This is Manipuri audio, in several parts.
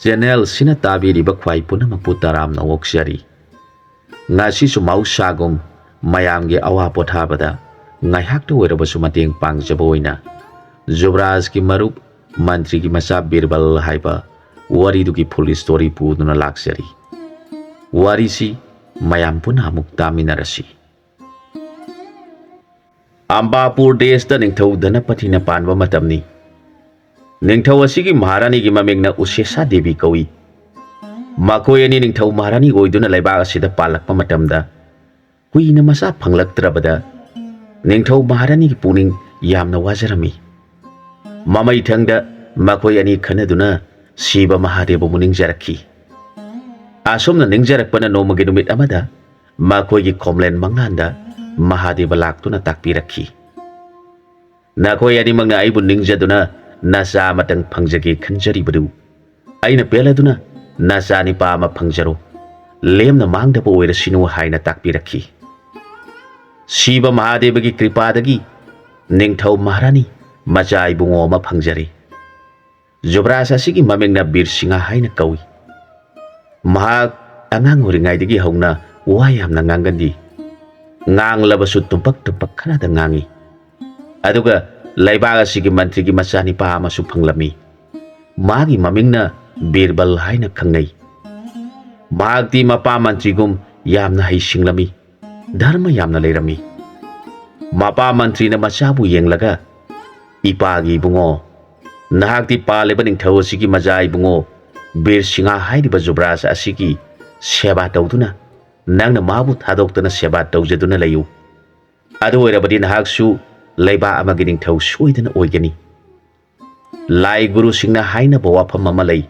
ꯆꯦꯅꯦꯜ ꯁꯤꯅ ꯇꯥꯕꯤꯔꯤꯕ ꯈ꯭ꯋꯥꯏ ꯄꯨꯝꯅꯃꯛꯄꯨ ꯇꯔꯥꯝꯅ ꯑꯣꯛꯆꯔꯤ꯫ ꯉꯁꯤꯁꯨ ꯃꯍꯧꯁꯥꯒꯨꯝ ꯃꯌꯥꯝꯒꯤ ꯑꯋꯥ ꯄꯣꯊꯥꯕꯗ ꯉꯥꯏꯍꯥꯛꯇ ꯑꯣꯏꯔꯕꯁꯨ ꯃꯇꯦꯡ ꯄꯥꯡꯖꯕ ꯑꯣꯏꯅ ꯖꯨꯕꯔꯥꯖꯀꯤ ꯃꯔꯨꯞ ꯃꯟꯇ꯭ꯔꯤꯒꯤ ꯃꯆꯥ ꯕꯤꯔꯕꯜ ꯍꯥꯏꯕ ꯋꯥꯔꯤꯗꯨꯒꯤ ꯐꯨꯜ ꯁ꯭ꯇꯣꯔꯤ ꯄꯨꯗꯨꯅ ꯂꯥꯛꯆꯔꯤ꯫ ꯋꯥꯔꯤꯁꯤ ꯃꯌꯥꯝ ꯄꯨꯟꯅ ꯑꯃꯨꯛ ꯇꯥꯃꯤꯟꯅꯔꯁꯤ꯫ ꯑꯝꯕꯥꯄꯨꯔ ꯗꯦꯁꯇ ꯅꯤꯡꯊꯧ ꯙꯅꯄꯇꯤꯅ ꯄꯥꯟꯕ ꯃꯇꯝꯅꯤ꯫ ꯅꯤꯡꯊꯧ ꯑꯁꯤꯒꯤ ꯃꯍꯥꯔꯥꯅꯤꯒꯤ ꯃꯃꯤꯡꯅ ꯎꯁꯦꯁꯥ ꯗꯦꯕꯤ ꯀꯧꯏ꯫ ꯃꯈꯣꯏ ꯑꯅꯤ ꯅꯤꯡꯊꯧ ꯃꯍꯥꯔꯥꯅꯤ ꯑꯣꯏꯗꯨꯅ ꯂꯩꯕꯥꯛ ꯑꯁꯤꯗ ꯄꯥꯜꯂꯛꯄ ꯃꯇꯝꯗ ꯀꯨꯏꯅ ꯃꯆꯥ ꯐꯪꯂꯛꯇ꯭ꯔꯕꯗ ꯅꯤꯡꯊꯧ ꯃꯍꯥꯔꯥꯅꯤꯒꯤ ꯄꯨꯛꯅꯤꯡ ꯌꯥꯝꯅ ꯋꯥꯖꯔꯝꯃꯤ꯫ ꯃꯃꯩꯊꯪꯗ ꯃꯈꯣꯏ ꯑꯅꯤ ꯈꯟꯅꯗꯨꯅ ꯁꯤꯕ ꯃꯍꯥꯗꯦꯕꯕꯨ ꯅꯤꯡꯖꯔꯛꯈꯤ꯫ ꯑꯁꯨꯝꯅ ꯅꯤꯡꯖꯔꯛꯄꯅ ꯅꯣꯡꯃꯒꯤ ꯅꯨꯃꯤꯠ ꯑꯃꯗ ꯃꯈꯣꯏꯒꯤ ꯈꯣꯝꯂꯦꯟ ꯃꯪꯂꯥꯟꯗ ꯃꯍꯥꯗꯦꯕ ꯂꯥꯛꯇꯨꯅ ꯇꯥꯛꯄꯤꯔꯛꯈꯤ꯫ ꯅꯈꯣꯏ ꯑꯅꯤꯃꯛꯅ ꯑꯩꯕꯨ ꯅꯤꯡꯖꯗꯨꯅ ꯅꯆꯥ ꯑꯃꯇꯪ ꯐꯪꯖꯒꯦ ꯈꯟꯖꯔꯤꯕꯗꯨ ꯑꯩꯅ ꯄꯦꯜꯂꯗꯨꯅ ꯅꯆꯥ ꯅꯤꯄꯥ ꯑꯃ ꯐꯪꯖꯔꯣ, ꯂꯦꯝꯅ ꯃꯥꯡꯗꯕ ꯑꯣꯏꯔꯁꯤꯅꯨ ꯍꯥꯏꯅ ꯇꯥꯛꯄꯤꯔꯛꯈꯤ꯫ ꯁꯤꯕ ꯃꯍꯥꯗꯦꯕꯒꯤ ꯀ꯭ꯔꯤꯄꯥꯗꯒꯤ ꯅꯤꯡꯊꯧ ꯃꯍꯥꯔꯥꯅꯤ ꯃꯆꯥ ꯏꯕꯨꯡꯉꯣ ꯑꯃ ꯐꯪꯖꯔꯦ꯫ ꯖꯨꯕꯔꯥꯖ ꯑꯁꯤꯒꯤ ꯃꯃꯤꯡꯅ ꯕꯤꯔꯁꯤꯡꯍ ꯍꯥꯏꯅ ꯀꯧꯏ꯫ ꯃꯍꯥꯛ ꯑꯉꯥꯡ ꯑꯣꯏꯔꯤꯉꯩꯗꯒꯤ ꯍꯧꯅ ꯋꯥ ꯌꯥꯝꯅ ꯉꯥꯡꯒꯟꯗꯤ꯫ ꯉꯥꯡꯂꯕꯁꯨ ꯇꯨꯝꯄꯛ ꯇꯨꯝꯄꯛ ꯈꯔꯗ ꯉꯥꯡꯏ꯫ ꯑꯗꯨꯒ ꯂꯩꯕꯥꯛ ꯑꯁꯤꯒꯤ ꯃꯟꯇ꯭ꯔꯤꯒꯤ ꯃꯆꯥꯅꯤꯄꯥ ꯑꯃꯁꯨ ꯐꯪꯂꯝꯃꯤ꯫ ꯃꯥꯒꯤ ꯃꯃꯤꯡꯅ ꯕꯤꯔꯕꯜ ꯍꯥꯏꯅ ꯈꯪꯅꯩ꯫ ꯃꯍꯥꯛꯇꯤ ꯃꯄꯥ ꯃꯟꯇ꯭ꯔꯤꯒꯨꯝ ꯌꯥꯝꯅ ꯍꯩꯁꯤꯡꯂꯝꯃꯤ, ꯙꯔꯃ ꯌꯥꯝꯅ ꯂꯩꯔꯝꯃꯤ꯫ ꯃꯄꯥ ꯃꯟꯇ꯭ꯔꯤꯅ ꯃꯆꯥꯕꯨ ꯌꯦꯡꯂꯒ, ꯏꯄꯥꯒꯤ ꯏꯕꯨꯡꯉꯣ, ꯅꯍꯥꯛꯇꯤ ꯄꯥꯜꯂꯤꯕ ꯅꯤꯡꯊꯧ ꯑꯁꯤꯒꯤ ꯃꯆꯥ ꯏꯕꯨꯡꯉꯣ ꯕꯤꯔꯁꯤꯡꯍ ꯍꯥꯏꯔꯤꯕ ꯖꯨꯕꯔꯥꯖ ꯑꯁꯤꯒꯤ ꯁꯦꯕꯥ ꯇꯧꯗꯨꯅ ꯅꯪꯅ ꯃꯥꯕꯨ ꯊꯥꯗꯣꯛꯇꯅ ꯁꯦꯕꯥ ꯇꯧꯖꯗꯨꯅ ꯂꯩꯌꯨ꯫ ꯑꯗꯨ ꯑꯣꯏꯔꯕꯗꯤ ꯅꯍꯥꯛꯁꯨ ꯂꯩꯕꯥꯛ ꯑꯃꯒꯤ ꯅꯤꯡꯊꯧ ꯁꯣꯏꯗꯅ ꯑꯣꯏꯒꯅꯤ꯫ ꯂꯥꯏ ꯒꯨꯔꯨꯁꯤꯡꯅ ꯍꯥꯏꯅꯕ ꯋꯥꯐꯝ ꯑꯃ ꯂꯩ,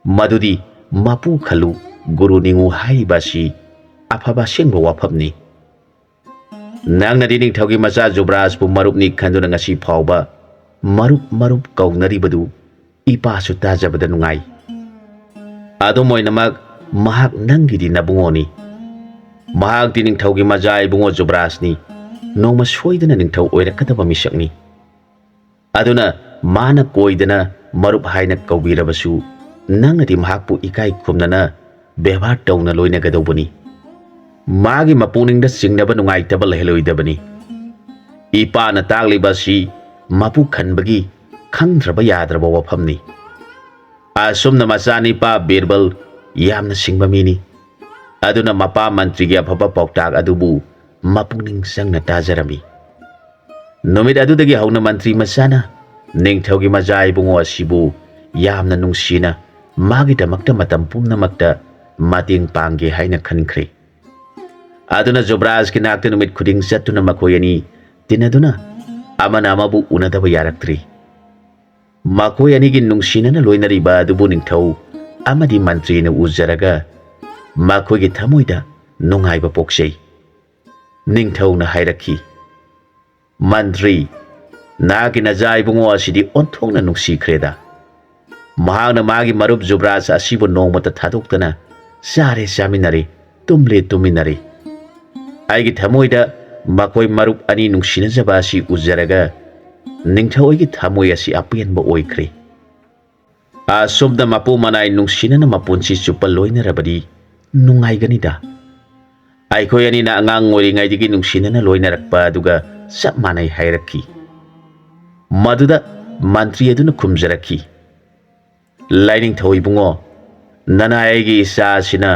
ꯃꯗꯨꯗꯤ ꯃꯄꯨ ꯈꯜꯂꯨ ꯒꯨꯔꯨ ꯅꯤꯡꯉꯨ ꯍꯥꯏꯔꯤꯕ ꯑꯁꯤ ꯑꯐꯕ ꯑꯁꯦꯡꯕ ꯋꯥꯐꯝꯅꯤ꯫ ꯅꯪꯅꯗꯤ ꯅꯤꯡꯊꯧꯒꯤ ꯃꯆꯥ ꯖꯨꯕꯔꯥꯖꯄꯨ ꯃꯔꯨꯞꯅꯤ ꯈꯟꯗꯨꯅ ꯉꯁꯤ ꯐꯥꯎꯕ ꯃꯔꯨꯞ ꯃꯔꯨꯞ ꯀꯧꯅꯔꯤꯕꯗꯨ ꯏꯄꯥꯁꯨ ꯇꯥꯖꯕꯗ ꯅꯨꯡꯉꯥꯏ꯫ ꯑꯗꯨꯝ ꯑꯣꯏꯅꯃꯛ ꯃꯍꯥꯛ ꯅꯪꯒꯤꯗꯤ ꯅꯕꯨꯡꯉꯣꯅꯤ꯫ ꯃꯍꯥꯛꯇꯤ ꯅꯤꯡꯊꯧꯒꯤ ꯃꯆꯥ ꯏꯕꯨꯡꯉꯣ ꯖꯨꯕꯔꯥꯖꯅꯤ, ꯅꯣꯡꯃ ꯁꯣꯏꯗꯅ ꯅꯤꯡꯊꯧ ꯑꯣꯏꯔꯛꯀꯗꯕ ꯃꯤꯁꯛꯅꯤ꯫ ꯑꯗꯨꯅ ꯃꯥꯅ ꯀꯣꯏꯗꯅ ꯃꯔꯨꯞ ꯍꯥꯏꯅ ꯀꯧꯕꯤꯔꯕꯁꯨ ꯅꯪꯅꯗꯤ ꯃꯍꯥꯛꯄꯨ ꯏꯀꯥꯏ ꯈꯨꯝꯅꯅ ꯕꯦꯕꯥꯔ ꯇꯧꯅ ꯂꯣꯏꯅꯒꯗꯧꯕꯅꯤ꯫ ꯃꯥꯒꯤ ꯃꯄꯨꯛꯅꯤꯡꯗ ꯆꯤꯡꯅꯕ ꯅꯨꯡꯉꯥꯏꯇꯕ ꯂꯩꯍꯜꯂꯣꯏꯗꯕꯅꯤ꯫ ꯏꯄꯥꯅ ꯇꯥꯛꯂꯤꯕ ꯑꯁꯤ ꯃꯄꯨ ꯈꯟꯕꯒꯤ ꯈꯪꯗ꯭ꯔꯕ ꯌꯥꯗ꯭ꯔꯕ ꯋꯥꯐꯝꯅꯤ꯫ ꯑꯁꯨꯝꯅ ꯃꯆꯥꯅꯤꯄꯥ ꯕꯤꯔꯕꯜ ꯌꯥꯝꯅ ꯁꯤꯡꯕ ꯃꯤꯅꯤ꯫ ꯑꯗꯨꯅ ꯃꯄꯥ ꯃꯟꯇ꯭ꯔꯤꯒꯤ ꯑꯐꯕ ꯄꯥꯎꯇꯥꯛ ꯑꯗꯨꯕꯨ ꯃꯄꯨꯛꯅꯤꯡ ꯆꯪꯅ ꯇꯥꯖꯔꯝꯃꯤ꯫ ꯅꯨꯃꯤꯠ ꯑꯗꯨꯗꯒꯤ ꯍꯧꯅ ꯃꯟꯇ꯭ꯔꯤ ꯃꯆꯥꯅ ꯅꯤꯡꯊꯧꯒꯤ ꯃꯆꯥ ꯏꯕꯨꯡꯉꯣ ꯑꯁꯤꯕꯨ ꯌꯥꯝꯅ ꯅꯨꯡꯁꯤꯅ ꯃꯥꯒꯤꯗꯃꯛꯇ ꯃꯇꯝ ꯄꯨꯝꯅꯃꯛꯇ ꯃꯇꯦꯡ ꯄꯥꯡꯒꯦ ꯍꯥꯏꯅ ꯈꯟꯈ꯭ꯔꯦ꯫ ꯑꯗꯨꯅ ꯖꯨꯕꯔꯥꯖꯀꯤ ꯅꯥꯛꯇ ꯅꯨꯃꯤꯠ ꯈꯨꯗꯤꯡ ꯆꯠꯇꯨꯅ ꯃꯈꯣꯏ ꯑꯅꯤ ꯇꯤꯟꯅꯗꯨꯅ ꯑꯃꯅ ꯑꯃꯕꯨ ꯎꯅꯗꯕ ꯌꯥꯔꯛꯇ꯭ꯔꯤ꯫ ꯃꯈꯣꯏ ꯑꯅꯤꯒꯤ ꯅꯨꯡꯁꯤꯅꯅ ꯂꯣꯏꯅꯔꯤꯕ ꯑꯗꯨꯕꯨ ꯅꯤꯡꯊꯧ ꯑꯃꯗꯤ ꯃꯟꯇ꯭ꯔꯤꯅ ꯎꯖꯔꯒ ꯃꯈꯣꯏꯒꯤ ꯊꯃꯣꯏꯗ ꯅꯨꯡꯉꯥꯏꯕ ꯄꯣꯛꯆꯩ꯫ ꯅꯤꯡꯊꯧꯅ ꯍꯥꯏꯔꯛꯈꯤ, ꯃꯟꯇ꯭ꯔꯤ, ꯅꯍꯥꯛꯀꯤ ꯅꯆꯥ ꯏꯕꯨꯡꯉꯣ ꯑꯁꯤꯗꯤ ꯑꯣꯟꯊꯣꯛꯅ ꯅꯨꯡꯁꯤꯈ꯭ꯔꯦꯗ꯫ ꯃꯍꯥꯛꯅ ꯃꯥꯒꯤ ꯃꯔꯨꯞ ꯖꯨꯕꯔꯥꯖ ꯑꯁꯤꯕꯨ ꯅꯣꯡꯃꯇ ꯊꯥꯗꯣꯛꯇꯅ ꯆꯥꯔꯦ ꯆꯥꯃꯤꯟꯅꯔꯦ, ꯇꯨꯝꯂꯦ ꯇꯨꯝꯃꯤꯟꯅꯔꯦ꯫ ꯑꯩꯒꯤ ꯊꯃꯣꯏꯗ ꯃꯈꯣꯏ ꯃꯔꯨꯞ ꯑꯅꯤ ꯅꯨꯡꯁꯤꯅꯖꯕ ꯑꯁꯤ ꯎꯖꯔꯒ ꯅꯤꯡꯊꯧꯒꯤ ꯊꯃꯣꯏ ꯑꯁꯤ ꯑꯄꯦꯟꯕ ꯑꯣꯏꯈ꯭ꯔꯦ꯫ ꯑꯁꯨꯝꯅ ꯃꯄꯨ ꯃꯅꯥꯏ ꯅꯨꯡꯁꯤꯅꯅ ꯃꯄꯨꯟꯁꯤ ꯆꯨꯞꯄ ꯂꯣꯏꯅꯔꯕꯗꯤ ꯅꯨꯡꯉꯥꯏꯒꯅꯤꯗ꯫ ꯑꯩꯈꯣꯏ ꯑꯅꯤꯅ ꯑꯉꯥꯡ ꯑꯣꯏꯔꯤꯉꯩꯗꯒꯤ ꯅꯨꯡꯁꯤꯅꯅ ꯂꯣꯏꯅꯔꯛꯄ ꯑꯗꯨꯒ ꯆꯞ ꯃꯥꯟꯅꯩ ꯍꯥꯏꯔꯛꯈꯤ꯫ ꯃꯗꯨꯗ ꯃꯟꯇ꯭ꯔꯤ ꯑꯗꯨꯅ ꯈꯨꯝꯖꯔꯛꯈꯤ, ꯂꯥꯏꯅꯤꯡꯊꯧ ꯏꯕꯨꯡꯉꯣ, ꯅꯅꯥꯏ ꯑꯩꯒꯤ ꯏꯆꯥ ꯑꯁꯤꯅ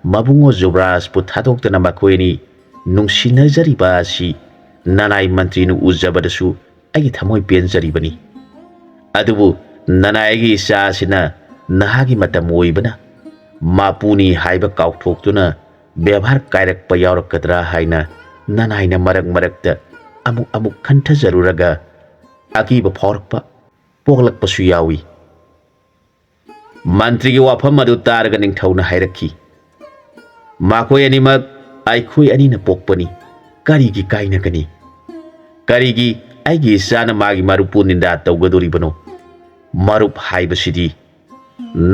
ꯃꯕꯨꯡꯉꯣ ꯖꯨꯕꯔꯥꯖꯄꯨ ꯊꯥꯗꯣꯛꯇꯅ ꯃꯈꯣꯏ ꯑꯅꯤ ꯅꯨꯡꯁꯤꯅꯖꯔꯤꯕ ꯑꯁꯤ ꯅꯅꯥꯏ ꯃꯟꯇ꯭ꯔꯤꯅ ꯎꯖꯕꯗꯁꯨ ꯑꯩꯒꯤ ꯊꯃꯣꯏ ꯄꯦꯟꯖꯔꯤꯕꯅꯤ꯫ ꯑꯗꯨꯕꯨ ꯅꯅꯥꯏ ꯑꯩꯒꯤ ꯏꯆꯥ ꯑꯁꯤꯅ ꯅꯍꯥꯒꯤ ꯃꯇꯝ ꯑꯣꯏꯕꯅ ꯃꯄꯨꯅꯤ ꯍꯥꯏꯕ ꯀꯥꯎꯊꯣꯛꯇꯨꯅ ꯕꯦꯕꯥꯔ ꯀꯥꯏꯔꯛꯄ ꯌꯥꯎꯔꯛꯀꯗ꯭ꯔꯥ ꯍꯥꯏꯅ ꯅꯅꯥꯏꯅ ꯃꯔꯛ ꯃꯔꯛꯇ ꯑꯃꯨꯛ ꯑꯃꯨꯛ ꯈꯟꯊꯖꯔꯨꯔꯒ ꯑꯀꯤꯕ ꯐꯥꯎꯔꯛꯄ ꯄꯣꯛꯂꯛꯄꯁꯨ ꯌꯥꯎꯏ꯫ ꯃꯟꯇ꯭ꯔꯤꯒꯤ ꯋꯥꯐꯝ ꯑꯗꯨ ꯇꯥꯔꯒ ꯅꯤꯡꯊꯧꯅ ꯍꯥꯏꯔꯛꯈꯤ, ꯃꯈꯣꯏ ꯑꯅꯤꯃꯛ ꯑꯩꯈꯣꯏ ꯑꯅꯤꯅ ꯄꯣꯛꯄꯅꯤ, ꯀꯔꯤꯒꯤ ꯀꯥꯏꯅꯒꯅꯤ? ꯀꯔꯤꯒꯤ ꯑꯩꯒꯤ ꯏꯆꯥꯅ ꯃꯥꯒꯤ ꯃꯔꯨꯞꯄꯨ ꯅꯤꯟꯗꯥ ꯇꯧꯒꯗꯣꯔꯤꯕꯅꯣ? ꯃꯔꯨꯞ ꯍꯥꯏꯕꯁꯤꯗꯤ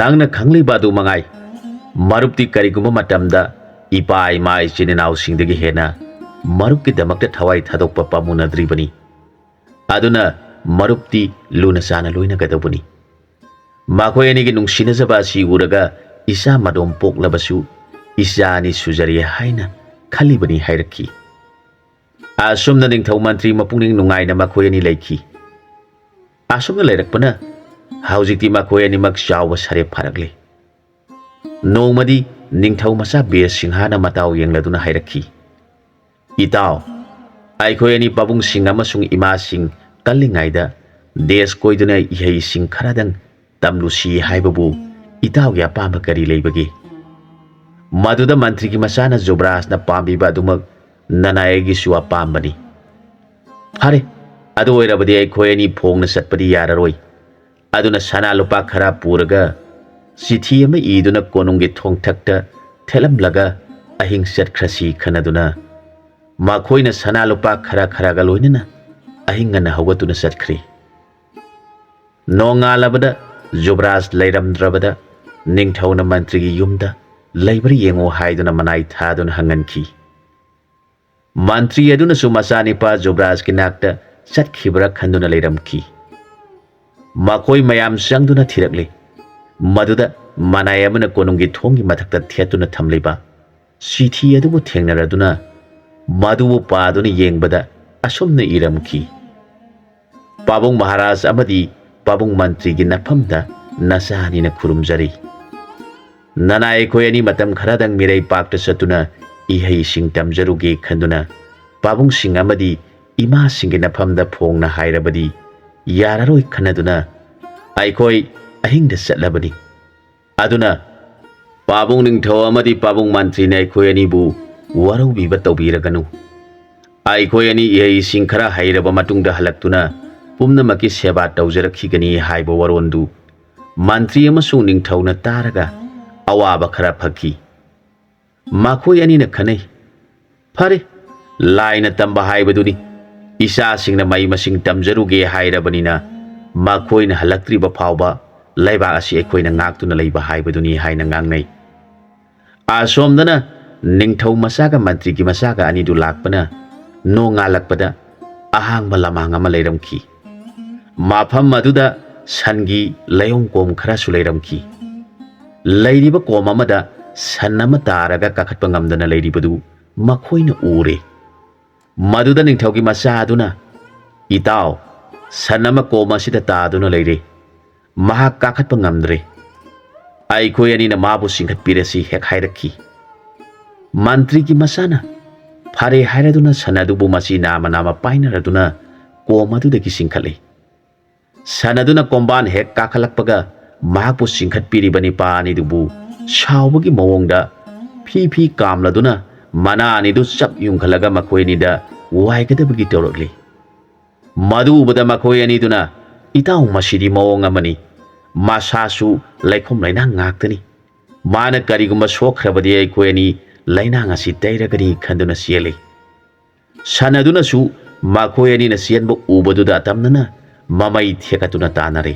ꯅꯪꯅ ꯈꯪꯂꯤꯕ ꯑꯗꯨ ꯃꯉꯥꯏ꯫ ꯃꯔꯨꯞꯇꯤ ꯀꯔꯤꯒꯨꯝꯕ ꯃꯇꯝꯗ ꯏꯄꯥ ꯏꯃꯥ ꯏꯆꯤꯟ ꯏꯅꯥꯎꯁꯤꯡꯗꯒꯤ ꯍꯦꯟꯅ ꯃꯔꯨꯞꯀꯤꯗꯃꯛꯇ ꯊꯋꯥꯏ ꯊꯥꯗꯣꯛꯄ ꯄꯥꯝꯃꯨꯅꯗ꯭ꯔꯤꯕꯅꯤ꯫ ꯑꯗꯨꯅ ꯃꯔꯨꯞꯇꯤ ꯂꯨꯅ ꯆꯥꯟꯅ ꯂꯣꯏꯅꯒꯗꯧꯕꯅꯤ꯫ Makhoi ani gi nungsinajaba asi uraga isa madom poklabasu isa ani sujari haina khalibani hairakhi. Asumna ningthau mantri mapungning nungaina makhoi ani leikhi. Asumna leirakpana haujikti makhoi ani mak chawba sare pharakle. Nongmadi ningthau masa be singhana matau yengladuna hairakhi. Itao aikhoi ani pabung sing amasung ima sing kallingaida desh koiduna ihei sing kharadang tamlusi haibabu itao ya pamba kari leibagi. Maduda mantri ki masana Zubras na pambiba adumak nanaegi suwa pambani. Hare, adu oirabadi aikhoi ani phongna satpadi yararoi. Aduna sana lupa khara puraga sithi ama iduna konunggi thongthakta thelamlaga ahing satkrasi khanaduna. Makhoina sana lupa khara kharaga loinana ahing ngana hawatuna satkri. Nongalabada Zubras leiramdrabada ningthauna mantrigi yumda leibari yengo haiduna manai thaduna hanganki. Mantri aduna sumasani pa Zubras kinakta satkhibra khanduna leiramki. Makhoi mayam sangduna thirakle. Maduda manai amana konunggi thongi mathakta thetuna thamliba. Sithi adubu thengnaraduna madubu paduna yengbada asumna iramki. Pabung Maharaj amadi Pabung Mantri gi nafamda nasani na khurumjari. Nana aikhoi ani matam kharadang mirai pakta satuna ihei sing tamjaruge khanduna Pabung sing amadi ima sing gi nafamda phongna hairabadi yararoi khanaduna aikhoi ahingda satlabani. Aduna Pabung ningthau amadi Pabung Mantri na aikhoi ani bu warau biba tawbiraganu. Aikhoi ani ihei sing khara hairaba matungda halaktuna pumnamaki seba tawjarakhigani haiba warondu mantri amasung ningthauna taraga awaba khara phaki. Makhoi ani na khanai phare laina tamba haibaduni isa singna mai masing tamjaruge hairabanina makhoi na halaktriba phawba laiba asi ekhoina ngaktuna leiba haibaduni haina ngangnai. Asomdana ningthau masaga mantri gi masaga ani du lakpana no ngalakpada ahangba lamang ama leiramki. Mafam maduda sangi layong kom khara su leiramki. Leiriba kom amada sanama taraga kakhatpa ngamdana leiribadu makhoina ure. Maduda ningthau gi masa aduna itao sanama koma sida taduna leire. Maha kakhatpa ngamdre. Aikhoi ani na mabu singhat pirasi hek hairakhi. Mantri ki masana phare hairaduna sanadubu masi nama nama painaraduna komadudagi singkhalei. Sanaduna komban hek kakhalakpaga mahakpu singkhat piribani pani dubu shawbagi mawongda phi kamladuna mana anidu chap yungkhalaga makhoi anida waikadabagi tawrakle. Madu ubada makhoi aniduna itau masidi mawong amani masasu laikhom laina ngaktani. Mana karigumba sokhrabadi aikhoi ani laina ngasi tairagani khanduna siele. Sanaduna su makhoi ani na sienba ubaduda atamnana mamai thekatuna tanare.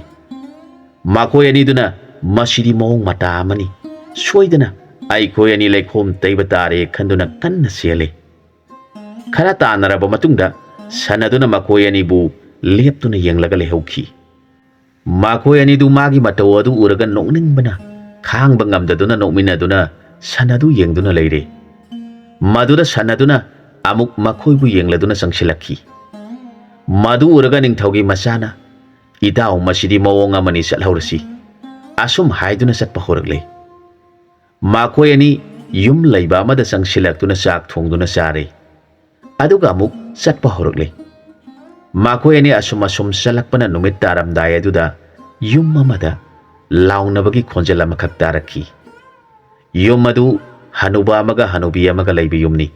Makhoi aniduna masidi mawong mata amani soidana aikhoi ani laikhom taiba tare khanduna kanna siele. Khara tanaraba matungda sanaduna makhoi ani bu leptuna yenglaga lehauki. Makhoi ani du magi matau adu uraga nokningbana khangba ngamdaduna nokminaduna sanadu yengduna leire. Maduda sanaduna amuk makhoi bu yengladuna sangsilakhi. Madu uraga ningthaugi masana idao masidi mawong amani salhaurasi asum haiduna satpa horakle. Makhoi ani yum laiba amada sangsilaktuna sak thongduna sare. Aduga amuk satpa horakle. Makhoi ani asum salakpana numit taramdai aduda yum amada launabagi khonjal amakhak tarakhi. Yum adu hanuba amaga hanubi amaga laibi yumni.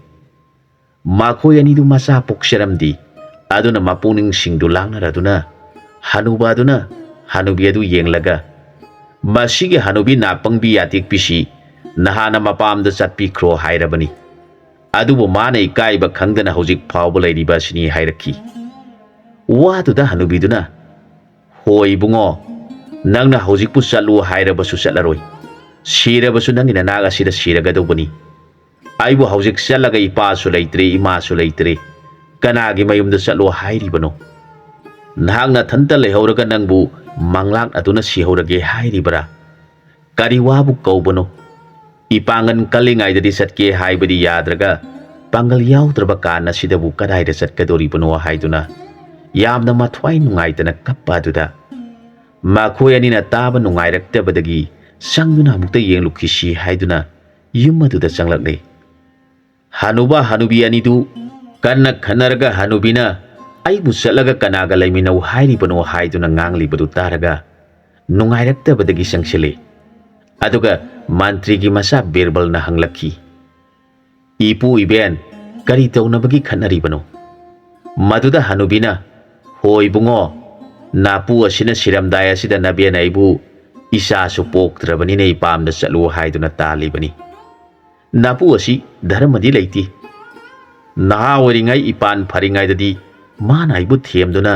Makhoi ani du masa poksaramdi aduna mapuning singdu langnaraduna hanuba aduna hanubi adu yenglaga masigi hanubi napangbi yatik pisi nahana mapamda satpi khro hairabani. Adubu mana ikaiba khangdana hojik phawba leiriba sini hairakhi. Waduda hanubiduna hoi bungo nangna hojikpu chatlu hairabasu chatlaroi. Sirabasu nangina naga sida siragadobani. Aibu hojik chatlaga ipasu leitre imasu leitre. Kanagi mayumda chatlu hairibano. Nahangna thanta lehauraga nangbu ꯃꯪꯂꯥꯛ ꯑꯗꯨꯅ ꯁꯤꯍꯧꯔꯒꯦ ꯍꯥꯏꯔꯤꯕꯔꯥ? ꯀꯔꯤ ꯋꯥꯕꯨ ꯀꯧꯕꯅꯣ? ꯏꯄꯥꯡꯒꯟ ꯀꯜꯂꯤꯉꯩꯗꯗꯤ ꯆꯠꯀꯦ ꯍꯥꯏꯕꯗꯤ ꯌꯥꯗ꯭ꯔꯒ ꯄꯥꯡꯒꯜ ꯌꯥꯎꯗ꯭ꯔꯕ ꯀꯥꯟ ꯑꯁꯤꯗꯕꯨ ꯀꯗꯥꯏꯗ ꯆꯠꯀꯗꯧꯔꯤꯕꯅꯣ ꯍꯥꯏꯗꯨꯅ ꯌꯥꯝꯅ ꯃꯊ꯭ꯋꯥꯏ ꯅꯨꯡꯉꯥꯏꯇꯅ ꯀꯞꯄ ꯑꯗꯨꯗ ꯃꯈꯣꯏ ꯑꯅꯤꯅ ꯇꯥꯕ ꯅꯨꯡꯉꯥꯏꯔꯛꯇꯕꯗꯒꯤ ꯆꯪꯗꯨꯅ ꯑꯃꯨꯛꯇ ꯌꯦꯡꯂꯨꯈꯤꯁꯤ ꯍꯥꯏꯗꯨꯅ ꯌꯨꯝ ꯑꯗꯨꯗ ꯆꯪꯂꯛꯂꯦ꯫ ꯍꯅꯨꯕ ꯍꯅꯨꯕꯤ ꯑꯅꯤꯗꯨ ꯀꯟꯅ ꯈꯟꯅꯔꯒ ꯍꯅꯨꯕꯤꯅ ꯑꯩꯕꯨ ꯆꯠꯂꯒ ꯀꯅꯥꯒ ꯂꯩꯃꯤꯟꯅꯧ ꯍꯥꯏꯔꯤꯕꯅꯣ ꯍꯥꯏꯗꯨꯅ ꯉꯥꯡꯂꯤꯕꯗꯨ ꯇꯥꯔꯒ ꯅꯨꯡꯉꯥꯏꯔꯛꯇꯕꯗꯒꯤ ꯆꯪꯁꯤꯜꯂꯦ꯫ ꯑꯗꯨꯒ ꯃꯟꯇ꯭ꯔꯤꯒꯤ ꯃꯆꯥ ꯕꯤꯔꯕꯜꯅ ꯍꯪꯂꯛꯈꯤ, ꯏꯄꯨ ꯏꯕꯦꯟ ꯀꯔꯤ ꯇꯧꯅꯕꯒꯤ ꯈꯠꯅꯔꯤꯕꯅꯣ? ꯃꯗꯨꯗ ꯍꯅꯨꯕꯤꯅ, ꯍꯣꯏ ꯏꯕꯨꯡꯉꯣ, ꯅꯥꯄꯨ ꯑꯁꯤꯅ ꯁꯤꯔꯝꯗꯥꯏ ꯑꯁꯤꯗ ꯅꯕꯦꯟ ꯑꯩꯕꯨ ꯏꯆꯥꯁꯨ ꯄꯣꯛꯇ꯭ꯔꯕꯅꯤꯅ ꯏꯄꯥꯝꯗ ꯆꯠꯂꯨ ꯍꯥꯏꯗꯨꯅ ꯇꯥꯜꯂꯤꯕꯅꯤ꯫ ꯅꯥꯄꯨ ꯑꯁꯤ ꯙꯔꯃꯗꯤ ꯂꯩꯇꯦ꯫ ꯅꯍꯥ ꯑꯣꯏꯔꯤꯉꯩ ꯏꯄꯥꯟ ꯐꯔꯤꯉꯩꯗꯗꯤ ꯃꯥꯅ ꯑꯩꯕꯨ ꯊꯦꯝꯗꯨꯅ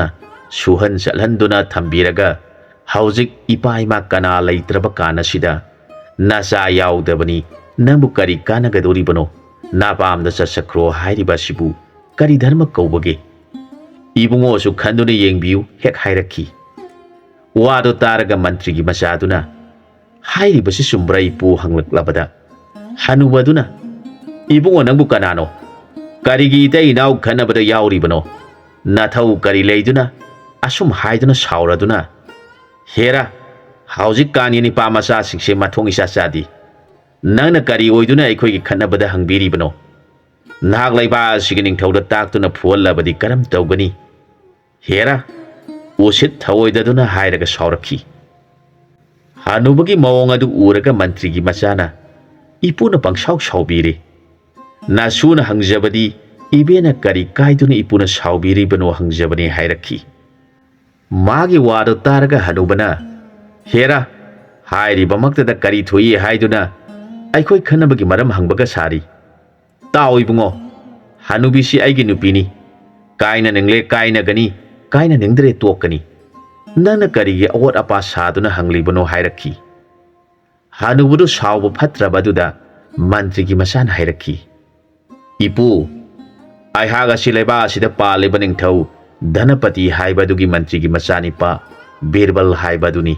ꯁꯨꯍꯟ ꯆꯠꯍꯟꯗꯨꯅ ꯊꯝꯕꯤꯔꯒ ꯍꯧꯖꯤꯛ ꯏꯄꯥ ꯏꯃꯥ ꯀꯅꯥ ꯂꯩꯇ꯭ꯔꯕ ꯀꯥꯟ ꯑꯁꯤꯗ ꯅꯆꯥ ꯌꯥꯎꯗꯕꯅꯤ ꯅꯪꯕꯨ ꯀꯔꯤ ꯀꯥꯟꯅꯒꯗꯧꯔꯤꯕꯅꯣ? ꯅꯄꯥꯝꯗ ꯆꯠꯁꯈ꯭ꯔꯣ ꯍꯥꯏꯔꯤꯕ ꯑꯁꯤꯕꯨ ꯀꯔꯤ ꯙꯔꯃ ꯀꯧꯕꯒꯦ? ꯏꯕꯨꯡꯉꯣꯁꯨ ꯈꯟꯗꯨꯅ ꯌꯦꯡꯕꯤꯌꯨ ꯍꯦꯛ ꯍꯥꯏꯔꯛꯈꯤ꯫ ꯋꯥꯗꯨ ꯇꯥꯔꯒ ꯃꯟꯇ꯭ꯔꯤꯒꯤ ꯃꯆꯥꯗꯨꯅ ꯍꯥꯏꯔꯤꯕꯁꯤ ꯆꯨꯝꯕ꯭ꯔꯥ ꯏꯄꯨ ꯍꯪꯂꯛꯂꯕꯗ ꯍꯅꯨꯕꯗꯨꯅ, ꯏꯕꯨꯡꯉꯣ ꯅꯪꯕꯨ ꯀꯅꯥꯅꯣ? ꯀꯔꯤꯒꯤ ꯏꯇꯩ ꯏꯅꯥꯎ ꯈꯟꯅꯕꯗ ꯌꯥꯎꯔꯤꯕꯅꯣ? ꯅꯊꯧ ꯀꯔꯤ ꯂꯩꯗꯨꯅ ꯑꯁꯨꯝ ꯍꯥꯏꯗꯨꯅ ꯁꯥꯎꯔꯗꯨꯅ, ꯍꯦꯔꯥ ꯍꯧꯖꯤꯛꯀꯥꯟꯒꯤ ꯅꯤꯄꯥ ꯃꯆꯥꯁꯤꯡꯁꯦ ꯃꯊꯣꯡ ꯏꯆꯥ ꯆꯥꯗꯦ꯫ ꯅꯪꯅ ꯀꯔꯤ ꯑꯣꯏꯗꯨꯅ ꯑꯩꯈꯣꯏꯒꯤ ꯈꯠꯅꯕꯗ ꯍꯪꯕꯤꯔꯤꯕꯅꯣ? ꯅꯍꯥꯛ ꯂꯩꯕꯥꯛ ꯑꯁꯤꯒꯤ ꯅꯤꯡꯊꯧꯗ ꯇꯥꯛꯇꯨꯅ ꯐꯨꯍꯜꯂꯕꯗꯤ ꯀꯔꯝ ꯇꯧꯒꯅꯤ? ꯍꯦꯔꯥ ꯎꯁꯤꯠ ꯊꯑꯣꯏꯗꯗꯨꯅ ꯍꯥꯏꯔꯒ ꯁꯥꯎꯔꯛꯈꯤ꯫ ꯍꯅꯨꯕꯒꯤ ꯃꯑꯣꯡ ꯑꯗꯨ ꯎꯔꯒ ꯃꯟꯇ꯭ꯔꯤꯒꯤ ꯃꯆꯥꯅ ꯏꯄꯨꯅ ꯄꯪꯁꯥꯎ ꯁꯥꯎꯕꯤꯔꯦ꯫ ꯅꯁꯨꯅ ꯍꯪꯖꯕꯗꯤ ꯏꯕꯦꯟꯅ ꯀꯔꯤ ꯀꯥꯏꯗꯨꯅ ꯏꯄꯨꯅ ꯁꯥꯎꯕꯤꯔꯤꯕꯅꯣ ꯍꯪꯖꯕꯅꯤ ꯍꯥꯏꯔꯛꯈꯤ꯫ ꯃꯥꯒꯤ ꯋꯥꯗꯨ ꯇꯥꯔꯒ ꯍꯅꯨꯕꯅ, ꯍꯦꯔꯥ ꯍꯥꯏꯔꯤꯕꯃꯛꯇꯗ ꯀꯔꯤ ꯊꯣꯛꯏ ꯍꯥꯏꯗꯨꯅ ꯑꯩꯈꯣꯏ ꯈꯟꯅꯕꯒꯤ ꯃꯔꯝ ꯍꯪꯕꯒ ꯁꯥꯔꯤ? ꯇꯥꯎ ꯏꯕꯨꯡꯉꯣ, ꯍꯅꯨꯕꯤꯁꯤ ꯑꯩꯒꯤ ꯅꯨꯄꯤꯅꯤ꯫ ꯀꯥꯏꯅꯅꯤꯡꯂꯦ ꯀꯥꯏꯅꯒꯅꯤ, ꯀꯥꯏꯅꯅꯤꯡꯗ꯭ꯔꯦ ꯇꯣꯛꯀꯅꯤ꯫ ꯅꯪꯅ ꯀꯔꯤꯒꯤ ꯑꯋꯣꯠ ꯑꯄꯥ ꯁꯥꯗꯨꯅ ꯍꯪꯂꯤꯕꯅꯣ ꯍꯥꯏꯔꯛꯈꯤ꯫ ꯍꯅꯨꯕꯗꯨ ꯁꯥꯎꯕ ꯐꯠꯇ꯭ꯔꯕ ꯑꯗꯨꯗ ꯃꯟꯇ꯭ꯔꯤꯒꯤ ꯃꯆꯥꯅ ꯍꯥꯏꯔꯛꯈꯤ, ꯏꯄꯨ, ꯑꯩꯍꯥꯛ ꯑꯁꯤ ꯂꯩꯕꯥꯛ ꯑꯁꯤꯗ ꯄꯥꯜꯂꯤꯕ ꯅꯤꯡꯊꯧ ꯙꯅꯄꯇꯤ ꯍꯥꯏꯕ ꯑꯗꯨꯒꯤ ꯃꯟꯇ꯭ꯔꯤꯒꯤ ꯃꯆꯥꯅꯤꯄꯥ ꯕꯤꯔꯕꯜ ꯍꯥꯏꯕ ꯑꯗꯨꯅꯤ꯫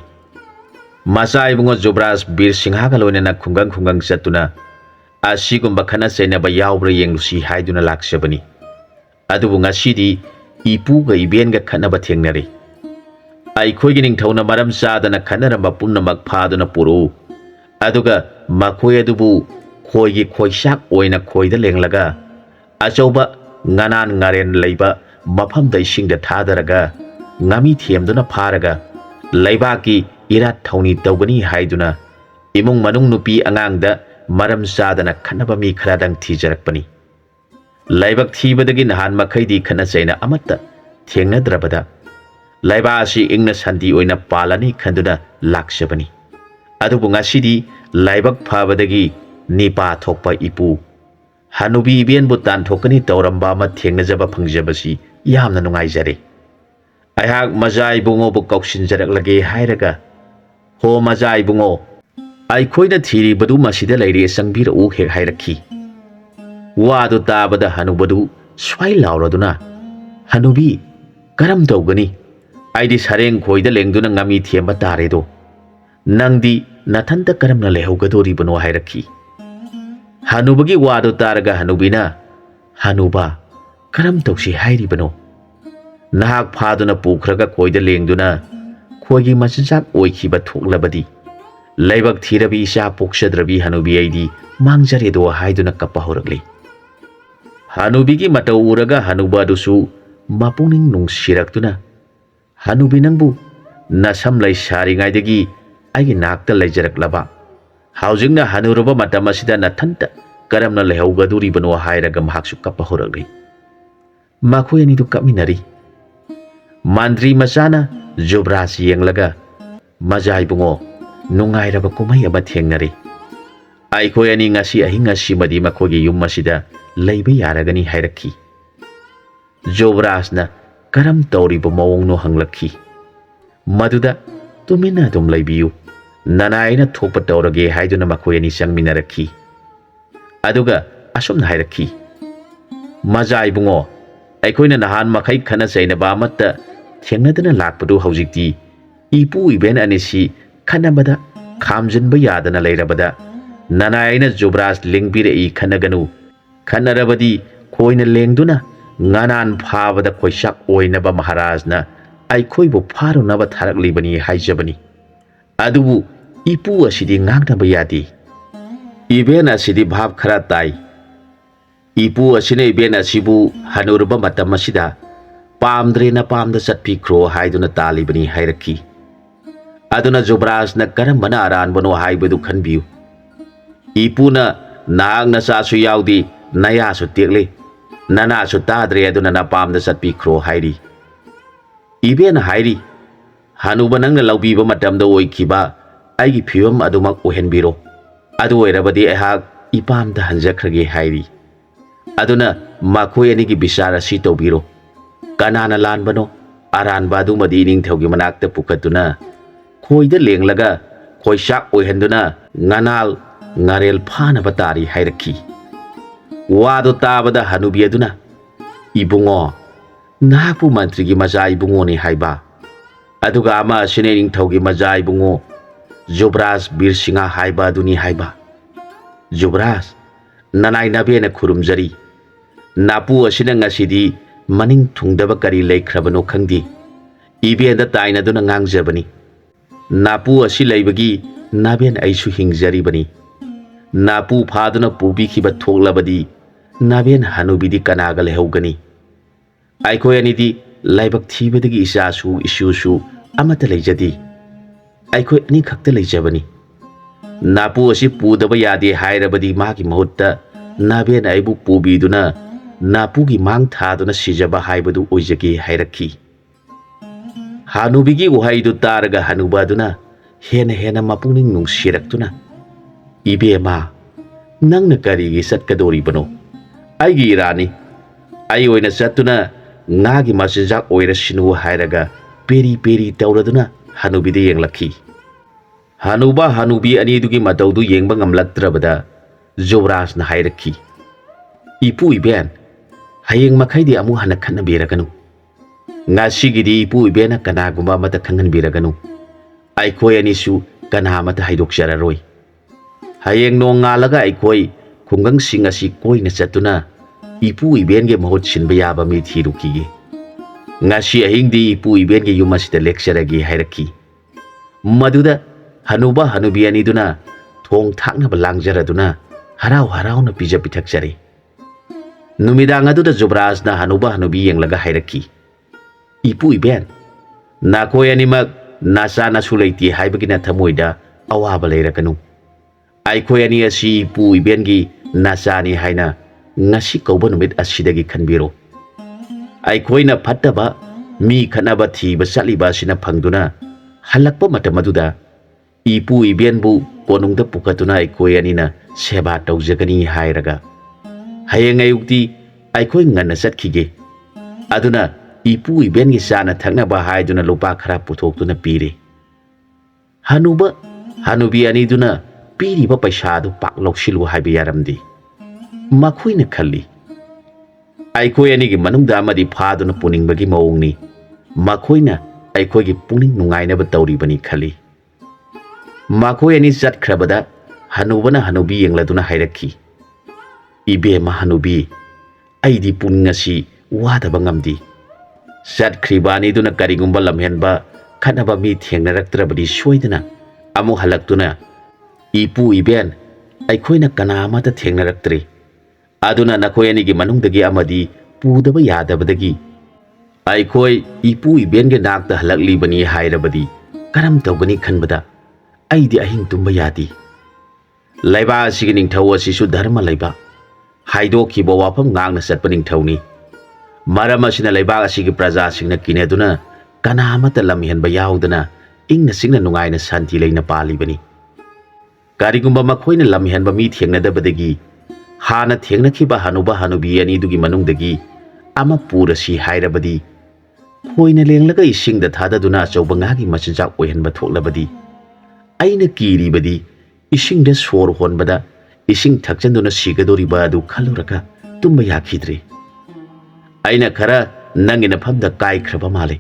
ꯃꯆꯥ ꯏꯕꯨꯡꯉꯣ ꯖꯨꯕ꯭ꯔꯥꯖ ꯕꯤꯔ ꯁꯤꯡꯍꯒ ꯂꯣꯏꯅꯅ ꯈꯨꯡꯒꯪ ꯈꯨꯡꯒꯪ ꯆꯠꯇꯨꯅ ꯑꯁꯤꯒꯨꯝꯕ ꯈꯠꯅ ꯆꯩꯅꯕ ꯌꯥꯎꯕ꯭ꯔꯥ ꯌꯦꯡꯂꯨꯁꯤ ꯍꯥꯏꯗꯨꯅ ꯂꯥꯛꯆꯕꯅꯤ꯫ ꯑꯗꯨꯕꯨ ꯉꯁꯤꯗꯤ ꯏꯄꯨꯒ ꯏꯕꯦꯟꯒ ꯈꯠꯅꯕ ꯊꯦꯡꯅꯔꯦ꯫ ꯑꯩꯈꯣꯏꯒꯤ ꯅꯤꯡꯊꯧꯅ ꯃꯔꯝ ꯆꯥꯗꯅ ꯈꯠꯅꯔꯝꯕ ꯄꯨꯝꯅꯃꯛ ꯐꯥꯗꯨꯅ ꯄꯨꯔꯛꯎ, ꯑꯗꯨꯒ ꯃꯈꯣꯏ ꯑꯗꯨꯕꯨ ꯈꯣꯏꯒꯤ ꯈꯣꯏꯆꯥꯛ ꯑꯣꯏꯅ ꯈꯣꯏꯗ ꯂꯦꯡꯂꯒ ꯑꯆꯧꯕ ꯉꯅꯥꯟ ꯉꯥꯔꯦꯟ ꯂꯩꯕ ꯃꯐꯝꯗ ꯏꯁꯤꯡꯗ ꯊꯥꯗꯔꯒ ꯉꯥꯃꯤ ꯊꯦꯝꯗꯨꯅ ꯐꯥꯔꯒ ꯂꯩꯕꯥꯛꯀꯤ ꯏꯔꯥꯠ ꯊꯧꯅꯤ ꯇꯧꯒꯅꯤ ꯍꯥꯏꯗꯨꯅ ꯏꯃꯨꯡ ꯃꯅꯨꯡ ꯅꯨꯄꯤ ꯑꯉꯥꯡꯗ ꯃꯔꯝ ꯆꯥꯗꯅ ꯈꯠꯅꯕ ꯃꯤ ꯈꯔꯗꯪ ꯊꯤꯖꯔꯛꯄꯅꯤ꯫ ꯂꯥꯏꯕꯛ ꯊꯤꯕꯗꯒꯤ ꯅꯍꯥꯟ ꯃꯈꯩꯗꯤ ꯈꯠꯅ ꯆꯩꯅ ꯑꯃꯠꯇ ꯊꯦꯡꯅꯗ꯭ꯔꯕꯗ ꯂꯩꯕꯥꯛ ꯑꯁꯤ ꯏꯪꯅ ꯁꯥꯟꯇꯤ ꯑꯣꯏꯅ ꯄꯥꯜꯂꯅꯤ ꯈꯟꯗꯨꯅ ꯂꯥꯛꯆꯕꯅꯤ꯫ ꯑꯗꯨꯕꯨ ꯉꯁꯤꯗꯤ ꯂꯥꯏꯕꯛ ꯐꯕꯗꯒꯤ ꯅꯤꯄꯥ ꯊꯣꯛꯄ ꯏꯄꯨ ꯍꯅꯨꯕꯤ ꯏꯕꯦꯟꯕꯨ ꯇꯥꯟꯊꯣꯛꯀꯅꯤ ꯇꯧꯔꯝꯕ ꯑꯃ ꯊꯦꯡꯅꯖꯕ ꯐꯪꯖꯕꯁꯤ ꯌꯥꯝꯅ ꯅꯨꯡꯉꯥꯏꯖꯔꯦ꯫ ꯑꯩꯍꯥꯛ ꯃꯖꯥ ꯏꯕꯨꯡꯉꯣꯕꯨ ꯀꯧꯁꯤꯟꯖꯔꯛꯂꯒꯦ ꯍꯥꯏꯔꯒ, ꯍꯣ ꯃꯖꯥ ꯏꯕꯨꯡꯉꯣ, ꯑꯩꯈꯣꯏꯅ ꯊꯤꯔꯤꯕꯗꯨ ꯃꯁꯤꯗ ꯂꯩꯔꯦ ꯆꯪꯕꯤꯔꯛꯎ ꯍꯦꯛ ꯍꯥꯏꯔꯛꯈꯤ꯫ ꯋꯥꯗꯨ ꯇꯥꯕꯗ ꯍꯅꯨꯕꯗꯨ ꯁ꯭ꯋꯥꯏ ꯂꯥꯎꯔꯗꯨꯅ, ꯍꯅꯨꯕꯤ ꯀꯔꯝ ꯇꯧꯒꯅꯤ? ꯑꯩꯗꯤ ꯁꯔꯦꯡ ꯈꯣꯏꯗ ꯂꯦꯡꯗꯨꯅ ꯉꯥꯃꯤ ꯊꯦꯝꯕ ꯇꯥꯔꯦꯗꯣ꯫ ꯅꯪꯗꯤ ꯅꯊꯟꯇ ꯀꯔꯝꯅ ꯂꯩꯍꯧꯒꯗꯧꯔꯤꯕꯅꯣ ꯍꯥꯏꯔꯛꯈꯤ꯫ ꯍꯅꯨꯕꯒꯤ ꯋꯥꯗꯨ ꯇꯥꯔꯒ ꯍꯅꯨꯕꯤꯅ, ꯍꯅꯨꯕ ꯀꯔꯝ ꯇꯧꯁꯤ ꯍꯥꯏꯔꯤꯕꯅꯣ? ꯅꯍꯥꯛ ꯐꯥꯗꯨꯅ ꯄꯨꯈ꯭ꯔꯒ ꯈꯣꯏꯗ ꯂꯦꯡꯗꯨꯅ ꯈꯣꯏꯒꯤ ꯃꯆꯤꯟꯖꯥꯛ ꯑꯣꯏꯈꯤꯕ ꯊꯣꯛꯂꯕꯗꯤ ꯂꯥꯏꯕꯛ ꯊꯤꯔꯕꯤ ꯏꯆꯥ ꯄꯣꯛꯆꯗ꯭ꯔꯕꯤ ꯍꯅꯨꯕꯤ ꯑꯩꯗꯤ ꯃꯥꯡꯖꯔꯦꯗꯣ ꯍꯥꯏꯗꯨꯅ ꯀꯞꯄ ꯍꯧꯔꯛꯂꯤ꯫ ꯍꯅꯨꯕꯤꯒꯤ ꯃꯇꯧ ꯎꯔꯒ ꯍꯅꯨꯕ ꯑꯗꯨꯁꯨ ꯃꯄꯨꯛꯅꯤꯡ ꯅꯨꯡꯁꯤꯔꯛꯇꯨꯅ, ꯍꯅꯨꯕꯤ ꯅꯪꯕꯨ ꯅꯁꯝ ꯂꯩꯁꯥꯔꯤꯉꯩꯗꯒꯤ ꯑꯩꯒꯤ ꯅꯥꯛꯇ ꯂꯩꯖꯔꯛꯂꯕ ꯍꯧꯖꯤꯛꯅ ꯍꯅꯨꯔꯕ ꯃꯇꯝ ꯑꯁꯤꯗ ꯅꯊꯟꯇ ꯀꯔꯝꯅ ꯂꯩꯍꯧꯒꯗꯧꯔꯤꯕꯅꯣ ꯍꯥꯏꯔꯒ ꯃꯍꯥꯛꯁꯨ ꯀꯞꯄ ꯍꯧꯔꯛꯂꯤ꯫ ꯃꯈꯣꯏ ꯑꯅꯤꯗꯨ ꯀꯞꯃꯤꯟꯅꯔꯤ꯫ ꯃꯟꯇ꯭ꯔꯤ ꯃꯆꯥꯅ ꯖꯨꯕ꯭ꯔꯥꯖ ꯌꯦꯡꯂꯒ, ꯃꯖꯥ ꯏꯕꯨꯡꯉꯣ, ꯅꯨꯡꯉꯥꯏꯔꯕ ꯀꯨꯝꯍꯩ ꯑꯃ ꯊꯦꯡꯅꯔꯦ꯫ ꯑꯩꯈꯣꯏ ꯑꯅꯤ ꯉꯁꯤ ꯑꯍꯤꯡ ꯑꯁꯤꯃꯗꯤ ꯃꯈꯣꯏꯒꯤ ꯌꯨꯝ ꯑꯁꯤꯗ ꯂꯩꯕ ꯌꯥꯔꯒꯅꯤ ꯍꯥꯏꯔꯛꯈꯤ꯫ ꯖꯨꯕ꯭ꯔꯥꯖꯅ ꯀꯔꯝ ꯇꯧꯔꯤꯕ ꯃꯑꯣꯡꯅꯣ ꯍꯪꯂꯛꯈꯤ꯫ ꯃꯗꯨꯗ ꯇꯨꯃꯤꯟꯅ ꯑꯗꯨꯝ ꯂꯩꯕꯤꯌꯨ, ꯅꯅꯥꯏꯅ ꯊꯣꯛꯄ ꯇꯧꯔꯒꯦ ꯍꯥꯏꯗꯨꯅ ꯃꯈꯣꯏ ꯑꯅꯤ ꯆꯪꯃꯤꯟꯅꯔꯛꯈꯤ꯫ ꯑꯗꯨꯒ ꯑꯁꯨꯝꯅ ꯍꯥꯏꯔꯛꯈꯤ, ꯃꯖꯥ ꯏꯕꯨꯡꯉꯣ, ꯑꯩꯈꯣꯏꯅ ꯅꯍꯥꯟ ꯃꯈꯩ ꯈꯠꯅ ꯆꯩꯅꯕ ꯑꯃꯠꯇ ꯊꯦꯡꯅꯗꯅ ꯂꯥꯛꯄꯗꯨ ꯍꯧꯖꯤꯛꯇꯤ ipu iben anisi khanabada khamjinba yadana leirabada nanaina Jubraj lingbire I khanaganu khanarabadi koina lengduna nganan phabada koisak oinaba Maharajna aikhoibu pharunaba tharaklibani haijabani adubu ipu asidi ngangnaba yadi iben asidi bhab khara tai ipu asine iben asibu hanurba matam asida pamdre na pamda chatpikro haiduna talibani hairaki aduna Jubrajna karambana aranbano haibadu khanbiu ipuna nang na sasu yaudi naya su tekle nana su tadre aduna na pamda chatpikro hairi iben hairi hanuba nangna laubiba matamda oikiba aigi phiwam adumak ohenbiro adu oirabadi ehak ipamda hanjakrage hairi aduna makhoi anigi bisara si tobiro kanana lanbano aranba adumadi ningthaugi manakta pukatuna khoida lenglaga khoisak oihenduna nganal ngarel phanaba tari hairaki wado tabada hanubi aduna ibungo napu mantri gi maja ibungo ni haiba aduga ama asine ningthaugi maja ibungo Jubraj Birsinga haiba aduni haiba Jubraj nanai nabena khurumjari napu asina ngasidi maning thungdaba kari leikrabano khangdi ibenda taina duna ngangjabani napu asi leibagi naben aisu hingjaribani napu phaduna pubi khiba thoklabadi naben hanubidi kanaga lehogani aikoi anidi laibak thibadagi isasu isusu amata leijadi aikoi ani khakta leijabani napu asi pudaba yade hairabadi magi mahutta naben aibu pubiduna napugi mang thaduna sijaba haibadu oijagi hairaki hanubigi wahaidu taraga hanubaduna hena mapuning nungsirak-tuna ibema nangna karigi satkadoribano aigi irani ai oina sattuna ngagi masijak oirasinu hairaga peri tauraduna hanubide yenglaki hanuba hanubi anidugi mataudu yengba ngamlaktrabada Jubrajna hairaki ipu iben hayeng makhaidi amu hana khanabiraganu ngasigidi ipu ibena kanagumba mata khanganbiraganu aikoi anisu kana mata haidokjararoi hayeng nongalaga aikoi khungang sing asi koina chatuna ipu ibenge mahut sinba yaba mi thirukige ngasi ahingdi ipu ibenge yumasida lecturagi hairaki maduda hanuba hanubi aniduna thong thakna balangjaraduna harau na pija pithakjari numidang aduda Jubrajna hanuba hanubi yenglaga hairaki ipu iben nakoi animak nasa nasu leiti haibagina thamoida awaba leirakanu aikoi ani asi ipu ibengi nasani haina ngasi kauba numit asidagi khanbiro aikoina phattaba mi khanaba thiba chaliba sina phangduna halakpa matamaduda ipu ibenbu konungda pukatuna aikoi anina seba tawjagani hairaga hayeng ayukti aikoi nganna chatkige aduna ipu ibengi sana thaknaba haiduna lupa khara puthoktuna pire hanuba hanubi aniduna piriba paisadu pak loksilu haibe yaramdi makhoina khalli aikoi anigi manungda amadi phaduna puningbagi maungni makhoina aikoigi puning nungainaba tawribani khalli makoi ani chatkrabada hanubana hanubi yengladuna hairaki ibema hanubi aidi puning asi wadaba ngamdi chatkribani duna karigumba lamhenba khanaba mi thengnaraktrabadi soidana amu halaktuna ipu iben aikhoina kanamata thengnaraktre aduna nakoi anigi manungdagi amadi pudaba yadabadagi aikoi ipu ibenge nakta halaklibani hairabadi karam tawgani khanbada aidi ahing tumba yadi laiba asigi ningthau asisu dharma laiba haidokhiba wafam ngangna satpa ningthauni maram asina laiba asigi praja singna kineduna kanamata lamhenba yaudana ingna singna nungaina santi leina palibani karigumba makhoina lamhenba mi thengnadabadagi hana thengnakhiba hanuba hanubi anidugi manungdagi ama purasi hairabadi khoina lenglaga isingda thadaduna achauba ngagi machinjak oihanba thoklabadi aina kiribadi isingda sor honbada ising thakchanduna sigadoriba adu khaluraka tumba yakhidre aina khara nangina phamda kai khraba male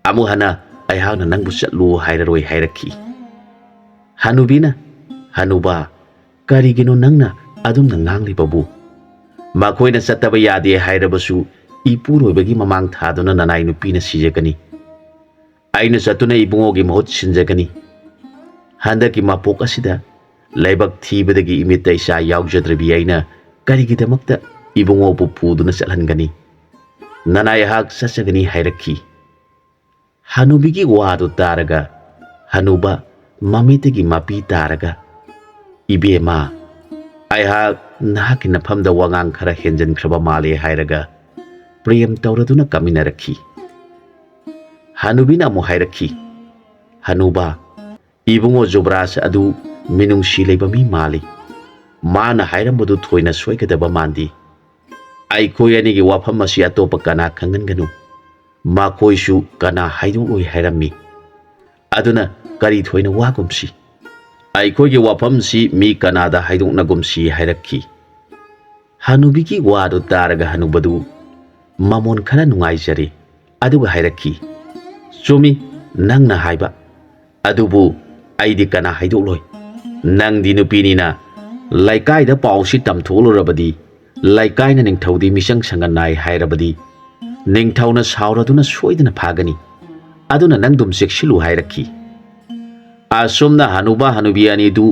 amu hana ꯑꯩꯍꯥꯛꯅ ꯅꯪꯕꯨ ꯆꯠꯂꯨ ꯍꯥꯏꯔꯔꯣꯏ ꯍꯥꯏꯔꯛꯈꯤ꯫ ꯍꯅꯨꯕꯤꯅ "ꯍꯅꯨꯕꯥ, ꯀꯔꯤꯒꯤꯅꯣ ꯅꯪꯅ ꯑꯗꯨꯝꯅ ꯉꯥꯡꯂꯤꯕꯕꯨ? ꯃꯈꯣꯏꯅ ꯆꯠꯇꯕ ꯌꯥꯗꯦ ꯍꯥꯏꯔꯕꯁꯨ ꯏꯄꯨꯔꯣꯏꯕꯒꯤ ꯃꯃꯥꯡ ꯊꯥꯗꯨꯅ ꯅꯅꯥꯏ ꯅꯨꯄꯤꯅ ꯁꯤꯖꯒꯅꯤ꯫ ꯑꯩꯅ ꯆꯠꯇꯨꯅ ꯏꯕꯨꯡꯉꯣꯒꯤ ꯃꯍꯨꯠ ꯁꯤꯟꯖꯒꯅꯤ꯫ ꯍꯟꯗꯛꯀꯤ ꯃꯄꯣꯛ ꯑꯁꯤꯗ ꯂꯥꯏꯕꯛ ꯊꯤꯕꯗꯒꯤ ꯏꯃꯤꯠꯇ ꯏꯆꯥ ꯌꯥꯎꯖꯗ꯭ꯔꯕꯤ ꯑꯩꯅ ꯀꯔꯤꯒꯤꯗꯃꯛꯇ ꯏꯕꯨꯡꯉꯣꯕꯨ ꯄꯨꯗꯨꯅ ꯆꯠꯍꯟꯒꯅꯤ? ꯅꯅꯥꯏ ꯑꯩꯍꯥꯛ ꯆꯠꯆꯒꯅꯤ" ꯍꯥꯏꯔꯛꯈꯤ꯫ ꯍꯅꯨꯕꯤꯒꯤ ꯋꯥꯗꯨ ꯇꯥꯔꯒ ꯍꯅꯨꯕ ꯃꯃꯤꯠꯇꯒꯤ ꯃꯄꯤ ꯇꯥꯔꯒ "ꯏꯕꯦꯝꯃ, ꯑꯩꯍꯥꯛ ꯅꯍꯥꯛꯀꯤ ꯅꯐꯝꯗ ꯋꯥꯉꯥꯡ ꯈꯔ ꯍꯦꯟꯖꯟꯈ꯭ꯔꯕ ꯃꯥꯜꯂꯦ" ꯍꯥꯏꯔꯒ ꯄ꯭ꯔꯦꯝ ꯇꯧꯔꯗꯨꯅ ꯀꯞꯃꯤꯟꯅꯔꯛꯈꯤ꯫ ꯍꯅꯨꯕꯤꯅ ꯑꯃꯨꯛ ꯍꯥꯏꯔꯛꯈꯤ, "ꯍꯅꯨꯕꯥ, ꯏꯕꯨꯡꯉꯣ ꯖꯨꯕ꯭ꯔꯥꯖ ꯑꯗꯨ ꯃꯤꯅꯨꯡꯁꯤ ꯂꯩꯕ ꯃꯤ ꯃꯥꯜꯂꯤ꯫ ꯃꯥꯅ ꯍꯥꯏꯔꯝꯕꯗꯨ ꯊꯣꯏꯅ ꯁꯣꯏꯒꯗꯕ ꯃꯥꯟꯗꯦ꯫ ꯑꯩꯈꯣꯏ ꯑꯅꯤꯒꯤ ꯋꯥꯐꯝ ꯑꯁꯤ ꯑꯇꯣꯞꯄ ꯀꯅꯥ ꯈꯪꯍꯟꯒꯅꯨ꯫ ꯃꯈꯣꯏꯁꯨ ꯀꯅꯥ ꯍꯥꯏꯗꯣꯛꯂꯣꯏ ꯍꯥꯏꯔꯝꯃꯤ꯫ ꯑꯗꯨꯅ ꯀꯔꯤ ꯊꯣꯏꯅ ꯋꯥꯒꯨꯝꯁꯤ? ꯑꯩꯈꯣꯏꯒꯤ ꯋꯥꯐꯝꯁꯤ ꯃꯤ ꯀꯅꯥꯗ ꯍꯥꯏꯗꯣꯛꯅꯒꯨꯝꯁꯤ" ꯍꯥꯏꯔꯛꯈꯤ꯫ ꯍꯅꯨꯕꯤꯒꯤ ꯋꯥꯗꯨ ꯇꯥꯔꯒ ꯍꯅꯨꯕꯗꯨ ꯃꯃꯣꯟ ꯈꯔ ꯅꯨꯡꯉꯥꯏꯖꯔꯦ, ꯑꯗꯨꯒ ꯍꯥꯏꯔꯛꯈꯤ, "ꯆꯨꯝꯃꯤ ꯅꯪꯅ ꯍꯥꯏꯕ, ꯑꯗꯨꯕꯨ ꯑꯩꯗꯤ ꯀꯅꯥ ꯍꯥꯏꯗꯣꯛꯂꯣꯏ? ꯅꯪꯗꯤ ꯅꯨꯄꯤꯅꯤꯅ ꯂꯩꯀꯥꯏꯗ ꯄꯥꯎꯁꯤ ꯇꯝꯊꯣꯛꯂꯨꯔꯕꯗꯤ, ꯂꯩꯀꯥꯏꯅ ꯅꯤꯡꯊꯧꯗꯤ ꯃꯤꯆꯪ ꯁꯪꯒ ꯅꯥꯏ ꯍꯥꯏꯔꯕꯗꯤ ꯅꯤꯡꯊꯧꯅ ꯁꯥꯎꯔꯗꯨꯅ ꯁꯣꯏꯗꯅ ꯐꯥꯒꯅꯤ꯫ ꯑꯗꯨꯅ ꯅꯪꯗꯨꯝ ꯆꯦꯛꯁꯤꯜꯂꯨ" ꯍꯥꯏꯔꯛꯈꯤ꯫ ꯑꯁꯨꯝꯅ ꯍꯅꯨꯕ ꯍꯅꯨꯕꯤ ꯑꯅꯤꯗꯨ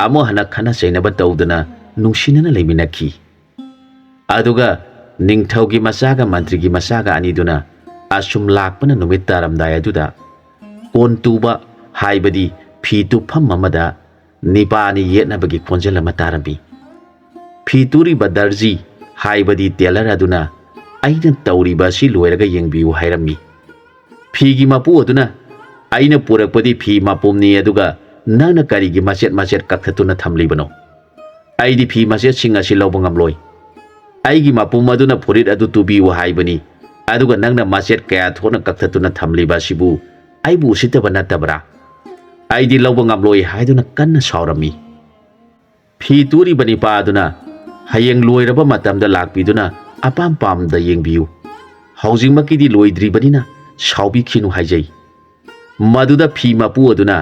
ꯑꯃꯨꯛ ꯍꯟꯅ ꯈꯟꯅ ꯆꯩꯅꯕ ꯇꯧꯗꯨꯅ ꯅꯨꯡꯁꯤꯅꯅ ꯂꯩꯃꯤꯟꯅꯈꯤ꯫ ꯑꯗꯨꯒ ꯅꯤꯡꯊꯧꯒꯤ ꯃꯆꯥꯒ ꯃꯟꯇ꯭ꯔꯤꯒꯤ ꯃꯆꯥꯒ ꯑꯅꯤꯗꯨꯅ ꯑꯁꯨꯝ ꯂꯥꯛꯄꯅ ꯅꯨꯃꯤꯠ ꯇꯥꯔꯝꯗꯥꯏ ꯑꯗꯨꯗ ꯀꯣꯟ ꯇꯨꯕ ꯍꯥꯏꯕꯗꯤ ꯐꯤ ꯇꯨꯐꯝ ꯑꯃꯗ ꯅꯤꯄꯥꯅꯤ ꯌꯦꯠꯅꯕꯒꯤ ꯈꯣꯟꯖꯦꯜ ꯑꯃ ꯇꯥꯔꯝꯃꯤ꯫ ꯐꯤ ꯇꯨꯔꯤꯕ ꯗꯔꯖꯤ ꯍꯥꯏꯕꯗꯤ ꯇꯦꯂꯔ ꯑꯗꯨꯅ "ꯑꯩꯅ ꯇꯧꯔꯤꯕ ꯑꯁꯤ ꯂꯣꯏꯔꯒ ꯌꯦꯡꯕꯤꯌꯨ" ꯍꯥꯏꯔꯝꯃꯤ꯫ ꯐꯤꯒꯤ ꯃꯄꯨ ꯑꯗꯨꯅ "ꯑꯩꯅ ꯄꯨꯔꯛꯄꯗꯤ ꯐꯤ ꯃꯄꯨꯝꯅꯤ, ꯑꯗꯨꯒ ꯅꯪꯅ ꯀꯔꯤꯒꯤ ꯃꯆꯦꯠ ꯃꯆꯦꯠ ꯀꯛꯊꯠꯇꯨꯅ ꯊꯝꯂꯤꯕꯅꯣ? ꯑꯩꯗꯤ ꯐꯤ ꯃꯆꯦꯠꯁꯤꯡ ꯑꯁꯤ ꯂꯧꯕ ꯉꯝꯂꯣꯏ꯫ ꯑꯩꯒꯤ ꯃꯄꯨꯝ ꯑꯗꯨꯅ ꯐꯨꯔꯤꯠ ꯑꯗꯨ ꯇꯨꯕꯤꯌꯨ ꯍꯥꯏꯕꯅꯤ, ꯑꯗꯨꯒ ꯅꯪꯅ ꯃꯆꯦꯠ ꯀꯌꯥ ꯊꯣꯛꯅ ꯀꯛꯊꯠꯇꯨꯅ ꯊꯝꯂꯤꯕ ꯑꯁꯤꯕꯨ ꯑꯩꯕꯨ ꯎꯁꯤꯠꯇꯕ ꯅꯠꯇꯕ꯭ꯔꯥ? ꯑꯩꯗꯤ ꯂꯧꯕ ꯉꯝꯂꯣꯏ" ꯍꯥꯏꯗꯨꯅ ꯀꯟꯅ ꯁꯥꯎꯔꯝꯃꯤ꯫ ꯐꯤ ꯇꯨꯔꯤꯕ ꯅꯤꯄꯥ ꯑꯗꯨꯅ "ꯍꯌꯦꯡ ꯂꯣꯏꯔꯕ ꯃꯇꯝꯗ ꯂꯥꯛꯄꯤꯗꯨꯅ ꯑꯄꯥꯝ ꯄꯥꯝꯗ ꯌꯦꯡꯕꯤꯌꯨ꯫ ꯍꯧꯖꯤꯛꯃꯛꯀꯤꯗꯤ ꯂꯣꯏꯗ꯭ꯔꯤꯕꯅꯤꯅ ꯁꯥꯎꯕꯤꯈꯤꯅꯨ" ꯍꯥꯏꯖꯩ꯫ ꯃꯗꯨꯗ ꯐꯤ ꯃꯄꯨ ꯑꯗꯨꯅ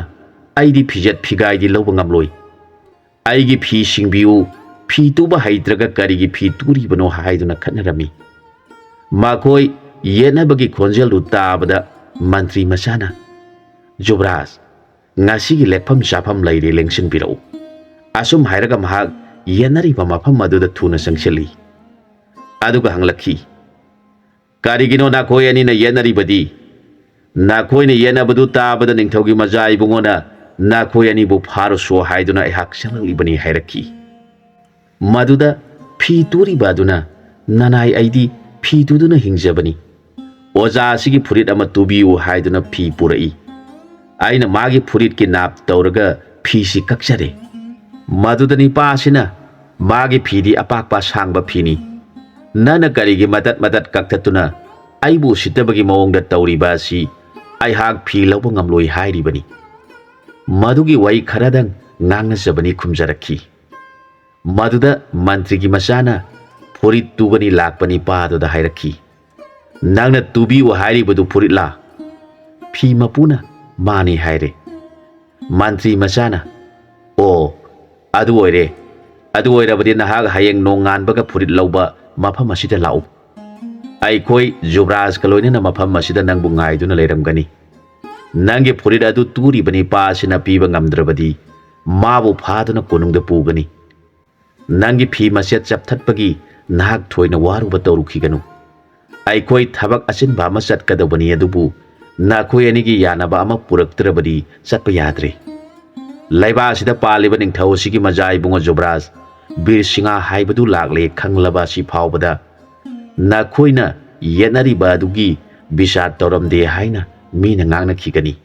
"ꯑꯩꯗꯤ ꯐꯤꯖꯦꯠ ꯐꯤꯒꯥꯏꯗꯤ ꯂꯧꯕ ꯉꯝꯂꯣꯏ꯫ ꯑꯩꯒꯤ ꯐꯤ ꯁꯤꯡꯕꯤꯌꯨ, ꯐꯤ ꯇꯨꯕ ꯍꯩꯇ꯭ꯔꯒ ꯀꯔꯤꯒꯤ ꯐꯤ ꯇꯨꯔꯤꯕꯅꯣ" ꯍꯥꯏꯗꯨꯅ ꯈꯠꯅꯔꯝꯃꯤ꯫ ꯃꯈꯣꯏ ꯌꯦꯠꯅꯕꯒꯤ ꯈꯣꯟꯖꯦꯜꯗꯨ ꯇꯥꯕꯗ ꯃꯟꯇ꯭ꯔꯤ ꯃꯆꯥꯅ "ꯖꯨꯕ꯭ꯔꯥꯖ, ꯉꯁꯤꯒꯤ ꯂꯦꯛꯐꯝ ꯆꯥꯐꯝ ꯂꯩꯔꯦ, ꯂꯦꯡꯁꯤꯟꯕꯤꯔꯛꯎ" ꯑꯁꯨꯝ ꯍꯥꯏꯔꯒ ꯃꯍꯥꯛ ꯌꯦꯠꯅꯔꯤꯕ ꯃꯐꯝ ꯑꯗꯨꯗ ꯊꯨꯅ ꯆꯪꯁꯤꯜꯂꯤ꯫ ꯑꯗꯨꯒ ꯍꯪꯂꯛꯈꯤ, "ꯀꯔꯤꯒꯤꯅꯣ ꯅꯈꯣꯏ ꯑꯅꯤꯅ ꯌꯦꯠꯅꯔꯤꯕꯗꯤ? ꯅꯈꯣꯏꯅ ꯌꯦꯠꯅꯕꯗꯨ ꯇꯥꯕꯗ ꯅꯤꯡꯊꯧꯒꯤ ꯃꯆꯥ ꯏꯕꯨꯡꯉꯣꯅ ꯅꯈꯣꯏ ꯑꯅꯤꯕꯨ ꯐꯥꯔꯨꯁꯣ ꯍꯥꯏꯗꯨꯅ ꯑꯩꯍꯥꯛ ꯆꯪꯂꯛꯂꯤꯕꯅꯤ" ꯍꯥꯏꯔꯛꯈꯤ꯫ ꯃꯗꯨꯗ ꯐꯤ ꯇꯨꯔꯤꯕ ꯑꯗꯨꯅ "ꯅꯅꯥꯏ, ꯑꯩꯗꯤ ꯐꯤ ꯇꯨꯗꯨꯅ ꯍꯤꯡꯖꯕꯅꯤ꯫ ꯑꯣꯖꯥ ꯑꯁꯤꯒꯤ ꯐꯨꯔꯤꯠ ꯑꯃ ꯇꯨꯕꯤꯌꯨ" ꯍꯥꯏꯗꯨꯅ ꯐꯤ ꯄꯨꯔꯛꯏ꯫ ꯑꯩꯅ ꯃꯥꯒꯤ ꯐꯨꯔꯤꯠꯀꯤ ꯅꯥꯞ ꯇꯧꯔꯒ ꯐꯤꯁꯤ ꯀꯛꯆꯔꯦ꯫ ꯃꯗꯨꯗ ꯅꯤꯄꯥ ꯑꯁꯤꯅ "ꯃꯥꯒꯤ ꯐꯤꯗꯤ ꯑꯄꯥꯛꯄ ꯑꯁꯥꯡꯕ ꯐꯤꯅꯤ. ꯅꯪꯅ ꯀꯔꯤꯒꯤ ꯃꯇꯠ ꯃꯇꯠ ꯀꯛꯊꯠꯇꯨꯅ ꯑꯩꯕꯨ ꯎꯁꯤꯠꯇꯕꯒꯤ ꯃꯑꯣꯡꯗ ꯇꯧꯔꯤꯕ ꯑꯁꯤ ꯑꯩꯍꯥꯛ ꯐꯤ ꯂꯧꯕ ꯉꯝꯂꯣꯏ" ꯍꯥꯏꯔꯤꯕꯅꯤ꯫ ꯃꯗꯨꯒꯤ ꯋꯥꯔꯤ ꯈꯔꯗꯪ ꯉꯥꯡꯅꯖꯕꯅꯤ ꯈꯨꯝꯖꯔꯛꯈꯤ꯫ ꯃꯗꯨꯗ ꯃꯟꯇ꯭ꯔꯤꯒꯤ ꯃꯆꯥꯅ ꯐꯨꯔꯤꯠ ꯇꯨꯒꯅꯤ ꯂꯥꯛꯄ ꯅꯤꯄꯥ ꯑꯗꯨꯗ ꯍꯥꯏꯔꯛꯈꯤ, "ꯅꯪꯅ ꯇꯨꯕꯤꯌꯨ ꯍꯥꯏꯔꯤꯕꯗꯨ ꯐꯨꯔꯤꯠꯂꯥ?" ꯐꯤ ꯃꯄꯨꯅ "ꯃꯥꯅꯤ" ꯍꯥꯏꯔꯦ꯫ ꯃꯟꯇ꯭ꯔꯤ ꯃꯆꯥꯅ "ꯑꯣ, ꯑꯗꯨ ꯑꯣꯏꯔꯦ꯫ ꯑꯗꯨ ꯑꯣꯏꯔꯕꯗꯤ ꯅꯍꯥꯛ ꯍꯌꯦꯡ ꯅꯣꯡꯉꯥꯟꯕꯒ ꯐꯨꯔꯤꯠ ꯂꯧꯕ ꯃꯐꯝ ꯑꯁꯤꯗ ꯂꯥꯛꯎ꯫ ꯑꯩꯈꯣꯏ ꯖꯨꯕ꯭ꯔꯥꯖꯀ ꯂꯣꯏꯅꯅ ꯃꯐꯝ ꯑꯁꯤꯗ ꯅꯪꯕꯨ ꯉꯥꯏꯗꯨꯅ ꯂꯩꯔꯝꯒꯅꯤ꯫ ꯅꯪꯒꯤ ꯐꯨꯔꯤꯠ ꯑꯗꯨ ꯇꯨꯔꯤꯕ ꯅꯤꯄꯥ ꯑꯁꯤꯅ ꯄꯤꯕ ꯉꯝꯗ꯭ꯔꯕꯗꯤ ꯃꯥꯕꯨ ꯐꯥꯗꯨꯅ ꯀꯣꯅꯨꯡꯗ ꯄꯨꯒꯅꯤ꯫ ꯅꯪꯒꯤ ꯐꯤ ꯃꯆꯦꯠ ꯆꯞꯊꯠꯄꯒꯤ ꯅꯍꯥꯛ ꯊꯣꯏꯅ ꯋꯥꯔꯨꯕ ꯇꯧꯔꯨꯈꯤꯒꯅꯨ꯫ ꯑꯩꯈꯣꯏ ꯊꯕꯛ ꯑꯆꯤꯟꯕ ꯑꯃ ꯆꯠꯀꯗꯧꯕꯅꯤ, ꯑꯗꯨꯕꯨ ꯅꯈꯣꯏ ꯑꯅꯤꯒꯤ ꯌꯥꯅꯕ ꯑꯃ ꯄꯨꯔꯛꯇ꯭ꯔꯕꯗꯤ ꯆꯠꯄ ꯌꯥꯗ꯭ꯔꯦ꯫ ꯂꯩꯕꯥꯛ ꯑꯁꯤꯗ ꯄꯥꯜꯂꯤꯕ ꯅꯤꯡꯊꯧ ꯑꯁꯤꯒꯤ ꯃꯆꯥ ꯏꯕꯨꯡꯉꯣ ꯖꯨꯕ꯭ꯔꯥꯖ, ꯕꯤꯔꯁꯤꯡꯍꯥ ꯍꯥꯏꯕꯗꯨ ꯂꯥꯛꯂꯦ ꯈꯪꯂꯕ ꯑꯁꯤ ꯐꯥꯎꯕꯗ ꯅꯈꯣꯏꯅ ꯌꯦꯠꯅꯔꯤꯕ ꯑꯗꯨꯒꯤ ꯕꯤꯆꯥꯔ ꯇꯧꯔꯝꯗꯦ ꯍꯥꯏꯅ ꯃꯤꯅ ꯉꯥꯡꯅꯈꯤꯒꯅꯤ꯫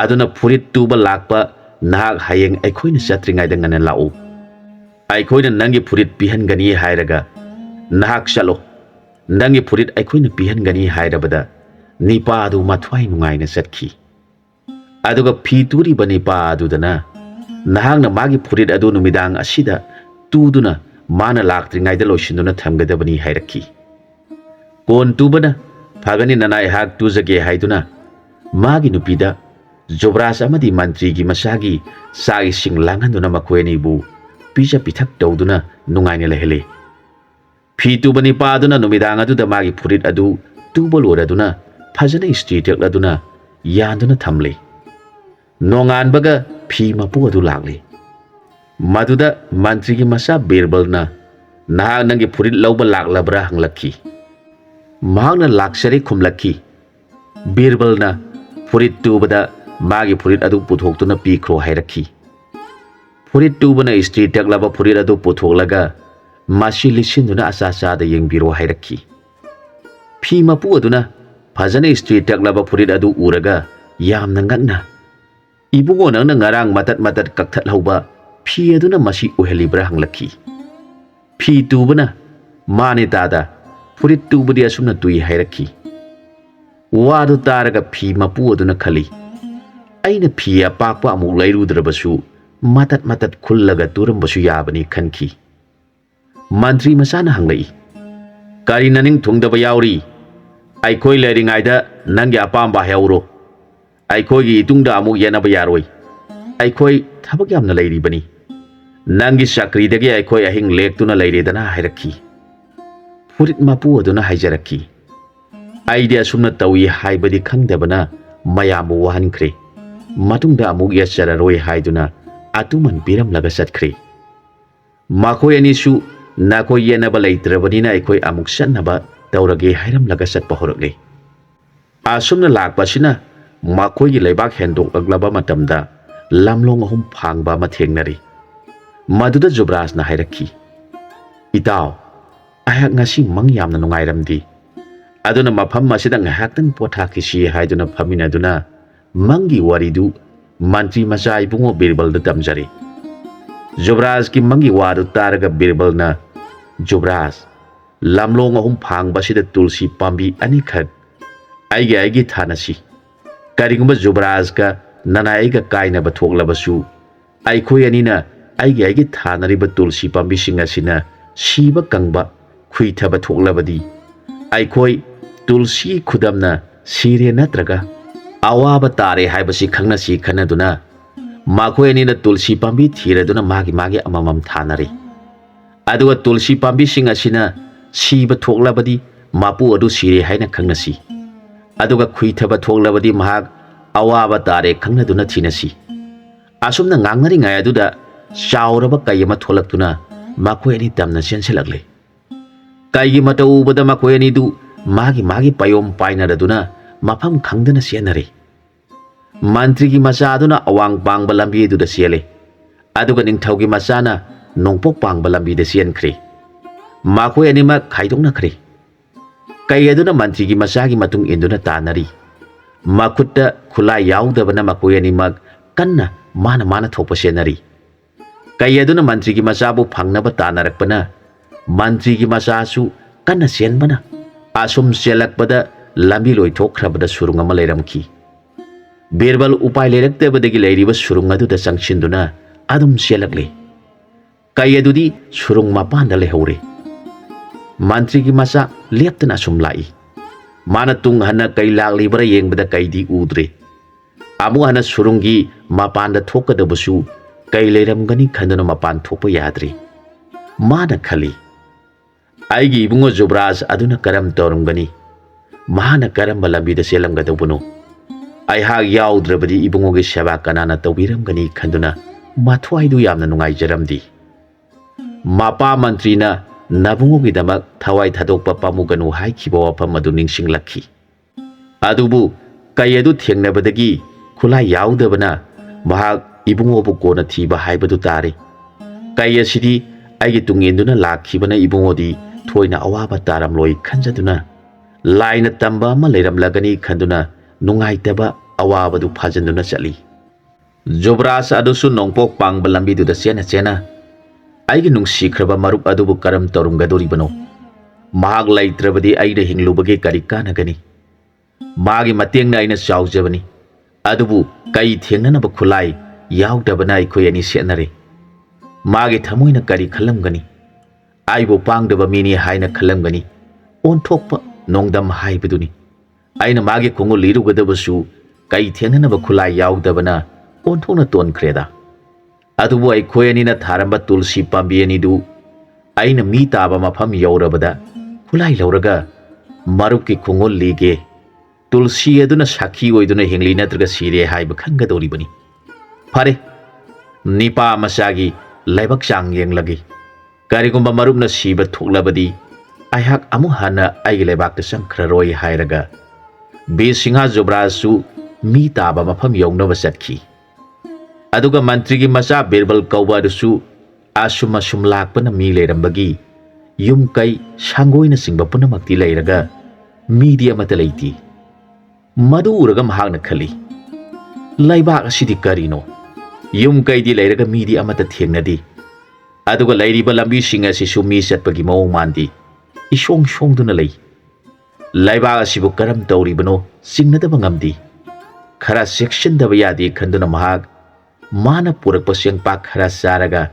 ꯑꯗꯨꯅ ꯐꯨꯔꯤꯠ ꯇꯨꯕ ꯂꯥꯛꯄ ꯅꯍꯥꯛ ꯍꯌꯦꯡ ꯑꯩꯈꯣꯏꯅ ꯆꯠꯇ꯭ꯔꯤꯉꯩꯗ ꯉꯟꯅ ꯂꯥꯛꯎ꯫ ꯑꯩꯈꯣꯏꯅ ꯅꯪꯒꯤ ꯐꯨꯔꯤꯠ ꯄꯤꯍꯟꯒꯅꯤ ꯍꯥꯏꯔꯒ ꯅꯍꯥꯛ ꯆꯠꯂꯣ꯫ ꯅꯪꯒꯤ ꯐꯨꯔꯤꯠ ꯑꯩꯈꯣꯏꯅ ꯄꯤꯍꯟꯒꯅꯤ ꯍꯥꯏꯔꯕꯗ ꯅꯤꯄꯥ ꯑꯗꯨ ꯃꯊ꯭ꯋꯥꯏ ꯅꯨꯡꯉꯥꯏꯅ ꯆꯠꯈꯤ꯫ ꯑꯗꯨꯒ ꯐꯤ ꯇꯨꯔꯤꯕ ꯅꯤꯄꯥ ꯑꯗꯨꯗꯅ "ꯅꯍꯥꯛꯅ ꯃꯥꯒꯤ ꯐꯨꯔꯤꯠ ꯑꯗꯨ ꯅꯨꯃꯤꯗꯥꯡ ꯑꯁꯤꯗ ꯇꯨꯗꯨꯅ ꯃꯥꯅ ꯂꯥꯛꯇ꯭ꯔꯤꯉꯩꯗ ꯂꯣꯏꯁꯤꯟꯗꯨꯅ ꯊꯝꯒꯗꯕꯅꯤ" ꯍꯥꯏꯔꯛꯈꯤ꯫ ꯀꯣꯟ ꯇꯨꯕꯅ "ꯐꯒꯅꯤ ꯅꯅꯥꯏ, ꯑꯩꯍꯥꯛ ꯇꯨꯖꯒꯦ" ꯍꯥꯏꯗꯨꯅ Magi nupida Jobras amadi mantri gi masagi sai sing langhanduna makhoi ni bu pija pithak tawduna nungaina lehele. Phi tubani paduna numidang aduda magi furit adu tubal oraduna phajana istri tekladuna yanduna thamle. Nongan baga phi mapu adu lagle. Maduda mantri gi masa birbalna naha nangi furit lawba laklabra hanglakhi. Mahakna laksari khumlakhi. Birbalna furit tubada magi furit adu puthoktuna pikro hairakhi. Furit tubana istri teklaba furit adu puthoklaga masi lisinduna asa-asada yengbiro hairakhi. Phi mapu aduna phajana istri teklaba furit adu uraga yamna ngakna. Ibungo nangna ngarang matat kakthat hauba phi aduna masi uhelibra hanglakhi. Phi tubana mane tada furit tubadi asumna tui hairakhi. Wadu taraga phi mapu aduna khali. Aina phi apakpa amuk lairudrabasu matat khullaga turambasu yabani khanki. Mantri masana hanglai. Kari naning thungdaba yauri. Aikoi lairingaida nangi apamba hauro. Aikoi gi itungda amuk yanaba yaroi. Aikoi thabak yamna lairibani. Nangi sakridagi aikoi ahing lektuna lairedana hairakhi. Furit mapu aduna haijarakhi. Idea sumna tawi haibadi khangdabana mayamu wahankre. Matungda amuk yasararoi haiduna atuman piram laga satkre. Makhoi anisu nakoi yanaba laitrabanina aikoi amuk sannaba taurage hairam laga satpa horakle. Asumna lakpasina makhoi gi leibak hendok laglaba matamda lamlong ahum phangba ma thengnari. Maduda Jobras na hairakhi. Itaw, ayak ngasi mang yamna nungairamdi. Aduna mafam masida ngahaktan pothakisi haiduna phaminaduna mangi waridu mantri macha ibungo birbal da tamjari. Jobras ki mangi wadu taraga birbal na Jobras lamlong ahum phang basida tulsi pambi anikhat aigi thanasi. Karigumba Jobras ka nanaiga kaina bathoglabasu aikoi anina aigi thanariba tulsi pambi singasina siba kangba khuithaba thoglabadi aikoi tulsi khudamna sire natraga awaba tare haibasi khangnasi khanaduna makhoi anina tulsi pambi thiraduna magi amamam thanari. Aduga tulsi pambi singasina siba thoglabadi mapu adu sire haina khangnasi. Aduga khuithaba thoglabadi mahak awaba tare khangnaduna thinasi. Asumna ngangnari ngai aduda chauraba kayama tholaktuna makhoi ani tamna sensilagle. Kaigi mata ubada makhoi ani du magi payom painaraduna mafam khangdana senare. Mantri gi macha aduna awang pangba lambi du da sele. Aduga ningthau gi macha na nongpok pangba lambi da senkre. Makhoi ani ma khaidongna khre. Kai aduna mantri gi macha gi matung induna tanari. Makutta khulai yaudabana makhoi ani mag kanna mana thopa senari. Kai aduna mantri gi macha bu phangnaba tanarakpana mantri gi macha su kanna senbana asum selakpada lambi loi thokhrabada surung ama leiramki. Birbal upai leiraktabadagi leiriba surung aduda sangshinduna adum selakle. Kai adudi surung mapanda lehore. Mantri gi macha leptana sum lai. Mana tung hana kai laklibara yengbada kaidi udre. Amu hana surungi mapanda thokadabasu kai leiramgani khandana mapan thokpa yadre. Mana khali aigi ibungo Jobras aduna karam torumgani. Mahana karamba lambida selamgadawbuno. Aihak yaudrabadi ibungo gi seba kanana tawbiramgani khanduna mathwaidu yamna nungaijaramdi. Mapa mantrina nabungo gi damak thawai thadokpa pamuganu haikhiba wafam adu ningsinglakhi. Adubu kai adu thengnabadagi khulai yaudabana mahak ibungo bu kona thiba haibadu tare. Kai asidi aigi tunginduna lakhibana ibungo di thoina awaba taramloi khanjaduna laina tamba ma leiramlagani khanduna nungaitaba awabadu phajanduna chali. Jobras adusu nongpok pangba lambi du da sena aigi nungsikraba marup adubu karam torumgadoribano. Mahak laitrabadi aina hinglubagi kari kanagani. Magi matengna aina chaujabani. Adubu kai thengnanaba khulai yaudabana aikoi ani senare. Magi thamoina kari khalamgani. Aibo pangdaba mini haina khalamgani. Onthokpa nongdam haibaduni. Aina magi kongo lirugadabasu ꯀꯩ ꯊꯦꯡꯅꯅꯕ ꯈꯨꯠꯂꯥꯏ ꯌꯥꯎꯗꯕꯅ ꯑꯣꯟꯊꯣꯛꯅ ꯇꯣꯟꯈ꯭ꯔꯦꯗ꯫ ꯑꯗꯨꯕꯨ ꯑꯩꯈꯣꯏ ꯑꯅꯤꯅ ꯊꯥꯔꯝꯕ ꯇꯨꯜꯁꯤ ꯄꯥꯝꯕꯤ ꯑꯅꯤꯗꯨ ꯑꯩꯅ ꯃꯤ ꯇꯥꯕ ꯃꯐꯝ ꯌꯧꯔꯕꯗ ꯈꯨꯠꯂꯥꯏ ꯂꯧꯔꯒ ꯃꯔꯨꯞꯀꯤ ꯈꯣꯡꯒꯨꯜ ꯂꯤꯒꯦ, ꯇꯨꯜꯁꯤ ꯑꯗꯨꯅ ꯁꯥꯈꯤ ꯑꯣꯏꯗꯨꯅ ꯍꯤꯡꯂꯤ ꯅꯠꯇ꯭ꯔꯒ ꯁꯤꯔꯦ ꯍꯥꯏꯕ ꯈꯪꯒꯗꯧꯔꯤꯕꯅꯤ꯫ ꯐꯔꯦ, ꯅꯤꯄꯥ ꯃꯆꯥꯒꯤ ꯂꯥꯏꯕꯛ ꯆꯥꯡ ꯌꯦꯡꯂꯒꯦ꯫ ꯀꯔꯤꯒꯨꯝꯕ ꯃꯔꯨꯞꯅ ꯁꯤꯕ ꯊꯣꯛꯂꯕꯗꯤ ꯑꯩꯍꯥꯛ ꯑꯃꯨꯛ ꯍꯟꯅ ꯑꯩꯒꯤ ꯂꯩꯕꯥꯛꯇ ꯆꯪꯈ꯭ꯔꯔꯣꯏ ꯍꯥꯏꯔꯒ ꯕꯤꯔꯁꯤꯡꯍ ꯌꯨꯕꯔꯥꯖꯁꯨ ꯃꯤ ꯇꯥꯕ ꯃꯐꯝ ꯌꯧꯅꯕ ꯆꯠꯈꯤ꯫ ꯑꯗꯨꯒ ꯃꯟꯇ꯭ꯔꯤꯒꯤ ꯃꯆꯥ ꯕꯤꯔꯕꯜ ꯀꯧꯕ ꯑꯗꯨꯁꯨ ꯑꯁꯨꯝ ꯑꯁꯨꯝ ꯂꯥꯛꯄꯅ ꯃꯤ ꯂꯩꯔꯝꯕꯒꯤ ꯌꯨꯝ ꯀꯩ ꯁꯪꯒꯣꯏꯅꯆꯤꯡꯕ ꯄꯨꯝꯅꯃꯛꯇꯤ ꯂꯩꯔꯒ ꯃꯤꯗꯤ ꯑꯃꯠꯇ ꯂꯩꯇꯦ꯫ ꯃꯗꯨ ꯎꯔꯒ ꯃꯍꯥꯛꯅ ꯈꯜꯂꯤ, ꯂꯩꯕꯥꯛ ꯑꯁꯤꯗꯤ ꯀꯔꯤꯅꯣ? ꯌꯨꯝ ꯀꯩꯗꯤ ꯂꯩꯔꯒ ꯃꯤꯗꯤ ꯑꯃꯠꯇ ꯊꯦꯡꯅꯗꯦ꯫ ꯑꯗꯨꯒ ꯂꯩꯔꯤꯕ ꯂꯝꯕꯤꯁꯤꯡ ꯑꯁꯤꯁꯨ ꯃꯤ ꯆꯠꯄꯒꯤ ꯃꯑꯣꯡ ꯃꯥꯟꯗꯦ, ꯏꯁꯣꯡ ꯁꯣꯡꯗꯨꯅ ꯂꯩ꯫ ꯂꯩꯕꯥꯛ ꯑꯁꯤꯕꯨ ꯀꯔꯝ ꯇꯧꯔꯤꯕꯅꯣ ꯆꯤꯡꯅꯗꯕ ꯉꯝꯗꯦ꯫ ꯈꯔ ꯆꯦꯛꯁꯤꯟꯗꯕ ꯌꯥꯗꯦ ꯈꯟꯗꯨꯅ ꯃꯍꯥꯛ ꯃꯥꯅ ꯄꯨꯔꯛꯄ ꯆꯦꯡꯄꯥꯛ ꯈꯔ ꯆꯥꯔꯒ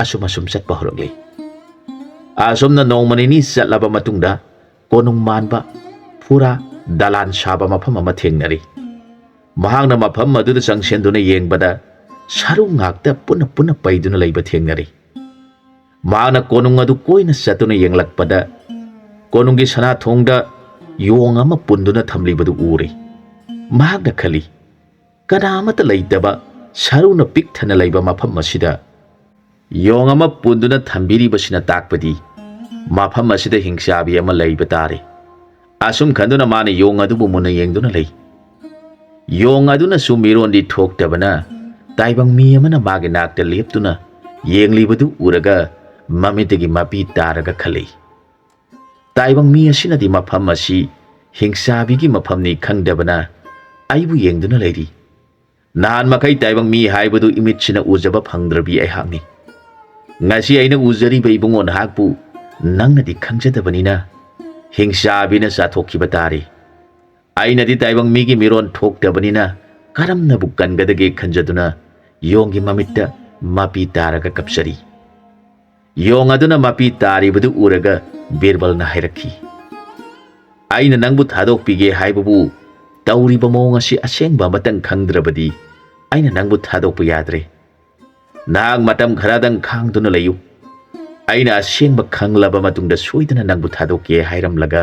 ꯑꯁꯨꯝ ꯆꯠꯄ ꯍꯧꯔꯛꯂꯦ꯫ ꯑꯁꯨꯝꯅ ꯅꯣꯡꯃ ꯅꯤꯅꯤ ꯆꯠꯂꯕ ꯃꯇꯨꯡꯗ ꯀꯣꯅꯨꯡ ꯃꯥꯟꯕ ꯐꯨꯔꯥ ꯗꯂꯥꯟ ꯁꯥꯕ ꯃꯐꯝ ꯑꯃ ꯊꯦꯡꯅꯔꯦ꯫ ꯃꯍꯥꯛꯅ ꯃꯐꯝ ꯑꯗꯨꯗ ꯆꯪꯁꯤꯟꯗꯨꯅ ꯌꯦꯡꯕꯗ ꯁꯔꯨ ꯉꯥꯛꯇ ꯄꯨꯟꯅ ꯄꯩꯗꯨꯅ ꯂꯩꯕ ꯊꯦꯡꯅꯔꯦ꯫ ꯃꯍꯥꯛꯅ ꯀꯣꯅꯨꯡ ꯑꯗꯨ ꯀꯣꯏꯅ ꯆꯠꯇꯨꯅ ꯌꯦꯡꯂꯛꯄꯗ ꯀꯣꯅꯨꯡꯒꯤ ꯁꯅꯥꯊꯣꯡꯗ ꯌꯣꯡ ꯑꯃ ꯄꯨꯟꯗꯨꯅ ꯊꯝꯂꯤꯕꯗꯨ ꯎꯔꯦ꯫ ꯃꯍꯥꯛꯅ ꯈꯜꯂꯤ, ꯀꯅꯥ ꯑꯃꯠꯇ ꯂꯩꯇꯕ ꯁꯔꯨꯅ ꯄꯤꯛ ꯊꯟꯅ ꯂꯩꯕ ꯃꯐꯝ ꯑꯁꯤꯗ ꯌꯣꯡ ꯑꯃ ꯄꯨꯟꯗꯨꯅ ꯊꯝꯕꯤꯔꯤꯕꯁꯤꯅ ꯇꯥꯛꯄꯗꯤ ꯃꯐꯝ ꯑꯁꯤꯗ ꯍꯤꯡꯆꯥꯕꯤ ꯑꯃ ꯂꯩꯕ ꯇꯥꯔꯦ꯫ ꯑꯁꯨꯝ ꯈꯟꯗꯨꯅ ꯃꯥꯅ ꯌꯣꯡ ꯑꯗꯨꯕꯨ ꯃꯨꯟꯅ ꯌꯦꯡꯗꯨꯅ ꯂꯩ꯫ ꯌꯣꯡ ꯑꯗꯨꯅꯁꯨ ꯃꯤꯔꯣꯟꯗꯤ ꯊꯣꯛꯇꯕꯅ ꯇꯥꯏꯕꯪ ꯃꯤ ꯑꯃꯅ ꯃꯥꯒꯤ ꯅꯥꯛꯇ ꯂꯦꯞꯇꯨꯅ ꯌꯦꯡꯂꯤꯕꯗꯨ ꯎꯔꯒ ꯃꯃꯤꯠꯇꯒꯤ ꯃꯄꯤ ꯇꯥꯔꯒ ꯈꯜꯂꯤ, ꯇꯥꯏꯕꯪ ꯃꯤ ꯑꯁꯤꯅꯗꯤ ꯃꯐꯝ ꯑꯁꯤ ꯍꯤꯡꯆꯥꯕꯤꯒꯤ ꯃꯐꯝꯅꯤ ꯈꯪꯗꯕꯅ ꯑꯩꯕꯨ ꯌꯦꯡꯗꯨꯅ ꯂꯩꯔꯤ꯫ ꯅꯍꯥꯟ ꯃꯈꯩ ꯇꯥꯏꯕꯪ ꯃꯤ ꯍꯥꯏꯕꯗꯨ ꯏꯃꯤꯠꯁꯤꯅ ꯎꯖꯕ ꯐꯪꯗ꯭ꯔꯕꯤ ꯑꯩꯍꯥꯛꯅꯤ꯫ ꯉꯁꯤ ꯑꯩꯅ ꯎꯖꯔꯤꯕ ꯏꯕꯨꯡꯉꯣ ꯅꯍꯥꯛꯄꯨ ꯅꯪꯅꯗꯤ ꯈꯪꯖꯗꯕꯅꯤꯅ ꯍꯤꯡꯆꯥꯕꯤꯅ ꯆꯥꯊꯣꯛꯈꯤꯕ ꯇꯥꯔꯦ꯫ ꯑꯩꯅꯗꯤ ꯇꯥꯏꯕꯪ ꯃꯤꯒꯤ ꯃꯤꯔꯣꯟ ꯊꯣꯛꯇꯕꯅꯤꯅ ꯀꯔꯝꯅꯕꯨ ꯀꯟꯒꯗꯒꯦ ꯈꯟꯖꯗꯨꯅ ꯌꯣꯡꯒꯤ ꯃꯃꯤꯠꯇ ꯃꯄꯤ ꯇꯥꯔꯒ ꯀꯞꯆꯔꯤ꯫ ꯌꯣꯡ ꯑꯗꯨꯅ ꯃꯄꯤ ꯇꯥꯔꯤꯕꯗꯨ ꯎꯔꯒ ꯕꯤꯔꯕꯜꯅ ꯍꯥꯏꯔꯛꯈꯤ, ꯑꯩꯅ ꯅꯪꯕꯨ ꯊꯥꯗꯣꯛꯄꯤꯒꯦ ꯍꯥꯏꯕꯕꯨ ꯇꯧꯔꯤꯕ ꯃꯑꯣꯡ ꯑꯁꯤ ꯑꯁꯦꯡꯕ ꯑꯃꯇꯪ ꯈꯪꯗ꯭ꯔꯕꯗꯤ ꯑꯩꯅ ꯅꯪꯕꯨ ꯊꯥꯗꯣꯛꯄ ꯌꯥꯗ꯭ꯔꯦ꯫ ꯅꯍꯥꯛ ꯃꯇꯝ ꯈꯔꯗꯪ ꯈꯥꯡꯗꯨꯅ ꯂꯩꯌꯨ꯫ ꯑꯩꯅ ꯑꯁꯦꯡꯕ ꯈꯪꯂꯕ ꯃꯇꯨꯡꯗ ꯁꯣꯏꯗꯅ ꯅꯪꯕꯨ ꯊꯥꯗꯣꯛꯀꯦ ꯍꯥꯏꯔꯝꯂꯒ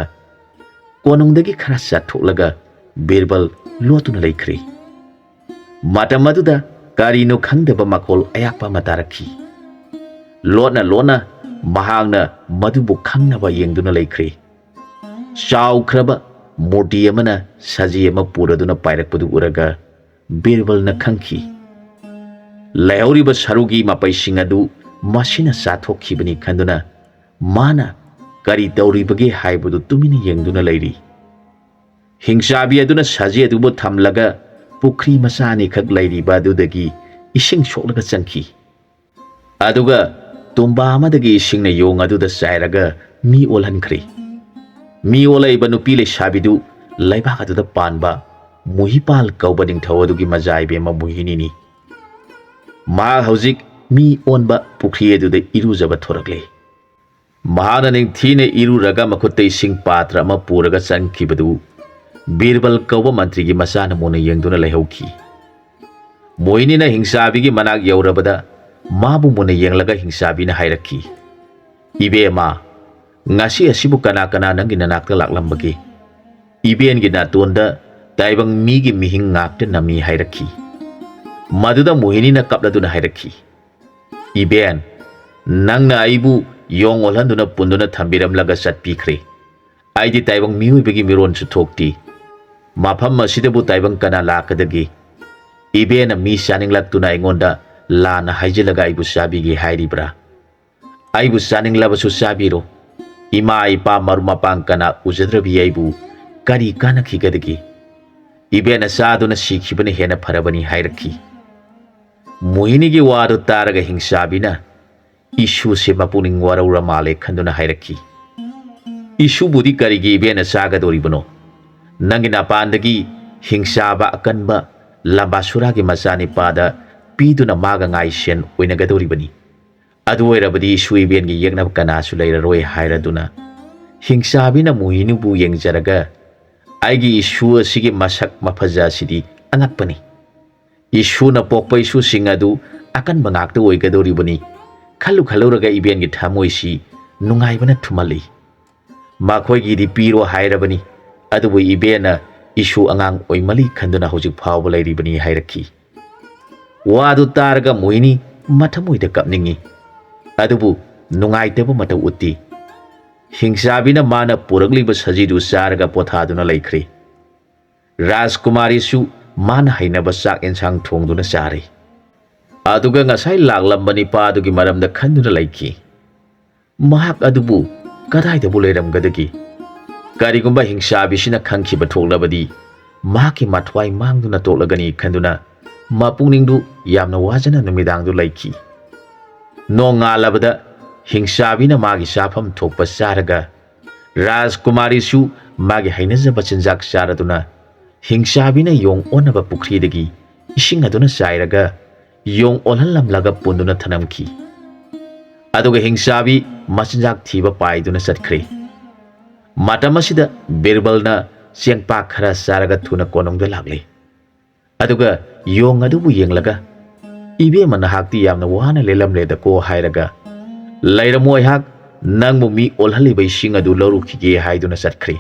ꯀꯣꯅꯨꯡꯗꯒꯤ ꯈꯔ ꯆꯠꯊꯣꯛꯂꯒ ꯕꯤꯔꯕꯜ ꯂꯣꯠꯇꯨꯅ ꯂꯩꯈ꯭ꯔꯦ꯫ ꯃꯇꯝ ꯑꯗꯨꯗ ꯀꯔꯤꯅꯣ ꯈꯪꯗꯕ ꯃꯈꯣꯜ ꯑꯌꯥꯛꯄ ꯑꯃ ꯇꯥꯔꯛꯈꯤ꯫ ꯂꯣꯟꯅ ꯃꯍꯥꯛꯅ ꯃꯗꯨꯕꯨ ꯈꯪꯅꯕ ꯌꯦꯡꯗꯨꯅ ꯂꯩꯈ꯭ꯔꯦ꯫ ꯆꯥꯎꯈ꯭ꯔꯕ ꯃꯨꯔꯇꯤ ꯑꯃꯅ ꯁꯖꯤ ꯑꯃ ꯄꯨꯔꯗꯨꯅ ꯄꯥꯏꯔꯛꯄꯗꯨ ꯎꯔꯒ ꯕꯤꯔꯕꯜꯅ ꯈꯪꯈꯤ, ꯂꯩꯍꯧꯔꯤꯕ ꯁꯔꯨꯒꯤ ꯃꯄꯩꯁꯤꯡ ꯑꯗꯨ ꯃꯁꯤꯅ ꯆꯥꯊꯣꯛꯈꯤꯕꯅꯤ ꯈꯟꯗꯨꯅ ꯃꯥꯅ ꯀꯔꯤ ꯇꯧꯔꯤꯕꯒꯦ ꯍꯥꯏꯕꯗꯨ ꯇꯨꯃꯤꯟꯅ ꯌꯦꯡꯗꯨꯅ ꯂꯩꯔꯤ꯫ ꯍꯤꯡꯆꯥꯕꯤ ꯑꯗꯨꯅ ꯁꯖꯤ ꯑꯗꯨꯕꯨ ꯊꯝꯂꯒ ꯄꯨꯈ꯭ꯔꯤ ꯃꯆꯥ ꯑꯅꯤꯈꯛ ꯂꯩꯔꯤꯕ ꯑꯗꯨꯗꯒꯤ ꯏꯁꯤꯡ ꯁꯣꯛꯂꯒ ꯆꯪꯈꯤ꯫ ꯑꯗꯨꯒ ꯇꯨꯝꯕꯥ ꯑꯃꯗꯒꯤ ꯏꯁꯤꯡꯅ ꯌꯣꯡ ꯑꯗꯨꯗ ꯆꯥꯏꯔꯒ ꯃꯤ ꯑꯣꯜꯍꯟꯈ꯭ꯔꯦ꯫ ꯃꯤ ꯑꯣꯜꯂꯛꯏꯕ ꯅꯨꯄꯤ ꯂꯩꯁꯥꯕꯤꯗꯨ ꯂꯩꯕꯥꯛ ꯑꯗꯨꯗ ꯄꯥꯟꯕ ꯃꯨꯍꯤꯄꯥꯜ ꯀꯧꯕ ꯅꯤꯡꯊꯧ ꯑꯗꯨꯒꯤ ꯃꯆꯥꯏꯕꯦꯝꯃ ꯃꯣꯍꯤꯅꯤꯅꯤ꯫ ꯃꯍꯥꯛ ꯍꯧꯖꯤꯛ ꯃꯤ ꯑꯣꯟꯕ ꯄꯨꯈ꯭ꯔꯤ ꯑꯗꯨꯗ ꯏꯔꯨꯖꯕ ꯊꯣꯔꯛꯂꯦ꯫ ꯃꯍꯥꯛꯅ ꯅꯤꯡꯊꯤꯅ ꯏꯔꯨꯔꯒ ꯃꯈꯨꯠꯇ ꯏꯁꯤꯡ ꯄꯥꯇ꯭ꯔ ꯑꯃ ꯄꯨꯔꯒ ꯆꯪꯈꯤꯕꯗꯨ ꯕꯤꯔꯕꯜ ꯀꯧꯕ ꯃꯟꯇ꯭ꯔꯤꯒꯤ ꯃꯆꯥꯅ ꯃꯨꯟꯅ ꯌꯦꯡꯗꯨꯅ ꯂꯩꯍꯧꯈꯤ꯫ ꯃꯣꯍꯤꯅꯤꯅ ꯍꯤꯡꯆꯥꯕꯤꯒꯤ ꯃꯅꯥꯛ ꯌꯧꯔꯕꯗ ꯃꯥꯕꯨ ꯃꯨꯟꯅ ꯌꯦꯡꯂꯒ ꯍꯤꯡꯆꯥꯕꯤꯅ ꯍꯥꯏꯔꯛꯈꯤ, ꯏꯕꯦꯝꯃ, ꯉꯁꯤ ꯑꯁꯤꯕꯨ ꯀꯅꯥ ꯅꯪꯒꯤ ꯅꯅꯥꯛꯇ ꯂꯥꯛꯂꯝꯕꯒꯦ? ꯏꯕꯦꯟꯒꯤ ꯅꯥꯇꯣꯟꯗ ꯇꯥꯏꯕꯪ ꯃꯤꯒꯤ ꯃꯤꯍꯤꯡ ꯉꯥꯛꯇ ꯅꯝꯃꯤ ꯍꯥꯏꯔꯛꯈꯤ꯫ ꯃꯗꯨꯗ ꯃꯣꯍꯤꯅꯤꯅ ꯀꯞꯂꯗꯨꯅ ꯍꯥꯏꯔꯛꯈꯤ, ꯏꯕꯦꯟ, ꯅꯪꯅ ꯑꯩꯕꯨ ꯌꯣꯡ ꯑꯣꯜꯍꯟꯗꯨꯅ ꯄꯨꯟꯗꯨꯅ ꯊꯝꯕꯤꯔꯝꯂꯒ ꯆꯠꯄꯤꯈ꯭ꯔꯦ꯫ ꯑꯩꯗꯤ ꯇꯥꯏꯕꯪ ꯃꯤꯑꯣꯏꯕꯒꯤ ꯃꯤꯔꯣꯟꯁꯨ ꯊꯣꯛꯇꯦ꯫ ꯃꯐꯝ ꯑꯁꯤꯗꯕꯨ ꯇꯥꯏꯕꯪ ꯀꯅꯥ ꯂꯥꯛꯀꯗꯒꯦ? ꯏꯕꯦꯟꯅ ꯃꯤ ꯆꯥꯅꯤꯡꯂꯛꯇꯨꯅ ꯑꯩꯉꯣꯟꯗ ꯂꯥꯟꯅ ꯍꯥꯏꯖꯤꯜꯂꯒ ꯑꯩꯕꯨ ꯆꯥꯕꯤꯒꯦ ꯍꯥꯏꯔꯤꯕ꯭ꯔꯥ? ꯑꯩꯕꯨ ꯆꯥꯅꯤꯡꯂꯕꯁꯨ ꯆꯥꯕꯤꯔꯣ꯫ ꯏꯃꯥ ꯏꯄꯥ ꯃꯔꯨꯞ ꯃꯄꯥꯡ ꯀꯅꯥ ꯎꯖꯗ꯭ꯔꯕꯤ ꯑꯩꯕꯨ ꯀꯔꯤ ꯀꯥꯟꯅꯈꯤꯒꯗꯒꯦ? ꯏꯕꯦꯟꯅ ꯆꯥꯗꯨꯅ ꯁꯤꯈꯤꯕꯅ ꯍꯦꯟꯅ ꯐꯔꯕꯅꯤ ꯍꯥꯏꯔꯛꯈꯤ꯫ ꯃꯣꯍꯤꯅꯤꯒꯤ ꯋꯥꯗꯨ ꯇꯥꯔꯒ ꯍꯤꯡꯆꯥꯕꯤꯅ ꯏꯁꯨꯁꯦ ꯃꯄꯨꯛꯅꯤꯡ ꯋꯥꯔꯧꯔ ꯃꯥꯜꯂꯦ ꯈꯟꯗꯨꯅ ꯍꯥꯏꯔꯛꯈꯤ, ꯏꯁꯨꯕꯨꯗꯤ ꯀꯔꯤꯒꯤ ꯏꯕꯦꯟꯅ ꯆꯥꯒꯗꯧꯔꯤꯕꯅꯣ? ꯅꯪꯒꯤ ꯅꯄꯥꯟꯗꯒꯤ ꯍꯤꯡꯆꯥꯕ ꯑꯀꯟꯕ ꯂꯝꯕꯥꯁꯨꯔꯥꯒꯤ ꯃꯆꯥꯅꯤꯄꯥꯗ ꯄꯤꯗꯨꯅ ꯃꯥꯒ ꯉꯥꯏꯁꯦꯟ ꯑꯣꯏꯅꯒꯗꯧꯔꯤꯕꯅꯤ꯫ ꯑꯗꯨ ꯑꯣꯏꯔꯕꯗꯤ ꯏꯁꯨ ꯏꯕꯦꯟꯒꯤ ꯌꯦꯛꯅꯕ ꯀꯅꯥꯁꯨ ꯂꯩꯔꯔꯣꯏ ꯍꯥꯏꯔꯗꯨꯅ ꯍꯤꯡꯆꯥꯕꯤꯅ ꯃꯣꯍꯤꯅꯤꯕꯨ ꯌꯦꯡꯖꯔꯒ ꯑꯩꯒꯤ ꯏꯁꯨ ꯑꯁꯤꯒꯤ ꯃꯁꯛ ꯃꯐꯖ ꯑꯁꯤꯗꯤ angakpani. Isu na pokpa isu singadu akan bangakta oigadoribani. Khalu khaluraga iben gi thamoi si nungaibana thumali. Makhoi gi di piro hairabani. Adubu ibena isu angang oimali khanduna hojik phawba lairibani hairakhi. Wadu targa moini mathamoida kapningi. Adubu nungaitaba mata utti. Hingsabina mana puragliba sajidu saraga pothaduna laikhri. Rajkumari su mana hainaba sak ensang thongduna sari. Aduga ngasai laglambani padugi maramda khanduna laiki. Mahak adubu kadaidabu leiramgadagi. Karigumba hingsabisina khangkhiba thoklabadi mahaki mathwai mangduna toklagani khanduna mapungnindu yamna wajana numidangdu laiki. Nongalabada hingsabina magi safam thokpa saraga Rajkumari su magi hainajaba chinjak saraduna hingsabina yong onaba pukhridagi ising aduna sairaga yong olhalamlaga punduna thanamki. Aduga hingsabi machinjak thiba paiduna satkhri. Matamasida Birbalna sengpa khara saraga thuna konongda lagli. Aduga yong adubu yenglaga ibe manahakti yamna wana lelamleda ko hairaga Lairamoy hak nangmu mi olhalibai sing adu lorukige haiduna satkhri.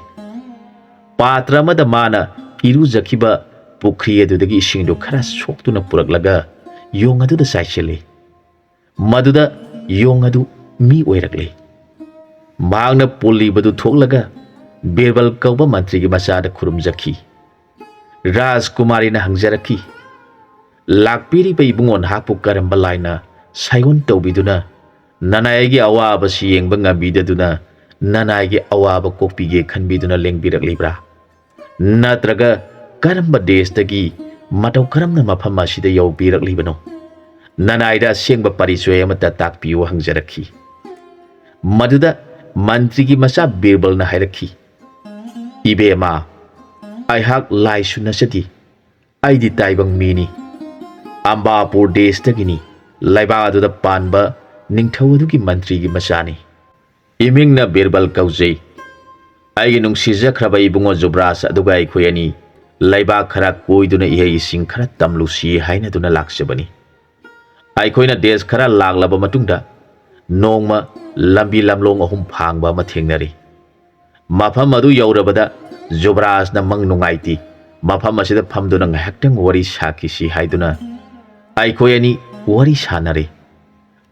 Patra amada mana irujakiba pukri adudagi isingdu khara soktuna puraklaga yong aduda saisili. Maduda yong adu mi oirakli. Magna pulibadu thoklaga Birbal kauba mantrigi masada khurumjaki. Rajkumari na hangjaraki. Lakpiri pa ibungon hakpu karamba laina saigon taubiduna Nanaigi awaba siyeng bangabidaduna Nanaigi awaba kokpige khanbiduna lengbirak libra. Natraga karamba desdagi matau karamna mafam asida yaubirak libano. Nanaida sengba parisoy amata takpiyo hangjarakhi. Maduda mantrigi masa Birbal na hairakhi. Ibema aihak lai sunasati aidi taibang mini. Ambapur desdagini laiba aduda panba Ningthawadugi mantrigi masani. Imingna Birbal kaujay. Aigi nungsijakraba ibungo Zubras aduga aikoyani laiba khara koiduna ihai ising khara tamlusi haina duna laksabani. Aikoina des khara laglaba matungda nongma lambi lamlong ahum phangba ama thengnari. Mafam adu yaurabada Zubras na mang nungaiti mafam asida phamduna ngahaktang wari sakisi haiduna aikoyani wari sanari.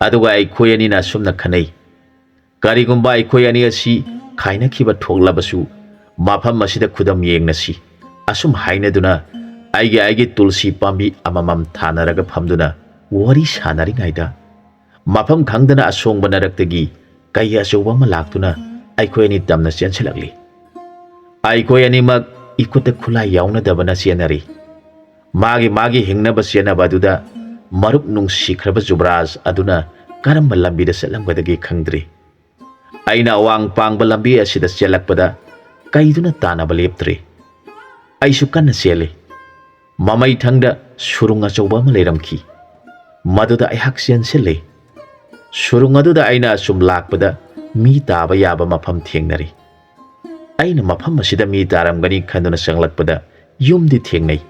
Aduga aikoyani na sumna khanai. Karigumba aikoyani asi khaina khiba thoklabasu mafam asida khudam yengnasi asum hainaduna aigi tulsi pambi amamam thanaraga phamduna wari sanari ngaida mafam khangdana asongba naraktagi kai asoba ma laktuna aikoyani tamna chenselagli. Aikoyani mak ikuta khula yauna dabana senari. Magi hingnaba senaba aduda Marup nung sikraba Zubras aduna karamba lambida salamgadagi khangdri. Aina awang pangba lambi asida selakpada kaiduna tanaba leptri. Aisu kanna sele. Mamai thangda surung achauba ma leiramki. Maduda aihak sele. Surung aduda aina asum lakpada mi taba yaba mafam thengnari. Aina mafam asida mi taramgani khanduna sanglakpada yumdi thengnai.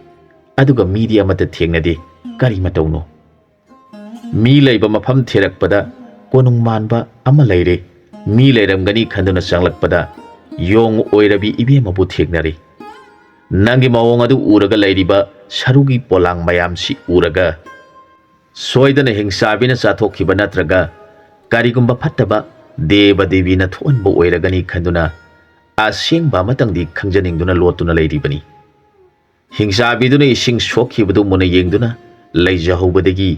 Aduga media mata thengnadi kari matauno. Mi laiba mafam therakpada konung manba ama laire mi lairamgani khanduna sanglakpada yong oirabi ibe mabu thengnari. Nangi mawong adu uraga lairiba sarugi polang mayam si uraga soidana hingsabina sathokhiba natraga karigumba phattaba deba devina thonba oiragani khanduna asengba matangdi khangjaningduna lotuna lairibani. Hingsabiduna ising sokhibadu muna yengduna laijahubadagi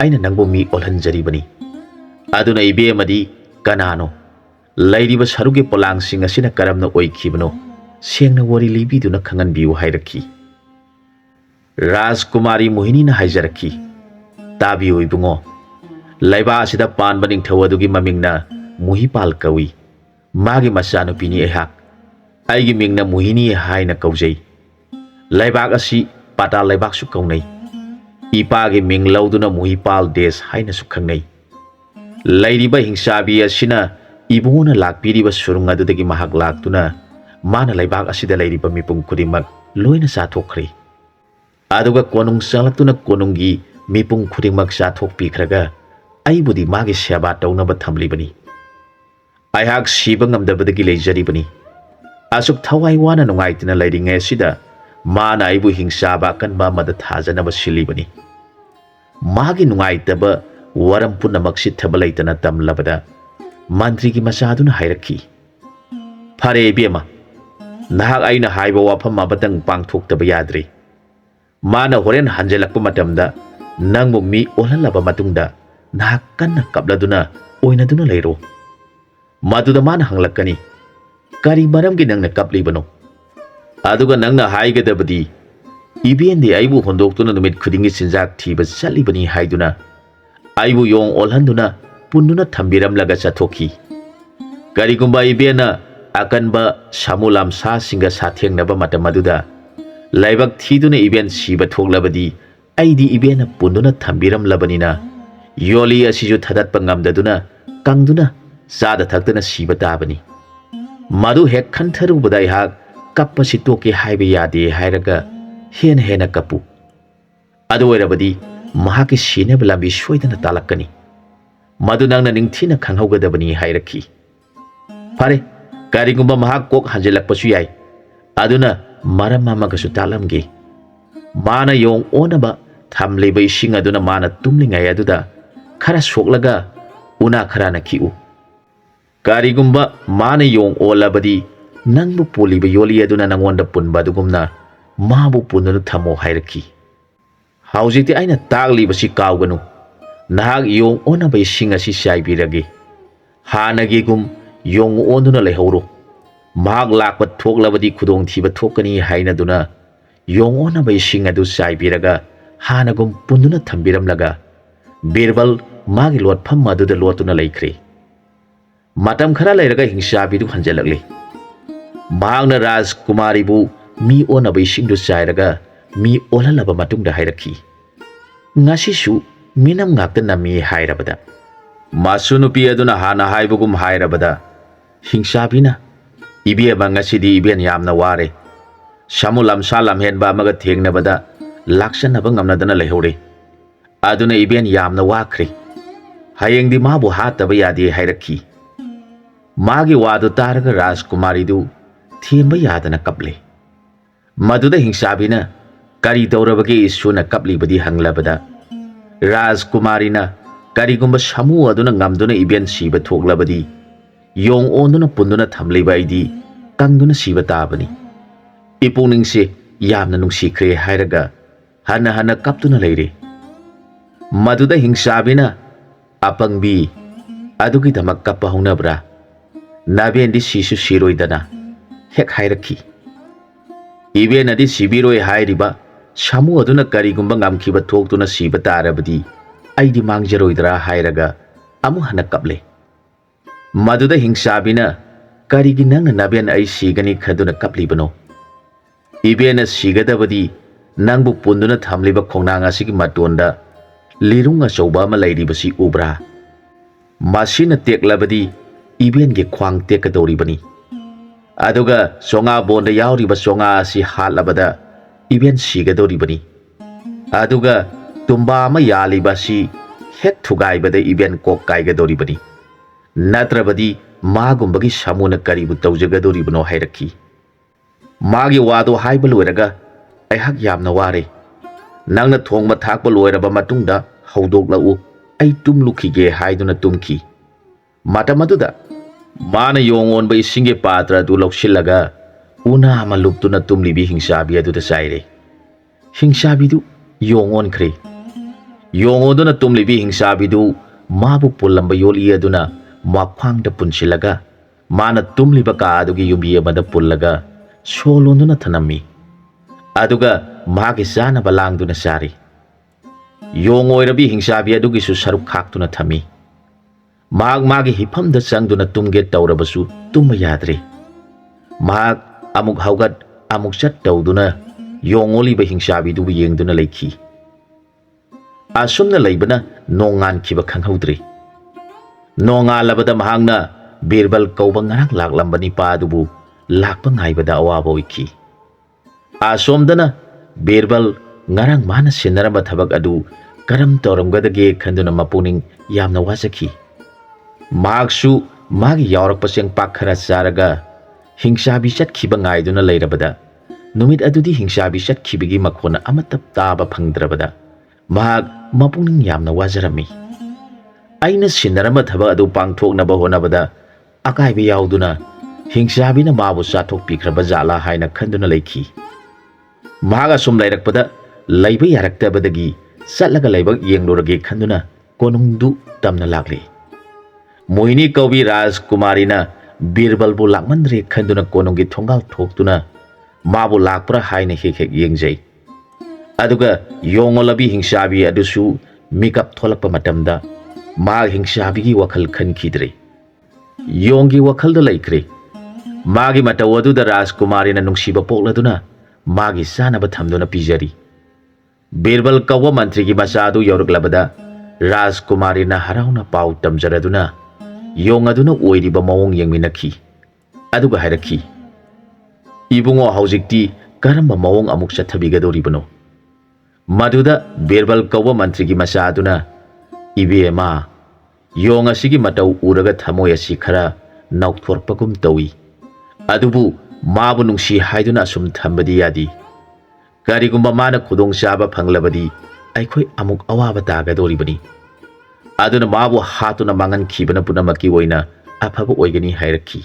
aina nangbo mi olhanjaribani. Aduna ibe amadi kanano lairiba sarugi polang sing asina karamna oikhibano sengna wari libiduna khanganbiu hairakhi. Rajkumari Mohini na haijarakhi. Tabi oibungo laiba asida panba ningthawadugi mamingna Muhipal kawi. Magi machanupini ehak aigi mingna Mohini haina kaujai. Laibak asi Patal laibak su kaunai. Ipagi ming lauduna Muhipal des haina su khangnai. Lairiba hingsabi asina ibunguna lakpiriba surung adudagi mahak laktuna mana laibak asida lairiba mipung kudimak loina sathokri. Aduga konung salakuna konunggi mipung khudingmak chathokpikhraga aibudi magi seba tawnaba thamlibani. Aihak siba ngamdabadagi leijaribani. Asuk thawai wana nungaitina leiringe sida mana aibu hingsaba kanba mada thajanaba silibani. Magi nungaitaba waram punamak sithaba leitana tamlabada mantri ki machaduna hairakhi. Phare ibema nahak aina haiba wafam abatang pangthoktaba yadri. Mana horen hanjelakpa matamda nangbu mi olalaba matungda nahak kanna kapladuna oinaduna leiro. Maduda mana hanglakani kari maramgi nangna kaplibano. Aduga nangna haigadabadi ibendi aibu hondoktuna numit khudingi sinjak thiba chalibani haiduna aibu yong olhanduna punduna thambiramlaga chathokhi. Karigumba ibena akanba samulam sa singa sathengnaba matamaduda laibak thiduna iben siba thoklabadi aidi ibena punduna thambiramlabanina yoli asiju thadatpa ngamdaduna kangduna sada thaktana siba tabani. Madu hek khantharubada ihak kappa sitoke haiba yade hairaga hena hena kapu. Adu oirabadi mahaki sineba lambi soidana talakani. Madu nangna ningthina khanghogadabani hairakhi. Phare karigumba mahak kok hanjelakpasu yai. Aduna maram mamagasu talamge. Mana yong onaba thamleba ising aduna mana tumlingai aduda khara soklaga una kharana khiu. Karigumba mana yong olabadi nangbu poliba yoli aduna nangonda punba dugumna mabu pununu thamo hairakhi. Haujiti aina taglibasi kauganu. Nahak yong onaba ising asi saibirage. Hanagi gum yong onduna lehoro. Mahak lakpa thoklabadi khudong thiba thokani hainaduna yong onaba ising adu saibiraga hanagum punduna thambiramlaga Birbal magi lotpham maduda lotuna leikhre. Matam khara leiraga hingsabidu hanjalakle. Mahakna Rajkumaribu mi onaba isingdu sairaga mi olalaba matungda hairakhi. Ngasisu minam ngakta nami hairabada. Masu nupi aduna hana haibugum hairabada. Hingsabina ibi abangasidi ibian yamna ware. Samulam salam henba amaga thengnabada laksanaba ngamnadana lehore. Aduna ibian yamna wakre. Hayengdi mabu hataba yadi hairakhi. Magi wadu taraga Rajkumaridu thienba yadana kaple. Maduda hingsabina kari daurabagi isuna kapli badi hanglabada. Rajkumarina karigumba samu aduna ngamduna ibian siba thoklabadi yong onduna punduna thamliba aidi kangduna siba tabani. Ipuningse yamna nungsikre hairaga hana hana kaptuna leire. Maduda hingsabina apangbi adugi dhamak kappa hongnabra nabendi sisu siroidana hek hairakhi. Iben adi sibiroi hairiba samu aduna karigumba ngamkhiba thoktuna siba tarabadi aidi mangjaroidra hairaga amu hana kaple. Maduda hingsabina karigi nangna naben ai sigani khaduna kaplibano. Ibena sigadabadi nangbu punduna thamliba khongnang asigi matonda lirung achauba ama lairibasi ubra. Masina teklabadi iben ge khwang tekadoribani. Aduga songa bonda yauriba songa asi halabada iben sigadoribani. Aduga tumba ama yalibasi hek thugaibada iben kok kaigadoribani. Natrabadi magumbagi samuna karibu taujagadoribano hairakhi. Magi wado haiba loiraga aihak yamna ware. Nangna thongba thakba loiraba matungda haudoklau ai tumlukhige haiduna tumki. Matamaduda mana yong onba isinge patra du loksilaga una ama luptuna tumlibi hingsabi aduda saire. Hingsabidu yong on khre. Yong oduna tumlibi hingsabidu mabu pullamba yoli aduna makhwangda punsilaga mana tumliba ka adugi yumbi amada pullaga solonduna thanami. Aduga magi sana balangduna sari. Yong oirabi hingsabi adugi su saruk khaktuna thami. Mahak magi hipamda sangduna tumge taurabasu tumma yadre. Mahak amuk haugat amuk chat tauduna yong oliba hingsabidu yengduna leikhi. Asumna leibana nongan kiba khanghaudre. Nonga labada mahangna Birbal kauba ngarak laklambani padubu lakpa ngaibada awaba oikhi. Asomdana Birbal ngarang mana sinaramba thabak adu karam tauramgadage khanduna mapuning yamna wajaki mahaksu magi yaurak paseng pakhara charaga hingsabi chatkhiba ngaiduna leirabada numit adudi hingsabi chatkibigi makhona amatap taba phangdrabada mahak mapuning yamna wajarami aina sinaramba thabak adu pangthoknaba honabada akaiba yauduna hingsabi na mabu chathok pikraba jala haina khanduna leikhi maga sum lairakpada laiba yaraktabadagi satlaga laibak yenglurage khanduna konungdu tamna lakli Mohini Kaubi Rajkumarina Birbalbu lakmandre khanduna konungi thongal thoktuna mabu lakpra haina hek yengjai aduga yongolabi hingsabi adusu mikap tholakpa matamda ma hingsabi gi wakhal khankhidre yongi wakhal da laikre magi matawadu da Rajkumarina nungsiba pokladuna magi sanaba thamduna pijari Birbal kawa mantri gi masadu yoruklabada Rajkumarina harauna pau tamjaraduna yong aduna oiriba mawong yengminakhi aduga hairakhi ibungo haujikti karamba mawong amuk chathabigadoribano maduda Birbal kawa mantri gi masaduna ibema yong asigi matau uraga thamoy asi khara naukthorpagum tawi adubu mabu nungsi haiduna sum thambadi yadi karigumba mana khudong chaba phanglabadi aikhoi amuk awaba tagadoribani aduna mabu hatuna mangan khibana punamaki oina afaba oigani hairakhi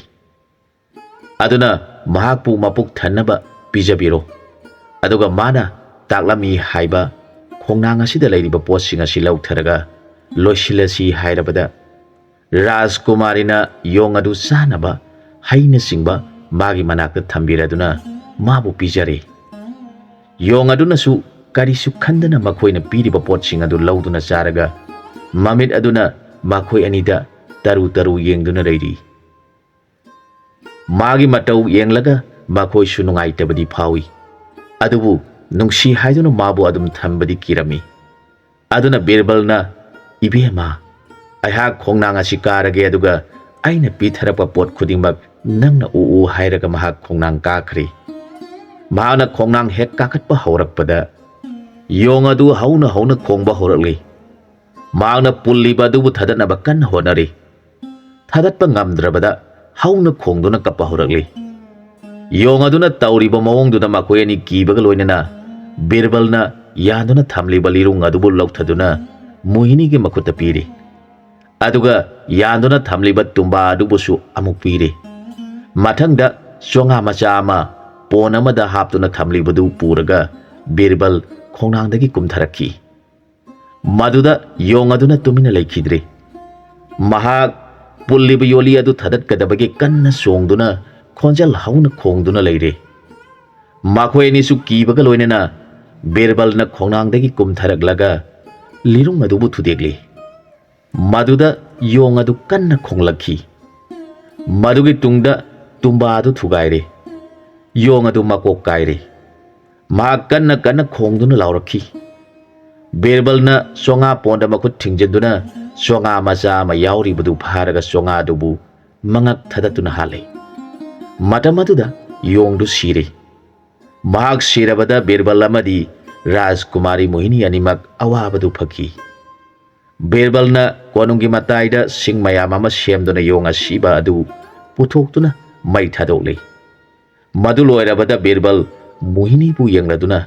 aduna mahakpu mapuk thanaba pijabiro aduga mana taklami haiba khongnang asida leiriba potsing asi lautharaga loisilasi hairabada Rajkumarina yong adu sanaba haina singba magi manakta thambiraduna mabu pijare yong aduna su karisu khandana makhoina piriba potsing adu lauduna charaga mamit aduna makhoi anida taru taru yengduna reiri magi matau yenglaga makhoi su nungai tabadi phawi adubu nungsi haiduna mabu adum thambadi kirami aduna Birbalna ibema aiha khongnang asi karage aduga aina pitharapa pot khudingba nangna u hairaga mahak khongnang kakhri mahana khongnang hek kakatpa haurakpada yong adu hauna khongba horakli Magna pulliba dubu thadatnaba kanna honari thadatpa ngamdrabada hauna khongduna kappa horakli yong aduna tauriba mawongduna makoyani kibaga loinana Birbalna yanduna thamliba lirung adubu lauthaduna Mohini gi makuta piri aduga yanduna thamliba tumba adubusu amuk piri mathangda songa macha ama pon amada haptuna thamlibadu puraga Birbal khongnangdagi kumtharakhi maduda yong aduna tumina laikhidre mahak pulliba yoli adu thadat kadabagi kanna songduna khonjal hauna khongduna leire makhoi ni su kibaga loinena Birbalna khongnangdagi kumtharaklaga lirung adubu thudegli maduda yong adu kanna khonglakhi madugi tungda tumba adu thugaire yong adu makok kaire ma kanna khongduna laurakhi Birbalna songa ponda makut thingjenduna songa macha ma yauri budu pharaga songa dubu mangak thadatuna hale matamaduda yong du sire mahak sirabada Birbal amadi Rajkumari Mohini animak awabadu phaki Birbalna konungi mataida singmayam ama semduna yong asiba adu puthokduna mai thadokle madu loirabada Birbal Mohini bu yengladuna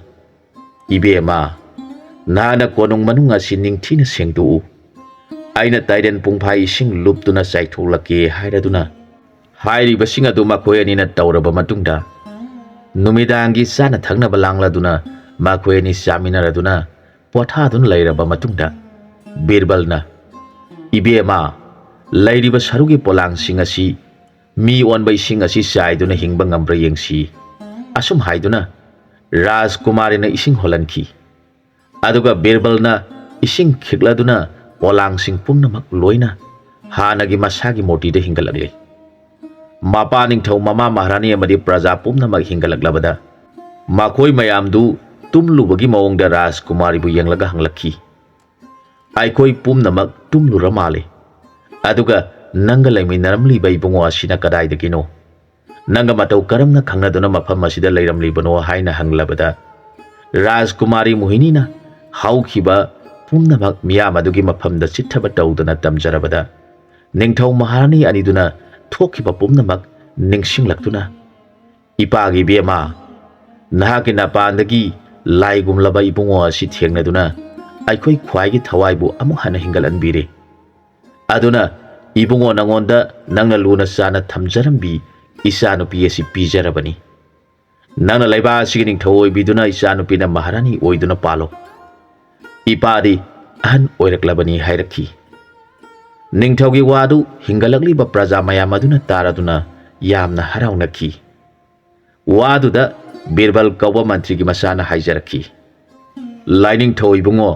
ibema nana konung manung asi ningthina sengdu aina taiden pungphai sing luptuna saitholake hairaduna hairi basing adu makhoi anina tawraba matungda numidangi sana thangnaba langladuna makhoi ani saminaraduna pothadun leiraba matungda Birbalna ibema lairiba sarugi polang sing asi mi onbai sing asi saiduna hingba ngambra yengsi asum haiduna Rajkumarina ising holanki aduga Birbalna ising khikladuna polang sing pumnamak loina hanagi masagi moti de hingalagle mapa ningthau mama maharani amadi praja pumnamak hingalaglabada makhoi mayamdu tumlubagi mawongda Rajkumari bu yenglaga hanglakhi aikoi pumnamak tumlura male aduga nanga laiminaramli bai bungo asina kadai de kino nanga matau karamna khangnaduna mafam asida leiramli bano haina hanglabada ꯔꯥꯖꯀꯨꯃꯥꯔꯤ ꯃꯣꯍꯤꯅꯤꯅ ꯍꯧꯈꯤꯕ ꯄꯨꯝꯅꯃꯛ ꯃꯤꯌꯥꯝ ꯑꯗꯨꯒꯤ ꯃꯐꯝꯗ ꯆꯤꯠꯊꯕ ꯇꯧꯗꯨꯅ ꯇꯝꯖꯔꯕꯗ ꯅꯤꯡꯊꯧ ꯃꯍꯥꯔꯥꯅꯤ ꯑꯅꯤꯗꯨꯅ ꯊꯣꯛꯈꯤꯕ ꯄꯨꯝꯅꯃꯛ ꯅꯤꯡꯁꯤꯡꯂꯛꯇꯨꯅ ꯏꯄꯥꯒꯤ ꯏꯕꯦꯝꯃ ꯅꯍꯥꯛꯀꯤ ꯅꯄꯥꯟꯗꯒꯤ ꯂꯥꯏꯒꯨꯝꯂꯕ ꯏꯕꯨꯡꯉꯣ ꯑꯁꯤ ꯊꯦꯡꯅꯗꯨꯅ ꯑꯩꯈꯣꯏ ꯈ꯭ꯋꯥꯏꯒꯤ ꯊꯋꯥꯏꯕꯨ ꯑꯃꯨꯛ ꯍꯟꯅ ꯍꯤꯡꯒꯠꯍꯟꯕꯤꯔꯦ ꯑꯗꯨꯅ ꯏꯕꯨꯡꯉꯣ ꯅꯉꯣꯟꯗ ꯅꯪꯅ ꯂꯨꯅ ꯆꯥꯅ ꯊꯝꯖꯔꯝꯕꯤ ꯏꯆꯥꯅꯨꯄꯤ ꯑꯁꯤ ꯄꯤꯖꯔꯕꯅꯤ ꯅꯪꯅ ꯂꯩꯕꯥꯛ ꯑꯁꯤꯒꯤ ꯅꯤꯡꯊꯧ ꯑꯣꯏꯕꯤꯗꯨꯅ ꯏꯆꯥꯅꯨꯄꯤꯅ ꯃꯍꯥꯔꯥꯅꯤ ꯑꯣꯏꯗꯨꯅ ꯄꯥꯜꯂꯣ ꯏꯄꯥꯗꯤ ꯑꯍꯟ ꯑꯣꯏꯔꯛꯂꯕꯅꯤ ꯍꯥꯏꯔꯛꯈꯤ ꯅꯤꯡꯊꯧꯒꯤ ꯋꯥꯗꯨ ꯍꯤꯡꯒꯠꯂꯛꯂꯤꯕ ꯄ꯭ꯔꯖꯥ ꯃꯌꯥꯝ ꯑꯗꯨꯅ ꯇꯥꯔꯗꯨꯅ ꯌꯥꯝꯅ ꯍꯔꯥꯎꯅꯈꯤ ꯋꯥꯗꯨꯗ ꯕꯤꯔꯕꯜ ꯀꯧꯕ ꯃꯟꯇ꯭ꯔꯤꯒꯤ ꯃꯆꯥꯅ ꯍꯥꯏꯖꯔꯛꯈꯤ ꯂꯥꯏꯅꯤꯡꯊꯧ ꯏꯕꯨꯡꯉꯣ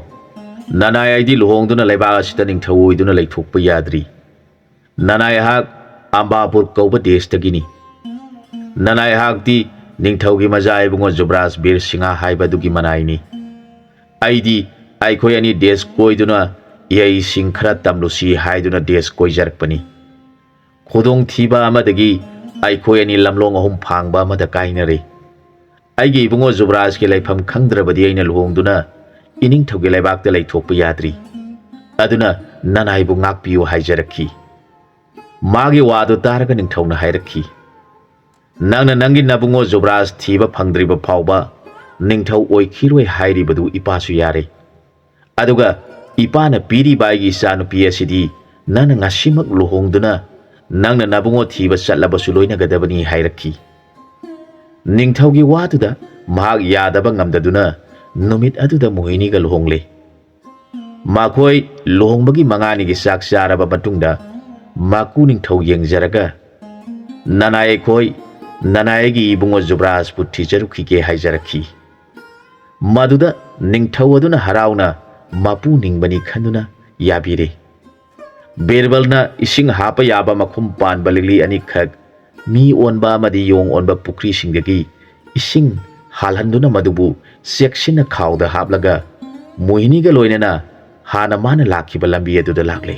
ꯅꯅꯥꯏ ꯑꯩꯗꯤ ꯂꯨꯍꯣꯡꯗꯨꯅ ꯂꯩꯕꯥꯛ ꯑꯁꯤꯗ ꯅꯤꯡꯊꯧ ꯑꯣꯏꯗꯨꯅ ꯂꯩꯊꯣꯛꯄ ꯌꯥꯗ꯭ꯔꯤ ꯅꯅꯥꯏ ꯑꯩꯍꯥꯛ ꯑꯝꯕꯥꯄꯨꯔ ꯀꯧꯕ ꯗꯦꯁꯇꯒꯤꯅꯤ ꯅꯅꯥꯏ ꯑꯩꯍꯥꯛꯇꯤ ꯅꯤꯡꯊꯧꯒꯤ ꯃꯆꯥ ꯏꯕꯨꯡꯉꯣ ꯖꯨꯕ꯭ꯔꯥꯖ ꯕꯤꯔ ꯁꯤꯡꯍ ꯍꯥꯏꯕꯗꯨꯒꯤ ꯃꯅꯥꯏꯅꯤ ꯑꯩꯗꯤ ꯑꯩꯈꯣꯏ ꯑꯅꯤ ꯗꯦꯁ ꯀꯣꯏꯗꯨꯅ ꯏꯍꯩꯁꯤꯡ ꯈꯔ ꯇꯝꯂꯨꯁꯤ ꯍꯥꯏꯗꯨꯅ ꯗꯦꯁ ꯀꯣꯏꯖꯔꯛꯄꯅꯤ ꯈꯨꯗꯣꯡꯊꯤꯕ ꯑꯃꯗꯒꯤ ꯑꯩꯈꯣꯏ ꯑꯅꯤ ꯂꯝꯂꯣꯡ ꯑꯍꯨꯝ ꯐꯥꯡꯕ ꯑꯃꯗ ꯀꯥꯏꯅꯔꯦ ꯑꯩꯒꯤ ꯏꯕꯨꯡꯉꯣ ꯖꯨꯕ꯭ꯔꯥꯖꯀꯤ ꯂꯩꯐꯝ ꯈꯪꯗ꯭ꯔꯕꯗꯤ ꯑꯩꯅ ꯂꯨꯍꯣꯡꯗꯨꯅ ꯏꯅꯤꯡꯊꯧꯒꯤ ꯂꯩꯕꯥꯛꯇ ꯂꯩꯊꯣꯛꯄ ꯌꯥꯗ꯭ꯔꯤ ꯑꯗꯨꯅ ꯅꯅꯥꯏꯕꯨ ꯉꯥꯛꯄꯤꯌꯨ ꯍꯥꯏꯖꯔꯛꯈꯤ ꯃꯥꯒꯤ ꯋꯥꯗꯨ ꯇꯥꯔꯒ ꯅꯤꯡꯊꯧꯅ ꯍꯥꯏꯔꯛꯈꯤ ꯅꯪꯅ ꯅꯪꯒꯤ ꯅꯕꯨꯡꯉꯣ ꯖꯨꯕ꯭ꯔꯥꯖ ꯊꯤꯕ ꯐꯪꯗ꯭ꯔꯤꯕ ꯐꯥꯎꯕ ꯅꯤꯡꯊꯧ ꯑꯣꯏꯈꯤꯔꯣꯏ ꯍꯥꯏꯔꯤꯕꯗꯨ ꯏꯄꯥꯁꯨ ꯌꯥꯔꯦ ꯑꯗꯨꯒ ꯏꯄꯥꯅ ꯄꯤꯔꯤꯕ ꯑꯩꯒꯤ ꯏꯆꯥꯅꯨꯄꯤ ꯑꯁꯤꯗꯤ ꯅꯪꯅ ꯉꯁꯤꯃꯛ ꯂꯨꯍꯣꯡꯗꯨꯅ ꯅꯪꯅ ꯅꯕꯨꯡꯉꯣ ꯊꯤꯕ ꯆꯠꯂꯕꯁꯨ ꯂꯣꯏꯅꯒꯗꯕꯅꯤ ꯍꯥꯏꯔꯛꯈꯤ ꯅꯤꯡꯊꯧꯒꯤ ꯋꯥꯗꯨꯗ ꯃꯍꯥꯛ ꯌꯥꯗꯕ ꯉꯝꯗꯗꯨꯅ ꯅꯨꯃꯤꯠ ꯑꯗꯨꯗ ꯃꯣꯍꯤꯅꯤꯒ ꯂꯨꯍꯣꯡꯂꯦ ꯃꯈꯣꯏ ꯂꯨꯍꯣꯡꯕꯒꯤ ꯃꯉꯥꯅꯤꯒꯤ ꯆꯥꯛ ꯆꯥꯔꯕ ꯃꯇꯨꯡꯗ ꯃꯀꯨ ꯅꯤꯡꯊꯧ ꯌꯦꯡꯖꯔꯒ ꯅꯅꯥꯏ ꯑꯩꯈꯣꯏ ꯅꯅꯥꯏ ꯑꯩꯒꯤ ꯏꯕꯨꯡꯉꯣ ꯖꯨꯕ꯭ꯔꯥꯖꯄꯨ ꯊꯤꯖꯔꯨꯈꯤꯒꯦ ꯍꯥꯏꯖꯔꯛꯈꯤ ꯃꯗꯨꯗ ꯅꯤꯡꯊꯧ ꯑꯗꯨꯅ ꯍꯔꯥꯎꯅ ꯃꯄꯨ ꯅꯤꯡꯕꯅꯤ ꯈꯟꯗꯨꯅ ꯌꯥꯕꯤꯔꯦ ꯕꯤꯔꯕꯜꯅ ꯏꯁꯤꯡ ꯍꯥꯞꯄ ꯌꯥꯕ ꯃꯈꯨꯝ ꯄꯥꯟꯕ ꯂꯤꯛꯂꯤ ꯑꯅꯤꯈꯛ ꯃꯤ ꯑꯣꯟꯕ ꯑꯃꯗꯤ ꯌꯣꯡ ꯑꯣꯟꯕ ꯄꯨꯈ꯭ꯔꯤꯁꯤꯡꯗꯒꯤ ꯏꯁꯤꯡ ꯍꯥꯜꯍꯟꯗꯨꯅ ꯃꯗꯨꯕꯨ ꯆꯦꯛꯁꯤꯟꯅ ꯈꯥꯎꯗ ꯍꯥꯞꯂꯒ ꯃꯣꯍꯤꯅꯤꯒ ꯂꯣꯏꯅꯅ ꯍꯥꯟꯅ ꯃꯥꯅ ꯂꯥꯛꯈꯤꯕ ꯂꯝꯕꯤ ꯑꯗꯨꯗ ꯂꯥꯛꯂꯦ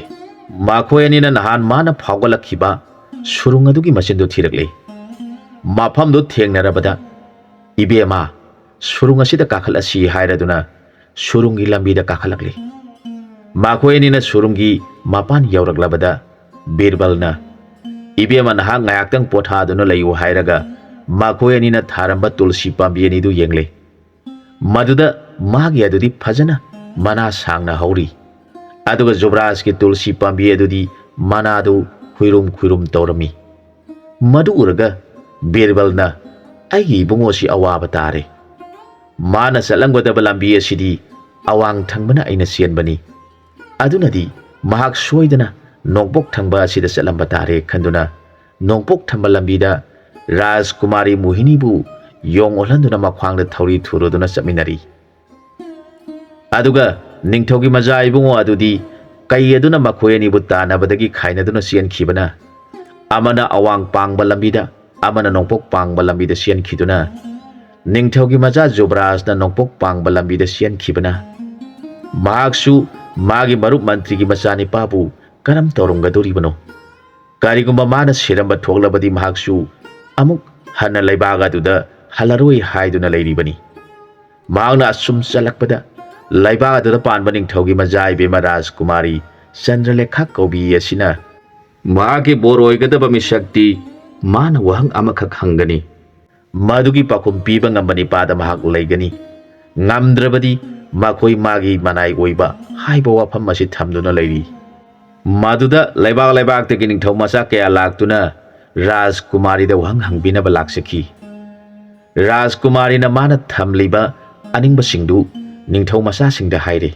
ꯃꯈꯣꯏ ꯑꯅꯤꯅ ꯅꯍꯥꯟ ꯃꯥꯅ ꯐꯥꯎꯒꯠꯂꯛꯈꯤꯕ ꯁꯨꯔꯨꯡ ꯑꯗꯨꯒꯤ ꯃꯆꯤꯟꯗꯨ ꯊꯤꯔꯛꯂꯦ ꯃꯐꯝꯗꯨ ꯊꯦꯡꯅꯔꯕꯗ ꯏꯕꯦꯝꯃ ꯁꯨꯔꯨꯡ ꯑꯁꯤꯗ ꯀꯥꯈꯠꯂꯁꯤ ꯍꯥꯏꯔꯗꯨꯅ ꯁꯨꯔꯨꯡꯒꯤ ꯂꯝꯕꯤꯗ ꯀꯥꯈꯠꯂꯛꯂꯦ ꯃꯈꯣꯏ ꯑꯅꯤꯅ ꯁꯨꯔꯨꯡꯒꯤ ꯃꯄꯥꯟ ꯌꯧꯔꯛꯂꯕꯗ ꯕꯤꯔꯕꯜꯅ ꯏꯕꯦꯝꯃ ꯅꯍꯥꯛ ꯉꯥꯏꯍꯥꯛꯇꯪ ꯄꯣꯊꯥꯗꯨꯅ ꯂꯩꯌꯨ ꯍꯥꯏꯔꯒ ꯃꯈꯣꯏ ꯑꯅꯤꯅ ꯊꯥꯔꯝꯕ ꯇꯨꯜꯁꯤ ꯄꯥꯝꯕꯤ ꯑꯅꯤꯗꯨ ꯌꯦꯡꯂꯦ ꯃꯗꯨꯗ ꯃꯥꯒꯤ ꯑꯗꯨꯗꯤ ꯐꯖꯅ ꯃꯅꯥ ꯁꯥꯡꯅ ꯍꯧꯔꯤ ꯑꯗꯨꯒ ꯖꯨꯕ꯭ꯔꯥꯖꯀꯤ ꯇꯨꯜꯁꯤ ꯄꯥꯝꯕꯤ ꯑꯗꯨꯗꯤ ꯃꯅꯥꯗꯨ ꯈꯨꯏꯔꯨꯝ ꯈꯨꯏꯔꯨꯝ ꯇꯧꯔꯝꯃꯤ ꯃꯗꯨ ꯎꯔꯒ ꯕꯤꯔꯕꯜꯅ ꯑꯩꯒꯤ ꯏꯕꯨꯡꯉꯣꯁꯤ ꯑꯋꯥꯕ ꯇꯥꯔꯦ ꯃꯥꯅ ꯆꯠꯂꯝꯒꯗꯕ ꯂꯝꯕꯤ ꯑꯁꯤꯗꯤ ꯑꯋꯥꯡ ꯊꯪꯕꯅ ꯑꯩꯅ ꯆꯦꯟꯕꯅꯤ ꯑꯗꯨꯅꯗꯤ ꯃꯍꯥꯛ ꯁꯣꯏꯗꯅ ꯅꯣꯡꯄꯣꯛ ꯊꯪꯕ ꯑꯁꯤꯗ ꯆꯠꯂꯝꯕ ꯇꯥꯔꯦ ꯈꯟꯗꯨꯅ ꯅꯣꯡꯄꯣꯛ ꯊꯪꯕ ꯂꯝꯕꯤꯗ ꯔꯥꯖꯀꯨꯃꯥꯔꯤ ꯃꯣꯍꯤꯅꯤꯕꯨ ꯌꯣꯡ ꯑꯣꯜꯍꯟꯗꯨꯅ ꯃꯈ꯭ꯋꯥꯡꯗ ꯊꯧꯔꯤ ꯊꯨꯔꯗꯨꯅ ꯆꯠꯃꯤꯟꯅꯔꯤ ꯑꯗꯨꯒ ꯅꯤꯡꯊꯧꯒꯤ ꯃꯆꯥ ꯏꯕꯨꯡꯉꯣ ꯑꯗꯨꯗꯤ ꯀꯩ ꯑꯗꯨꯅ ꯃꯈꯣꯏ ꯑꯅꯤꯕꯨ ꯇꯥꯟꯅꯕꯗꯒꯤ ꯈꯥꯏꯅꯗꯨꯅ ꯆꯦꯟꯈꯤꯕꯅ ꯑꯃꯅ ꯑꯋꯥꯡ ꯄꯥꯡꯕ ꯂꯝꯕꯤꯗ ꯑꯃꯅ ꯅꯣꯡꯄꯣꯛ ꯄꯥꯡꯕ ꯂꯝꯕꯤꯗ ꯆꯦꯟꯈꯤꯗꯨꯅ ꯅꯤꯡꯊꯧꯒꯤ ꯃꯆꯥ ꯖꯨꯕ꯭ꯔꯥꯖꯅ ꯅꯣꯡꯄꯣꯛ ꯄꯥꯡꯕ ꯂꯝꯕꯤꯗ ꯆꯦꯟꯈꯤꯕꯅ ꯃꯍꯥꯛꯁꯨ ꯃꯥꯒꯤ ꯃꯔꯨꯞ ꯃꯟꯇ꯭ꯔꯤꯒꯤ ꯃꯆꯥꯅꯤꯄꯥꯕꯨ ꯀꯔꯝ ꯇꯧꯔꯝꯒꯗꯧꯔꯤꯕꯅꯣ ꯀꯔꯤꯒꯨꯝꯕ ꯃꯥꯅ ꯁꯤꯔꯝꯕ ꯊꯣꯛꯂꯕꯗꯤ ꯃꯍꯥꯛꯁꯨ ꯑꯃꯨꯛ ꯍꯟꯅ ꯂꯩꯕꯥꯛ ꯑꯗꯨꯗ ꯍꯜꯂꯔꯣꯏ ꯍꯥꯏꯗꯨꯅ ꯂꯩꯔꯤꯕꯅꯤ ꯃꯍꯥꯛꯅ ꯑꯁꯨꯝ ꯆꯠꯂꯛꯄꯗ ꯂꯩꯕꯥꯛ ꯑꯗꯨꯗ ꯄꯥꯟꯕ ꯅꯤꯡꯊꯧꯒꯤ ꯃꯆꯥ ꯏꯕꯦꯝꯃ ꯔꯥꯖꯀꯨꯃꯥꯔꯤ ꯆꯟꯗ꯭ꯔꯂꯦꯈꯥ ꯀꯧꯕꯤ ꯑꯁꯤꯅ ꯃꯍꯥꯛꯀꯤ ꯕꯣꯔ ꯑꯣꯏꯒꯗꯕ ꯃꯤꯁꯛꯇꯤ ꯃꯥꯅ ꯋꯥꯍꯪ ꯑꯃꯈꯛ ꯍꯪꯒꯅꯤ ꯃꯗꯨꯒꯤ ꯄꯥꯎꯈꯨꯝ ꯄꯤꯕ ꯉꯝꯕ ꯅꯤꯄꯥꯗ ꯃꯍꯥꯛ ꯂꯩꯒꯅꯤ ꯉꯝꯗ꯭ꯔꯕꯗꯤ ꯃꯈꯣꯏ ꯃꯥꯒꯤ ꯃꯅꯥꯏ ꯑꯣꯏꯕ ꯍꯥꯏꯕ ꯋꯥꯐꯝ ꯑꯁꯤ ꯊꯝꯗꯨꯅ ꯂꯩꯔꯤ ꯃꯗꯨꯗ ꯂꯩꯕꯥꯛ ꯂꯩꯕꯥꯛꯇꯒꯤ ꯅꯤꯡꯊꯧ ꯃꯆꯥ ꯀꯌꯥ ꯂꯥꯛꯇꯨꯅ ꯔꯥꯖꯀꯨꯃꯥꯔꯤꯗ ꯋꯥꯍꯪ ꯍꯪꯕꯤꯅꯕ ꯂꯥꯛꯆꯈꯤ ꯔꯥꯖꯀꯨꯃꯥꯔꯤꯅ ꯃꯥꯅ ꯊꯝꯂꯤꯕ ꯑꯅꯤꯡꯕꯁꯤꯡꯗꯨ ꯅꯤꯡꯊꯧ ꯃꯆꯥꯁꯤꯡꯗ ꯍꯥꯏꯔꯦ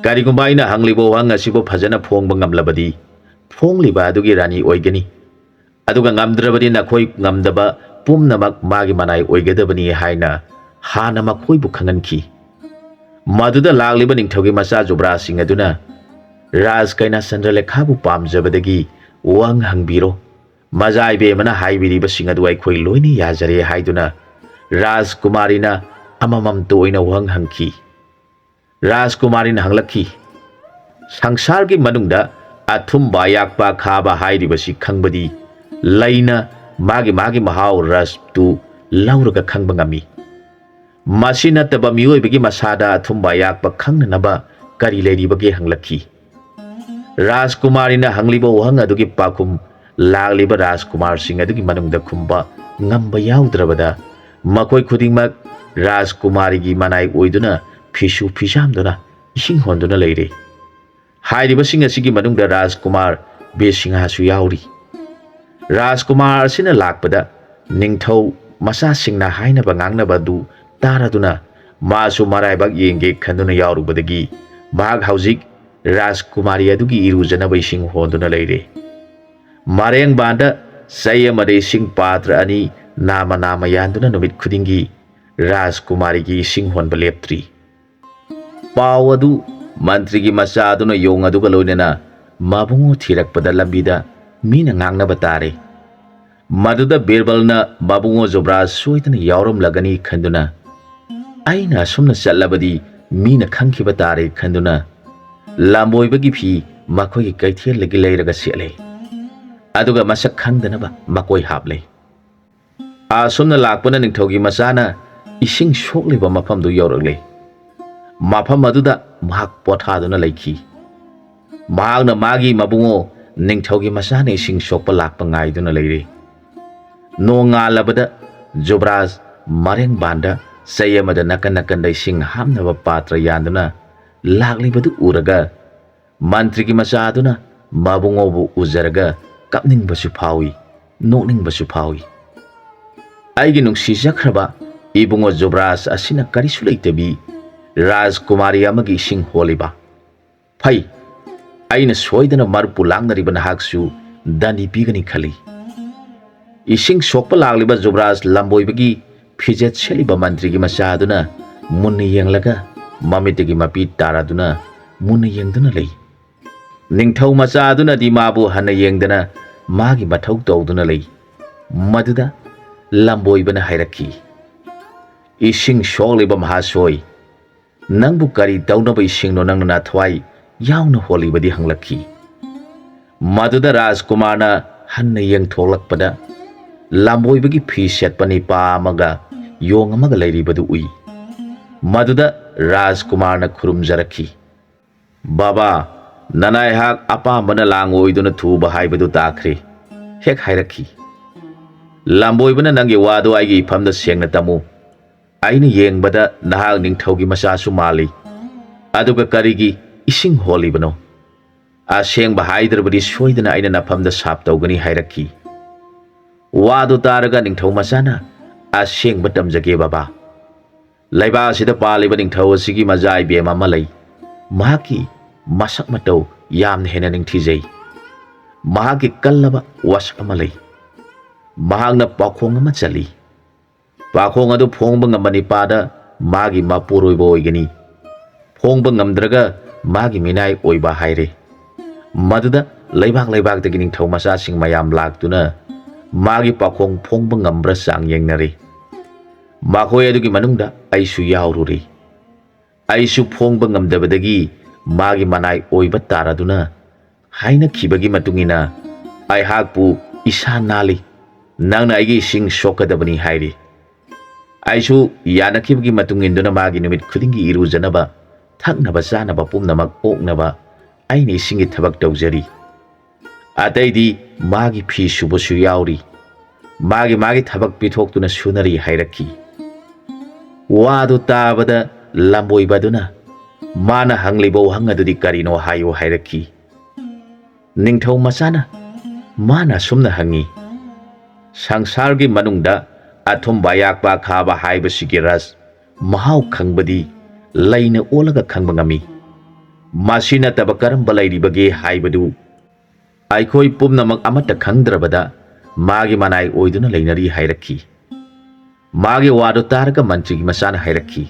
ꯀꯔꯤꯒꯨꯝꯕ ꯑꯩꯅ ꯍꯪꯂꯤꯕ ꯋꯥꯍꯪ ꯑꯁꯤꯕꯨ ꯐꯖꯅ ꯐꯣꯡꯕ ꯉꯝꯂꯕꯗꯤ ꯐꯣꯡꯂꯤꯕ ꯑꯗꯨꯒꯤ ꯔꯥꯅꯤ ꯑꯣꯏꯒꯅꯤ ꯑꯗꯨꯒ ꯉꯝꯗ꯭ꯔꯕꯗꯤ ꯅꯈꯣꯏ ꯉꯝꯗꯕ ꯄꯨꯝꯅꯃꯛ ꯃꯥꯒꯤ ꯃꯅꯥꯏ ꯑꯣꯏꯒꯗꯕꯅꯤ ꯍꯥꯏꯅ ꯍꯥꯟꯅ ꯃꯈꯣꯏꯕꯨ ꯈꯪꯍꯟꯈꯤ ꯃꯗꯨꯗ ꯂꯥꯛꯂꯤꯕ ꯅꯤꯡꯊꯧꯒꯤ ꯃꯆꯥ ꯖꯨꯕ꯭ꯔꯥꯖꯁꯤꯡ ꯑꯗꯨꯅ ꯔꯥꯖꯀꯩꯅ ꯆꯟꯗ꯭ꯔꯂꯦꯈꯥꯕꯨ ꯄꯥꯝꯖꯕꯗꯒꯤ ꯋꯥꯍꯪ ꯍꯪꯕꯤꯔꯣ ꯃꯆꯥ ꯏꯕꯦꯝꯃꯅ ꯍꯥꯏꯕꯤꯔꯤꯕꯁꯤꯡ ꯑꯗꯨ ꯑꯩꯈꯣꯏ ꯂꯣꯏꯅ ꯌꯥꯖꯔꯦ ꯍꯥꯏꯗꯨꯅ ꯔꯥꯖꯀꯨꯃꯥꯔꯤꯅ ꯑꯃꯃꯝꯇ ꯑꯣꯏꯅ ꯋꯥꯍꯪ ꯍꯪꯈꯤ ꯔꯥꯖꯀꯨꯃꯥꯔꯤꯅ ꯍꯪꯂꯛꯈꯤ ꯁꯪꯁꯥꯔꯒꯤ ꯃꯅꯨꯡꯗ ꯑꯊꯨꯝꯕ ꯑꯌꯥꯛꯄ ꯈꯥꯕ ꯍꯥꯏꯔꯤꯕꯁꯤ ꯈꯪꯕꯗꯤ ꯂꯩꯅ ꯃꯥꯒꯤ ꯃꯍꯥꯎ ꯔꯁꯇꯨ ꯂꯧꯔꯒ ꯈꯪꯕ ꯉꯝꯃꯤ ꯃꯁꯤ ꯅꯠꯇꯕ ꯃꯤꯑꯣꯏꯕꯒꯤ ꯃꯁꯥꯗ ꯑꯊꯨꯝꯕ ꯑꯌꯥꯛꯄ ꯈꯪꯅꯅꯕ ꯀꯔꯤ ꯂꯩꯔꯤꯕꯒꯦ ꯍꯪꯂꯛꯈꯤ꯫ ꯔꯥꯖꯀꯨꯃꯥꯔꯤꯅ ꯍꯪꯂꯤꯕ ꯋꯥꯍꯪ ꯑꯗꯨꯒꯤ ꯄꯥꯎꯈꯨꯝ ꯂꯥꯛꯂꯤꯕ ꯔꯥꯖꯀꯨꯃꯥꯔꯁꯤꯡ ꯑꯗꯨꯒꯤ ꯃꯅꯨꯡꯗ ꯈꯨꯝꯕ ꯉꯝꯕ ꯌꯥꯎꯗ꯭ꯔꯕꯗ ꯃꯈꯣꯏ ꯈꯨꯗꯤꯡꯃꯛ ꯔꯥꯖꯀꯨꯃꯥꯔꯤꯒꯤ ꯃꯅꯥꯏ ꯑꯣꯏꯗꯨꯅ ꯐꯤꯁꯨ ꯐꯤꯖꯥꯝꯗꯨꯅ ꯏꯁꯤꯡ ꯍꯣꯟꯗꯨꯅ ꯂꯩꯔꯦ꯫ ꯍꯥꯏꯔꯤꯕꯁꯤꯡ ꯑꯁꯤꯒꯤ ꯃꯅꯨꯡꯗ ꯔꯥꯖꯀꯨꯃꯥꯔ ꯕꯤꯔꯁꯤꯡꯍꯥꯁꯨ ꯌꯥꯎꯔꯤ꯫ ꯔꯥꯖꯀꯨꯃꯥꯔ ꯑꯁꯤꯅ ꯂꯥꯛꯄꯗ ꯅꯤꯡꯊꯧ ꯃꯆꯥꯁꯤꯡꯅ ꯍꯥꯏꯅꯕ ꯉꯥꯡꯅꯕ ꯑꯗꯨ ꯇꯥꯔꯗꯨꯅ ꯃꯥꯁꯨ ꯃꯔꯥꯏꯕꯛ ꯌꯦꯡꯒꯦ ꯈꯟꯗꯨꯅ ꯌꯥꯎꯔꯨꯕꯗꯒꯤ ꯃꯍꯥꯛ ꯍꯧꯖꯤꯛ ꯔꯥꯖꯀꯨꯃꯥꯔꯤ ꯑꯗꯨꯒꯤ ꯏꯔꯨꯖꯅꯕ ꯏꯁꯤꯡ ꯍꯣꯟꯗꯨꯅ ꯂꯩꯔꯦ꯫ ꯃꯔꯦꯡꯕꯥꯟꯗ ꯆꯩ ꯑꯃꯗ ꯏꯁꯤꯡ ꯄꯥꯇ꯭ꯔ ꯑꯅꯤ ꯅꯥꯃ ꯅꯥꯃ ꯌꯥꯟꯗꯨꯅ ꯅꯨꯃꯤꯠ ꯈꯨꯗꯤꯡꯒꯤ ꯔꯥꯖꯀꯨꯃꯥꯔꯤꯒꯤ ꯏꯁꯤꯡ ꯍꯣꯟꯕ ꯂꯦꯞꯇ꯭ꯔꯤ꯫ ꯄꯥꯎ ꯑꯗꯨ ꯃꯟꯇ꯭ꯔꯤꯒꯤ ꯃꯆꯥ ꯑꯗꯨꯅ ꯌꯣꯡ ꯑꯗꯨꯒ ꯂꯣꯏꯅꯅ ꯃꯕꯨꯡꯉꯣ ꯊꯤꯔꯛꯄꯗ ꯂꯝꯕꯤꯗ ꯃꯤꯅ ꯉꯥꯡꯅꯕ ꯇꯥꯔꯦ꯫ ꯃꯗꯨꯗ ꯕꯤꯔꯕꯜꯅ ꯃꯕꯨꯡꯉꯣ ꯖꯨꯕ꯭ꯔꯥꯖ ꯁꯣꯏꯗꯅ ꯌꯥꯎꯔꯝꯂꯒꯅꯤ ꯈꯟꯗꯨꯅ ꯑꯩꯅ ꯑꯁꯨꯝꯅ ꯆꯠꯂꯕꯗꯤ ꯃꯤꯅ ꯈꯪꯈꯤꯕ ꯇꯥꯔꯦ ꯈꯟꯗꯨꯅ ꯂꯝꯕꯣꯏꯕꯒꯤ ꯐꯤ ꯃꯈꯣꯏꯒꯤ ꯀꯩꯊꯦꯜꯗꯒꯤ ꯂꯩꯔꯒ ꯁꯦꯠꯂꯦ꯫ ꯑꯗꯨꯒ ꯃꯁꯛ ꯈꯪꯗꯅꯕ ꯃꯀꯣꯏ ꯍꯥꯞꯂꯦ꯫ ꯑꯁꯨꯝꯅ ꯂꯥꯛꯄꯅ ꯅꯤꯡꯊꯧꯒꯤ ꯃꯆꯥꯅ ꯏꯁꯤꯡ ꯁꯣꯛꯂꯤꯕ ꯃꯐꯝꯗꯨ ꯌꯧꯔꯛꯂꯦ꯫ ꯃꯐꯝ ꯑꯗꯨꯗ ꯃꯍꯥꯛ ꯄꯣꯊꯥꯗꯨꯅ ꯂꯩꯈꯤ꯫ ꯃꯍꯥꯛꯅ ꯃꯥꯒꯤ ꯃꯕꯨꯡꯉꯣ ꯅꯤꯡꯊꯧꯒꯤ ꯃꯆꯥꯅ ꯏꯁꯤꯡ ꯁꯣꯛꯄ ꯂꯥꯛꯄ ꯉꯥꯏꯗꯨꯅ ꯂꯩꯔꯦ꯫ ꯅꯣꯡꯉꯥꯜꯂꯕꯗ ꯖꯨꯕ꯭ꯔꯥꯖ ꯃꯔꯦꯡꯕꯥꯟꯗ ꯆꯩ ꯑꯃꯗ ꯅꯥꯀꯟ ꯅꯥꯀꯟꯗ ꯏꯁꯤꯡ ꯍꯥꯞꯅꯕ ꯄꯥꯇ꯭ꯔ ꯌꯥꯟꯗꯨꯅ ꯂꯥꯛꯂꯤꯕꯗꯨ ꯎꯔꯒ ꯃꯟꯇ꯭ꯔꯤꯒꯤ ꯃꯆꯥ ꯑꯗꯨꯅ ꯃꯕꯨꯡꯉꯣꯕꯨ ꯎꯖꯔꯒ ꯀꯞꯅꯤꯡꯕꯁꯨ ꯐꯥꯎꯏ, ꯅꯣꯛꯅꯤꯡꯕꯁꯨ ꯐꯥꯎꯏ꯫ ꯑꯩꯒꯤ ꯅꯨꯡꯁꯤꯖꯈ꯭ꯔꯕ ꯏꯕꯨꯡꯉꯣ ꯖꯨꯕ꯭ꯔꯥꯖ ꯑꯁꯤꯅ ꯀꯔꯤꯁꯨ ꯂꯩꯇꯕꯤ ꯔꯥꯖꯀꯨꯃꯥꯔꯤ ꯑꯃꯒꯤ ꯏꯁꯤꯡ ꯍꯣꯜꯂꯤꯕ꯫ ꯐꯩ, ꯑꯩꯅ ꯁꯣꯏꯗꯅ ꯃꯔꯨꯞꯄꯨ ꯂꯥꯛꯅꯔꯤꯕ ꯅꯍꯥꯛꯁꯨ ꯗꯟꯗꯤ ꯄꯤꯒꯅꯤ ꯈꯜꯂꯤ꯫ ꯏꯁꯤꯡ ꯁꯣꯛꯄ ꯂꯥꯛꯂꯤꯕ ꯖꯨꯕ꯭ꯔꯥꯖ ꯂꯝꯕꯣꯏꯕꯒꯤ ꯐꯤꯖꯦꯠ ꯁꯦꯠꯂꯤꯕ ꯃꯟꯇ꯭ꯔꯤꯒꯤ ꯃꯆꯥ ꯑꯗꯨꯅ ꯃꯨꯟꯅ ꯌꯦꯡꯂꯒ ꯃꯃꯤꯠꯇꯒꯤ ꯃꯄꯤ ꯇꯥꯔꯗꯨꯅ ꯃꯨꯟꯅ ꯌꯦꯡꯗꯨꯅ ꯂꯩ꯫ ꯅꯤꯡꯊꯧ ꯃꯆꯥ ꯑꯗꯨꯅꯗꯤ ꯃꯥꯕꯨ ꯍꯟꯅ ꯌꯦꯡꯗꯅ ꯃꯥꯒꯤ ꯃꯊꯧ ꯇꯧꯗꯨꯅ ꯂꯩ꯫ ꯃꯗꯨꯗ ꯂꯝꯕꯣꯏꯕꯅ ꯍꯥꯏꯔꯛꯈꯤ, ꯏꯁꯤꯡ ꯁꯣꯛꯂꯤꯕ ꯃꯍꯥꯁꯣꯏ, ꯅꯪꯕꯨ ꯀꯔꯤ ꯇꯧꯅꯕ ꯏꯁꯤꯡꯅꯣ ꯅꯪꯅ ꯅꯊꯋꯥꯏ ꯌꯥꯎꯅ ꯍꯣꯜꯂꯤꯕꯗꯤ ꯍꯪꯂꯛꯈꯤ꯫ ꯃꯗꯨꯗ ꯔꯥꯖꯀꯨꯃꯥꯔꯅ ꯍꯟꯅ ꯌꯦꯡꯊꯣꯛꯂꯛꯄꯗ ꯂꯝꯕꯣꯏꯕꯒꯤ ꯐꯤ ꯁꯦꯠꯄ ꯅꯤꯄꯥ ꯑꯃꯒ ꯌꯣꯡ ꯑꯃꯒ ꯂꯩꯔꯤꯕꯗꯨ ꯎꯏ꯫ ꯃꯗꯨꯗ ꯔꯥꯖꯀꯨꯃꯥꯔꯅ ꯈꯨꯔꯨꯝꯖꯔꯛꯈꯤ, ꯕꯥꯕꯥ, ꯅꯅꯥꯏꯍꯥꯛ ꯑꯄꯥꯝꯕꯅ ꯂꯥꯡ ꯑꯣꯏꯗꯨꯅ ꯊꯨꯕ ꯍꯥꯏꯕꯗꯨ ꯇꯥꯈ꯭ꯔꯦ꯫ ꯍꯦꯛ ꯍꯥꯏꯔꯛꯈꯤ꯫ ꯂꯝꯕꯣꯏꯕꯅ ꯅꯪꯒꯤ ꯋꯥꯗꯨ ꯑꯩꯒꯤ ꯏꯐꯝꯗ ꯁꯦꯡꯅ ꯇꯝꯃꯨ꯫ ꯑꯩꯅ ꯌꯦꯡꯕꯗ ꯅꯍꯥꯛ ꯅꯤꯡꯊꯧꯒꯤ ꯃꯆꯥꯁꯨ ꯃꯥꯜꯂꯤ꯫ ꯑꯗꯨꯒ ꯀꯔꯤꯒꯤ ꯏꯁꯤꯡ ꯍꯣꯜꯂꯤꯕꯅꯣ? ꯑꯁꯦꯡꯕ ꯍꯥꯏꯗ꯭ꯔꯕꯗꯤ ꯁꯣꯏꯗꯅ ꯑꯩꯅ ꯅꯐꯝꯗ ꯁꯥꯞ ꯇꯧꯒꯅꯤ ꯍꯥꯏꯔꯛꯈꯤ꯫ ꯋꯥꯗꯨ ꯇꯥꯔꯒ ꯅꯤꯡꯊꯧ ꯃꯆꯥꯅ ꯑꯁꯦꯡꯕ ꯇꯝꯖꯒꯦ ꯕꯥꯕꯥ꯫ ꯂꯩꯕꯥꯛ ꯑꯁꯤꯗ ꯄꯥꯜꯂꯤꯕ ꯅꯤꯡꯊꯧ ꯑꯁꯤꯒꯤ ꯃꯆꯥ ꯏꯕꯦꯝ ꯑꯃ ꯂꯩ꯫ ꯃꯍꯥꯛꯀꯤ ꯃꯁꯛ ꯃꯇꯧ ꯌꯥꯝꯅ ꯍꯦꯟꯅ ꯅꯤꯡꯊꯤꯖꯩ꯫ ꯃꯍꯥꯛꯀꯤ ꯀꯜꯂꯕ ꯋꯥꯁꯛ ꯑꯃ ꯂꯩ꯫ ꯃꯍꯥꯛꯅ ꯄꯥꯈꯣꯡ ꯑꯃ ꯆꯜꯂꯤ꯫ ꯄꯥꯈꯣꯡ ꯑꯗꯨ ꯐꯣꯡꯕ ꯉꯝꯕ ꯅꯤꯄꯥꯗ ꯃꯥꯒꯤ ꯃꯄꯨꯔꯣꯏꯕ ꯑꯣꯏꯒꯅꯤ꯫ ꯐꯣꯡꯕ ꯉꯝꯗ꯭ꯔꯒ ꯃꯥꯒꯤ ꯃꯤꯅꯥꯏ ꯑꯣꯏꯕ ꯍꯥꯏꯔꯦ꯫ ꯃꯗꯨꯗ ꯂꯩꯕꯥꯛ ꯂꯩꯕꯥꯛꯇꯒꯤ ꯅꯤꯡꯊꯧ ꯃꯆꯥꯁꯤꯡ ꯃꯌꯥꯝ ꯂꯥꯛꯇꯨꯅ ꯃꯥꯒꯤ ꯄꯥꯈꯣꯡ ꯐꯣꯡꯕ ꯉꯝꯕ꯭ꯔꯥ ꯆꯥꯡ ꯌꯦꯡꯅꯔꯦ꯫ ꯃꯈꯣꯏ ꯑꯗꯨꯒꯤ ꯃꯅꯨꯡꯗ ꯑꯩꯁꯨ ꯌꯥꯎꯔꯨꯔꯦ꯫ ꯑꯩꯁꯨ ꯐꯣꯡꯕ ꯉꯝꯗꯕꯗꯒꯤ ꯃꯥꯒꯤ ꯃꯅꯥꯏ ꯑꯣꯏꯕ ꯇꯥꯔꯗꯨꯅ ꯍꯥꯏꯅꯈꯤꯕꯒꯤ ꯃꯇꯨꯡꯏꯟꯅ ꯑꯩꯍꯥꯛꯄꯨ ꯏꯁꯥ ꯅꯥꯜꯂꯤ, ꯅꯪꯅ ꯑꯩꯒꯤ ꯏꯁꯤꯡ ꯁꯣꯛꯀꯗꯕꯅꯤ ꯍꯥꯏꯔꯤ꯫ ꯑꯩꯁꯨ ꯌꯥꯅꯈꯤꯕꯒꯤ ꯃꯇꯨꯡ ꯏꯟꯗꯨꯅ ꯃꯥꯒꯤ ꯅꯨꯃꯤꯠ ꯈꯨꯗꯤꯡꯒꯤ ꯏꯔꯨꯖꯅꯕ, ꯊꯛꯅꯕ ꯆꯥꯅꯕ ꯄꯨꯝꯅꯃꯛ ꯑꯣꯛꯅꯕ ꯑꯩꯅ ꯏꯁꯤꯡꯒꯤ ꯊꯕꯛ ꯇꯧꯖꯔꯤ꯫ ꯑꯇꯩꯗꯤ ꯃꯥꯒꯤ ꯐꯤ ꯁꯨꯕꯁꯨ ꯌꯥꯎꯔꯤ꯫ ꯃꯥꯒꯤ ꯊꯕꯛ ꯄꯤꯊꯣꯛꯇꯨꯅ ꯁꯨꯅꯔꯤ ꯍꯥꯏꯔꯛꯈꯤ꯫ ꯋꯥꯗꯨ ꯇꯥꯕꯗ ꯂꯝꯕꯣꯏꯕ ꯑꯗꯨꯅ ꯃꯥꯅ ꯍꯪꯂꯤꯕ ꯋꯥꯍꯪ ꯑꯗꯨꯗꯤ ꯀꯔꯤꯅꯣ ꯍꯥꯏꯌꯨ ꯍꯥꯏꯔꯛꯈꯤ꯫ ꯅꯤꯡꯊꯧ ꯃꯆꯥꯅ ꯃꯥꯅ ꯑꯁꯨꯝꯅ ꯍꯪꯉꯤ, ꯁꯪꯁꯥꯔꯒꯤ ꯃꯅꯨꯡꯗ ꯑꯊꯨꯝꯕ ꯑꯌꯥꯛꯄ ꯑꯈꯥꯕ ꯍꯥꯏꯕꯁꯤꯒꯤ ꯔꯁ ꯃꯍꯥꯎ ꯈꯪꯕꯗꯤ ꯂꯩꯅ ꯑꯣꯜꯂꯒ ꯈꯪꯕ ꯉꯝꯃꯤ꯫ ꯃꯁꯤ ꯅꯠꯇꯕ ꯀꯔꯝꯕ ꯂꯩꯔꯤꯕꯒꯦ ꯍꯥꯏꯕꯗꯨ ꯑꯩꯈꯣꯏ ꯄꯨꯝꯅꯃꯛ ꯑꯃꯠꯇ ꯈꯪꯗ꯭ꯔꯕꯗ ꯃꯥꯒꯤ ꯃꯅꯥꯏ ꯑꯣꯏꯗꯨꯅ ꯂꯩꯅꯔꯤ ꯍꯥꯏꯔꯛꯈꯤ꯫ ꯃꯥꯒꯤ ꯋꯥꯗꯨ ꯇꯥꯔꯒ ꯃꯟꯇ꯭ꯔꯤꯒꯤ ꯃꯆꯥꯅ ꯍꯥꯏꯔꯛꯈꯤ,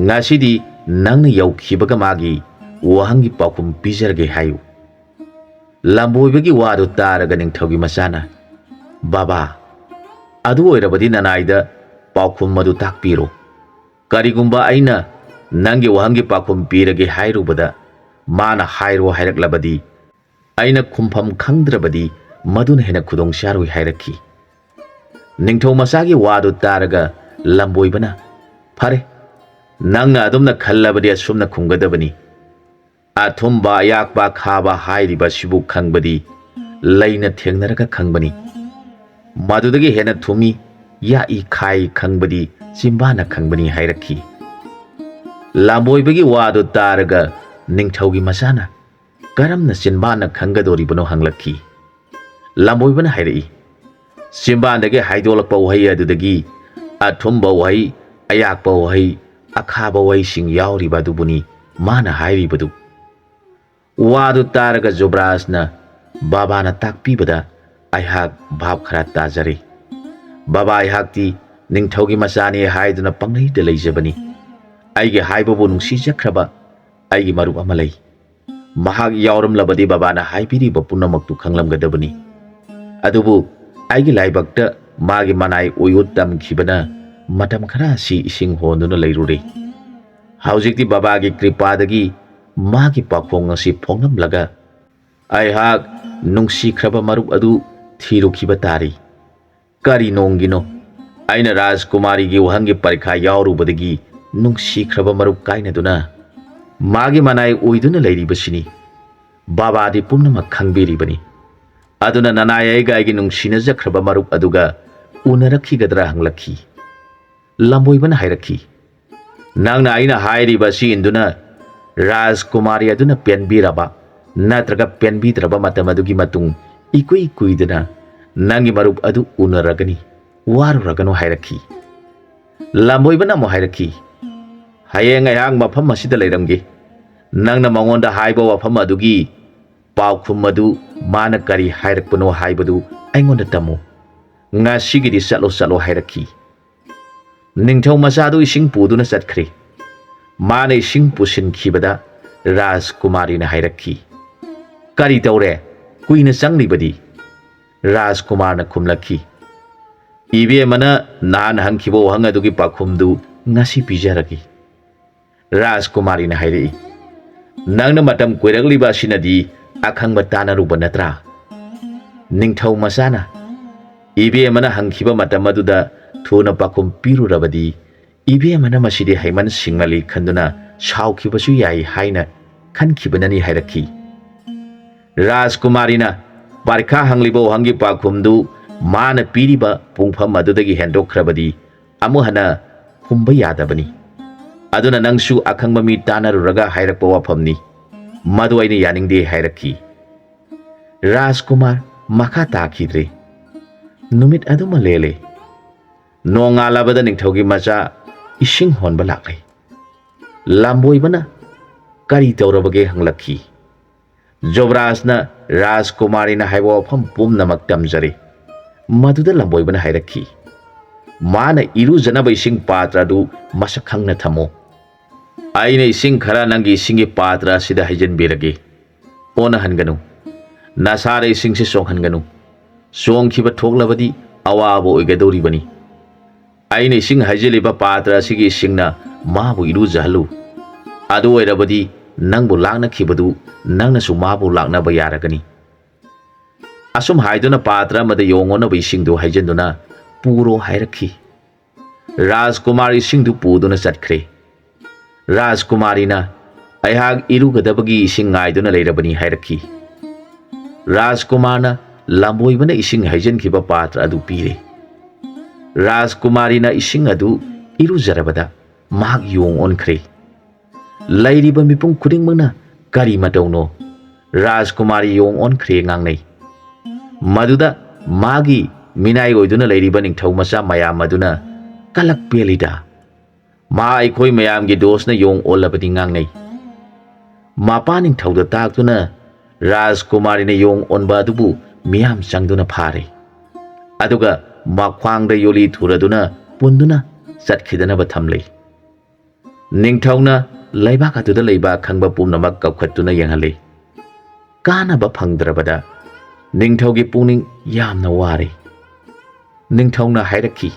ꯉꯁꯤꯗꯤ ꯅꯪꯅ ꯌꯧꯈꯤꯕꯒ ꯃꯥꯒꯤ ꯋꯥꯍꯪꯒꯤ ꯄꯥꯎꯈꯨꯝ ꯄꯤꯖꯔꯒꯦ ꯍꯥꯏꯌꯨ꯫ ꯂꯝꯕꯣꯏꯕꯒꯤ ꯋꯥꯗꯨ ꯇꯥꯔꯒ ꯅꯤꯡꯊꯧꯒꯤ ꯃꯆꯥꯅ, ꯕꯥꯕꯥ, ꯑꯗꯨ ꯑꯣꯏꯔꯕꯗꯤ ꯅꯅꯥꯏꯗ ꯄꯥꯎꯈꯨꯝ ꯑꯗꯨ ꯇꯥꯛꯄꯤꯔꯣ꯫ ꯀꯔꯤꯒꯨꯝꯕ ꯑꯩꯅ ꯅꯪꯒꯤ ꯋꯥꯍꯪꯒꯤ ꯄꯥꯎꯈꯨꯝ ꯄꯤꯔꯒꯦ ꯍꯥꯏꯔꯨꯕꯗ ꯃꯥꯅ ꯍꯥꯏꯔꯣ ꯍꯥꯏꯔꯛꯂꯕꯗꯤ ꯑꯩꯅ ꯈꯨꯝꯐꯝ ꯈꯪꯗ꯭ꯔꯕꯗꯤ ꯃꯗꯨꯅ ꯍꯦꯟꯅ ꯈꯨꯗꯣꯡ ꯆꯥꯔꯣꯏ ꯍꯥꯏꯔꯛꯈꯤ꯫ ꯅꯤꯡꯊꯧ ꯃꯆꯥꯒꯤ ꯋꯥꯗꯨ ꯇꯥꯔꯒ ꯂꯝꯕꯣꯏꯕꯅ ꯐꯔꯦ ꯅꯪꯅ ꯑꯗꯨꯝꯅ ꯈꯜꯂꯕꯗꯤ ꯑꯁꯨꯝꯅ ꯈꯨꯝꯒꯗꯕꯅꯤ ꯑꯊꯨꯝꯕ ꯑꯌꯥꯛꯄ ꯈꯥꯕ ꯍꯥꯏꯔꯤꯕꯁꯤꯕꯨ ꯈꯪꯕꯗꯤ ꯂꯩꯅ ꯊꯦꯡꯅꯔꯒ ꯈꯪꯕꯅꯤ ꯃꯗꯨꯗꯒꯤ ꯍꯦꯟꯅ ꯊꯨꯝꯃꯤ ꯌꯥꯛꯏ ꯈꯥꯏ ꯈꯪꯕꯗꯤ ꯆꯤꯝꯕꯥꯅ ꯈꯪꯕꯅꯤ ꯍꯥꯏꯔꯛꯈꯤ ꯂꯥꯝꯕꯣꯏꯕꯒꯤ ꯋꯥꯗꯨ ꯇꯥꯔꯒ ꯅꯤꯡꯊꯧꯒꯤ ꯃꯆꯥꯅ ꯀꯔꯝꯅ ꯆꯤꯟꯕꯥꯅ ꯈꯪꯒꯗꯧꯔꯤꯕꯅꯣ ꯍꯪꯂꯛꯈꯤ ꯂꯥꯝꯕꯣꯏꯕꯅ ꯍꯥꯏꯔꯛꯏ ꯆꯤꯝꯕꯥꯟꯗꯒꯤ ꯍꯥꯏꯗꯣꯛꯂꯛꯄ ꯋꯥꯍꯩ ꯑꯗꯨꯗꯒꯤ ꯑꯊꯨꯝꯕ ꯋꯥꯍꯩ ꯑꯌꯥꯛꯄ ꯋꯥꯍꯩ ꯑꯈꯥꯕ ꯋꯥꯍꯩꯁꯤꯡ ꯌꯥꯎꯔꯤꯕ ꯑꯗꯨꯕꯨꯅꯤ ꯃꯥꯅ ꯍꯥꯏꯔꯤꯕꯗꯨ ꯋꯥꯗꯨ ꯇꯥꯔꯒ ꯖꯨꯕ꯭ꯔꯥꯖꯅ ꯕꯥꯕꯥꯅ ꯇꯥꯛꯄꯤꯕꯗ ꯑꯩꯍꯥꯛ ꯚꯥꯞ ꯈꯔ ꯇꯥꯖꯔꯦ ꯕꯥꯕꯥ ꯑꯩꯍꯥꯛꯇꯤ ꯅꯤꯡꯊꯧꯒꯤ ꯃꯆꯥꯅꯤ ꯍꯥꯏꯗꯨꯅ ꯄꯪꯂꯩꯗ ꯂꯩꯖꯕꯅꯤ ꯑꯩꯒꯤ ꯍꯥꯏꯕꯕꯨ ꯅꯨꯡꯁꯤꯖꯈ꯭ꯔꯕ ꯑꯩꯒꯤ ꯃꯔꯨꯞ ꯑꯃ ꯂꯩ ꯃꯍꯥꯛ ꯌꯥꯎꯔꯝꯂꯕꯗꯤ ꯕꯥꯕꯥꯅ ꯍꯥꯏꯕꯤꯔꯤꯕ ꯄꯨꯝꯅꯃꯛꯇꯨ ꯈꯪꯂꯝꯒꯗꯕꯅꯤ ꯑꯗꯨꯕꯨ ꯑꯩꯒꯤ ꯂꯥꯏꯕꯛꯇ ꯃꯥꯒꯤ ꯃꯅꯥꯏ ꯑꯣꯏꯌꯨ ꯇꯝꯈꯤꯕꯅ ꯃꯇꯝ ꯈꯔ ꯑꯁꯤ ꯏꯁꯤꯡ ꯍꯣꯟꯗꯨꯅ ꯂꯩꯔꯨꯔꯦ ꯍꯧꯖꯤꯛꯇꯤ ꯕꯥꯕꯥꯒꯤ ꯀ꯭ꯔꯤꯄꯥꯗꯒꯤ ꯃꯥꯒꯤ ꯄꯥꯈꯣꯡ ꯑꯁꯤ ꯐꯣꯡꯂꯝꯂꯒ ꯑꯩꯍꯥꯛ ꯅꯨꯡꯁꯤꯈ꯭ꯔꯕ ꯃꯔꯨꯞ ꯑꯗꯨ ꯊꯤꯔꯨꯈꯤꯕ ꯇꯥꯔꯤ ꯀꯔꯤ ꯅꯣꯡꯒꯤꯅꯣ ꯑꯩꯅ ꯔꯥꯖꯀꯨꯃꯥꯔꯤꯒꯤ ꯋꯥꯍꯪꯒꯤ ꯄꯔꯤꯈꯥ ꯌꯥꯎꯔꯨꯕꯗꯒꯤ ꯅꯨꯡꯁꯤꯈ꯭ꯔꯕ ꯃꯔꯨꯞ ꯀꯥꯏꯅꯗꯨꯅ ꯃꯥꯒꯤ ꯃꯅꯥꯏ ꯑꯣꯏꯗꯨꯅ ꯂꯩꯔꯤꯕꯁꯤꯅꯤ ꯕꯥꯕꯥꯗꯤ ꯄꯨꯝꯅꯃꯛ ꯈꯪꯕꯤꯔꯤꯕꯅꯤ ꯑꯗꯨꯅ ꯅꯅꯥꯏ ꯑꯩꯒ ꯑꯩꯒꯤ ꯅꯨꯡꯁꯤꯅꯖꯈ꯭ꯔꯕ ꯃꯔꯨꯞ ꯑꯗꯨꯒ ꯎꯅꯔꯛꯈꯤꯒꯗ꯭ꯔꯥ ꯍꯪꯂꯛꯈꯤ ꯂꯥꯝꯕꯣꯏꯕꯅ ꯍꯥꯏꯔꯛꯈꯤ ꯅꯪꯅ ꯑꯩꯅ ꯍꯥꯏꯔꯤꯕ ꯑꯁꯤ ꯏꯟꯗꯨꯅ ꯔꯥꯖꯀꯨꯃꯥꯔꯤ ꯑꯗꯨꯅ ꯄꯦꯟꯕꯤꯔꯕ ꯅꯠꯇ꯭ꯔꯒ ꯄꯦꯟꯕꯤꯗ꯭ꯔꯕ ꯃꯇꯝ ꯑꯗꯨꯒꯤ ꯃꯇꯨꯡ ꯏꯀꯨꯏ ꯀꯨꯏꯗꯅ ꯅꯪꯒꯤ ꯃꯔꯨꯞ ꯑꯗꯨ ꯎꯅꯔꯒꯅꯤ ꯋꯥꯔꯨꯔꯒꯅꯨ ꯍꯥꯏꯔꯛꯈꯤ ꯂꯥꯝꯕꯣꯏꯕꯅ ꯑꯃꯨꯛ ꯍꯥꯏꯔꯛꯈꯤ ꯍꯌꯦꯡ ꯑꯩꯍꯥꯛ ꯃꯐꯝ ꯑꯁꯤꯗ ꯂꯩꯔꯝꯒꯦ ꯅꯪꯅ ꯃꯉꯣꯟꯗ ꯍꯥꯏꯕ ꯋꯥꯐꯝ ꯑꯗꯨꯒꯤ ꯄꯥꯎꯈꯨꯝ ꯑꯗꯨ ꯃꯥꯅ ꯀꯔꯤ ꯍꯥꯏꯔꯛꯄꯅꯣ ꯍꯥꯏꯕꯗꯨ ꯑꯩꯉꯣꯟꯗ ꯇꯝꯃꯨ ꯉꯁꯤꯒꯤꯗꯤ ꯆꯠꯂꯣ ꯍꯥꯏꯔꯛꯈꯤ ꯅꯤꯡꯊꯧ ꯃꯆꯥꯗꯨ ꯏꯁꯤꯡ ꯄꯨꯗꯨꯅ ꯆꯠꯈ꯭ꯔꯦ ꯃꯥꯅ ꯏꯁꯤꯡ ꯄꯨꯁꯤꯟꯈꯤꯕꯗ ꯔꯥꯖꯀꯨꯃꯥꯔꯤꯅ ꯍꯥꯏꯔꯛꯈꯤ ꯀꯔꯤ ꯇꯧꯔꯦ ꯀꯨꯏꯅ ꯆꯪꯂꯤꯕꯗꯤ ꯔꯥꯖꯀꯨꯃꯥꯔꯅ ꯈꯨꯝꯂꯛꯈꯤ ꯏꯕꯦꯝꯃꯅ ꯅꯍꯥꯟ ꯍꯪꯈꯤꯕ ꯋꯥꯍꯪ ꯑꯗꯨꯒꯤ ꯄꯥꯎꯈꯨꯝꯗꯨ ꯉꯁꯤ ꯄꯤꯖꯔꯒꯦ ꯔꯥꯖꯀꯨꯃꯥꯔꯤꯅ ꯍꯥꯏꯔꯛꯏ ꯅꯪꯅ ꯃꯇꯝ ꯀꯣꯏꯔꯛꯂꯤꯕ ꯑꯁꯤꯅꯗꯤ ꯑꯈꯪꯕ ꯇꯥꯟꯅꯔꯨꯕ ꯅꯠꯇ꯭ꯔꯥ ꯅꯤꯡꯊꯧ ꯃꯆꯥꯅ ꯏꯕꯦꯝꯃꯅ ꯍꯪꯈꯤꯕ ꯃꯇꯝ ꯑꯗꯨꯗ ꯊꯨꯅ ꯄꯥꯎꯈꯨꯝ ꯄꯤꯔꯨꯔꯕꯗꯤ ꯏꯕꯦꯝꯃꯅ ꯃꯁꯤꯗꯤ ꯍꯩꯃꯟ ꯁꯤꯡꯃꯜꯂꯤ ꯈꯟꯗꯨꯅ ꯁꯥꯎꯈꯤꯕꯁꯨ ꯌꯥꯏ ꯍꯥꯏꯅ ꯈꯟꯈꯤꯕꯅꯅꯤ ꯍꯥꯏꯔꯛꯈꯤ ꯔꯥꯖꯀꯨꯃꯥꯔꯤꯅ ꯄꯔꯤꯈꯥ ꯍꯪꯂꯤꯕ ꯋꯥꯍꯪꯒꯤ ꯄꯥꯎꯈꯨꯝꯗꯨ ꯃꯥꯅ ꯄꯤꯔꯤꯕ ꯄꯨꯡꯐꯝ ꯑꯗꯨꯗꯒꯤ ꯍꯦꯟꯗꯣꯛꯈ꯭ꯔꯕꯗꯤ ꯑꯃꯨꯛ ꯍꯟꯅ ꯈꯨꯝꯕ ꯌꯥꯗꯕꯅꯤ ꯑꯗꯨꯅ ꯅꯪꯁꯨ ꯑꯈꯪꯕ ꯃꯤ ꯇꯥꯟꯅꯔꯨꯔꯒ ꯍꯥꯏꯔꯛꯄ ꯋꯥꯐꯝꯅꯤ ꯃꯗꯨ ꯑꯩꯅ ꯌꯥꯅꯤꯡꯗꯦ ꯍꯥꯏꯔꯛꯈꯤ ꯔꯥꯖꯀꯨꯃꯥꯔ ꯃꯈꯥ ꯇꯥꯈꯤꯗ꯭ꯔꯦ ꯅꯨꯃꯤꯠ ꯑꯗꯨꯃ ꯂꯦꯜꯂꯦ ꯅꯣꯡꯉꯥꯜꯂꯕꯗ ꯅꯤꯡꯊꯧꯒꯤ ꯃꯆꯥ ꯏꯁꯤꯡ ꯍꯣꯟꯕ ꯂꯥꯛꯂꯦ ꯂꯥꯝꯕꯣꯏꯕꯅ ꯀꯔꯤ ꯇꯧꯔꯕꯒꯦ ꯍꯪꯂꯛꯈꯤ ꯖꯣꯕ꯭ꯔꯥꯖꯅ ꯔꯥꯖꯀꯨꯃꯥꯔꯤꯅ ꯍꯥꯏꯕ ꯋꯥꯐꯝ ꯄꯨꯝꯅꯃꯛ ꯇꯝꯖꯔꯦ ꯃꯗꯨꯗ ꯂꯥꯝꯕꯣꯏꯕꯅ ꯍꯥꯏꯔꯛꯈꯤ ꯃꯥꯅ ꯏꯔꯨꯖꯅꯕ ꯏꯁꯤꯡ ꯄꯥꯇ꯭ꯔ ꯑꯗꯨ ꯃꯁꯛ ꯈꯪꯅ ꯊꯝꯃꯣ ꯑꯩꯅ ꯏꯁꯤꯡ ꯈꯔ ꯅꯪꯒꯤ ꯏꯁꯤꯡꯒꯤ ꯄꯥꯇ꯭ꯔ ꯑꯁꯤꯗ ꯍꯩꯖꯤꯟꯕꯤꯔꯒꯦ ꯑꯣꯟꯅꯍꯟꯒꯅꯨ ꯅꯁꯥꯗ ꯏꯁꯤꯡꯁꯤ ꯆꯣꯡꯍꯟꯒꯅꯨ ꯆꯣꯡꯈꯤꯕ ꯊꯣꯛꯂꯕꯗꯤ ꯑꯋꯥꯕ ꯑꯣꯏꯒꯗꯧꯔꯤꯕꯅꯤ ꯑꯩꯅ ꯏꯁꯤꯡ ꯍꯩꯖꯤꯜꯂꯤꯕ ꯄꯥꯇ꯭ꯔ ꯑꯁꯤꯒꯤ ꯏꯁꯤꯡꯅ ꯃꯥꯕꯨ ꯏꯔꯨꯖꯍꯜꯂꯨ ꯑꯗꯨ ꯑꯣꯏꯔꯕꯗꯤ ꯅꯪꯕꯨ ꯂꯥꯛꯅꯈꯤꯕꯗꯨ ꯅꯪꯅꯁꯨ ꯃꯥꯕꯨ ꯂꯥꯛꯅꯕ ꯌꯥꯔꯒꯅꯤ ꯑꯁꯨꯝ ꯍꯥꯏꯗꯨꯅ ꯄꯥꯇ꯭ꯔ ꯑꯃꯗ ꯌꯣꯡꯉꯣꯅꯕ ꯏꯁꯤꯡꯗꯨ ꯍꯩꯖꯤꯟꯗꯨꯅ ꯄꯨꯔꯣ ꯍꯥꯏꯔꯛꯈꯤ ꯔꯥꯖꯀꯨꯃꯥꯔ ꯏꯁꯤꯡꯗꯨ ꯄꯨꯗꯨꯅ ꯆꯠꯈ꯭ꯔꯦ ꯔꯥꯖꯀꯨꯃꯥꯔꯤꯅ ꯑꯩꯍꯥꯛ ꯏꯔꯨꯒꯗꯕꯒꯤ ꯏꯁꯤꯡ ꯉꯥꯏꯗꯨꯅ ꯂꯩꯔꯕꯅꯤ ꯍꯥꯏꯔꯛꯈꯤ ꯔꯥꯖꯀꯨꯃꯥꯔꯅ ꯂꯥꯝꯕꯣꯏꯕꯅ ꯏꯁꯤꯡ ꯍꯩꯖꯤꯟꯈꯤꯕ ꯄꯥꯇ꯭ꯔ ꯑꯗꯨ ꯄꯤꯔꯦ ꯔꯥꯖꯀꯨꯃꯥꯔꯤꯅ ꯏꯁꯤꯡ ꯑꯗꯨ ꯏꯔꯨꯖꯔꯕꯗ ꯃꯍꯥꯛ ꯌꯣꯡ ꯑꯣꯟꯈ꯭ꯔꯦ ꯂꯩꯔꯤꯕ ꯃꯤꯄꯨꯝ ꯈꯨꯗꯤꯡꯃꯛꯅ ꯀꯔꯤ ꯃꯇꯧꯅꯣ ꯔꯥꯖꯀꯨꯃꯥꯔꯤ ꯌꯣꯡ ꯑꯣꯟꯈ꯭ꯔꯦ ꯉꯥꯡꯅꯩ ꯃꯗꯨꯗ ꯃꯥꯒꯤ ꯃꯤꯅꯥꯏ ꯑꯣꯏꯗꯨꯅ ꯂꯩꯔꯤꯕ ꯅꯤꯡꯊꯧ ꯃꯆꯥ ꯃꯌꯥꯝ ꯑꯗꯨꯅ ꯀꯂꯛ ꯄꯦꯜꯂꯤꯗ ꯃꯥ ꯑꯩꯈꯣꯏ ꯃꯌꯥꯝꯒꯤ ꯗꯣꯁꯅ ꯌꯣꯡ ꯑꯣꯜꯂꯕꯗꯤ ꯉꯥꯡꯅꯩ ꯃꯄꯥ ꯅꯤꯡꯊꯧꯗ ꯇꯥꯛꯇꯨꯅ ꯔꯥꯖꯀꯨꯃꯥꯔꯤꯅ ꯌꯣꯡ ꯑꯣꯟꯕ ꯑꯗꯨꯕꯨ ꯃꯤꯌꯥꯝ ꯆꯪꯗꯨꯅ ꯐꯥꯔꯦ ꯑꯗꯨꯒ ꯃꯈ꯭ꯋꯥꯡꯗ ꯌꯣꯂꯤ ꯊꯨꯔꯗꯨꯅ ꯄꯨꯟꯗꯨꯅ ꯆꯠꯈꯤꯗꯅꯕ ꯊꯝꯂꯦ ꯅꯤꯡꯊꯧꯅ ꯂꯩꯕꯥꯛ ꯑꯗꯨꯗ ꯂꯩꯕ ꯑꯈꯪꯕ ꯄꯨꯝꯅꯃꯛ ꯀꯧꯈꯠꯇꯨꯅ ꯌꯦꯡꯍꯜꯂꯦ ꯀꯥꯅꯕ ꯐꯪꯗ꯭ꯔꯕꯗ ꯅꯤꯡꯊꯧꯒꯤ ꯄꯨꯛꯅꯤꯡ ꯌꯥꯝꯅ ꯋꯥꯔꯦ ꯅꯤꯡꯊꯧꯅ ꯍꯥꯏꯔꯛꯈꯤ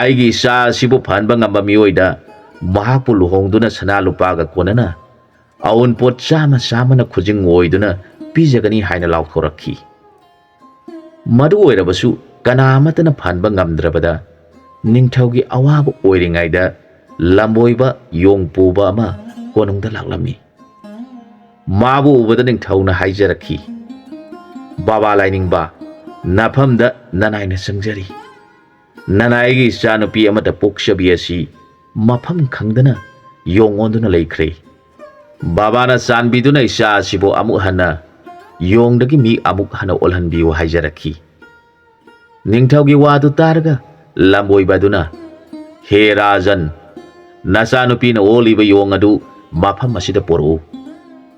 ꯑꯩꯒꯤ ꯏꯆꯥ ꯑꯁꯤꯕꯨ ꯐꯍꯟꯕ ꯉꯝꯕ ꯃꯤꯑꯣꯏꯗ ꯃꯍꯥꯛꯄꯨ ꯂꯨꯍꯣꯡꯗꯨꯅ ꯁꯅꯥ ꯂꯨꯄꯥꯒ ꯀꯣꯟꯅꯅ ꯑꯎꯟꯄꯣꯠ ꯆꯥꯃ ꯈꯨꯖꯤꯡ ꯑꯣꯏꯗꯨꯅ ꯄꯤꯖꯒꯅꯤ ꯍꯥꯏꯅ ꯂꯥꯎꯊꯣꯔꯛꯈꯤ ꯃꯗꯨ ꯑꯣꯏꯔꯕꯁꯨ ꯀꯅꯥ ꯑꯃꯠꯇꯅ ꯐꯍꯟꯕ ꯉꯝꯗ꯭ꯔꯕꯗ ꯅꯤꯡꯊꯧꯒꯤ ꯑꯋꯥꯕ ꯑꯣꯏꯔꯤꯉꯩꯗ ꯂꯝꯕꯣꯏꯕ ꯌꯣꯡ ꯄꯨꯕ ꯑꯃ ꯀꯣꯅꯨꯡꯗ ꯂꯥꯛꯂꯝꯃꯤ꯫ ꯃꯥꯕꯨ ꯎꯕꯗ ꯅꯤꯡꯊꯧꯅ ꯍꯥꯏꯖꯔꯛꯈꯤ, "ꯕꯥꯕꯥ ꯂꯥꯏꯅꯤꯡꯕ, ꯅꯐꯝꯗ ꯅꯅꯥꯏꯅ ꯆꯪꯖꯔꯤ꯫ ꯅꯅꯥꯏꯒꯤ ꯏꯆꯥꯅꯨꯄꯤ ꯑꯃꯠꯇ ꯄꯣꯛꯆꯕꯤ ꯑꯁꯤ ꯃꯐꯝ ꯈꯪꯗꯅ ꯌꯣꯡ ꯑꯣꯟꯗꯨꯅ ꯂꯩꯈ꯭ꯔꯦ꯫ ꯕꯥꯕꯥꯅ ꯆꯥꯟꯕꯤꯗꯨꯅ ꯏꯆꯥ ꯑꯁꯤꯕꯨ ꯑꯃꯨꯛ ꯍꯟꯅ ꯌꯣꯡꯗꯒꯤ ꯃꯤ ꯑꯃꯨꯛ ꯍꯟꯅ ꯑꯣꯜꯍꯟꯕꯤꯌꯨ" ꯍꯥꯏꯖꯔꯛꯈꯤ꯫ ꯅꯤꯡꯊꯧꯒꯤ ꯋꯥꯗꯨ ꯇꯥꯔꯒ ꯂꯝꯕꯣꯏꯕ ꯑꯗꯨꯅ, "ꯍꯦ ꯔꯥꯖꯟ, ꯅꯆꯥꯅꯨꯄꯤꯅ ꯑꯣꯜꯂꯤꯕ ꯌꯣꯡ ꯑꯗꯨ ꯃꯐꯝ ꯑꯁꯤꯗ ꯄꯣꯔꯛꯎ꯫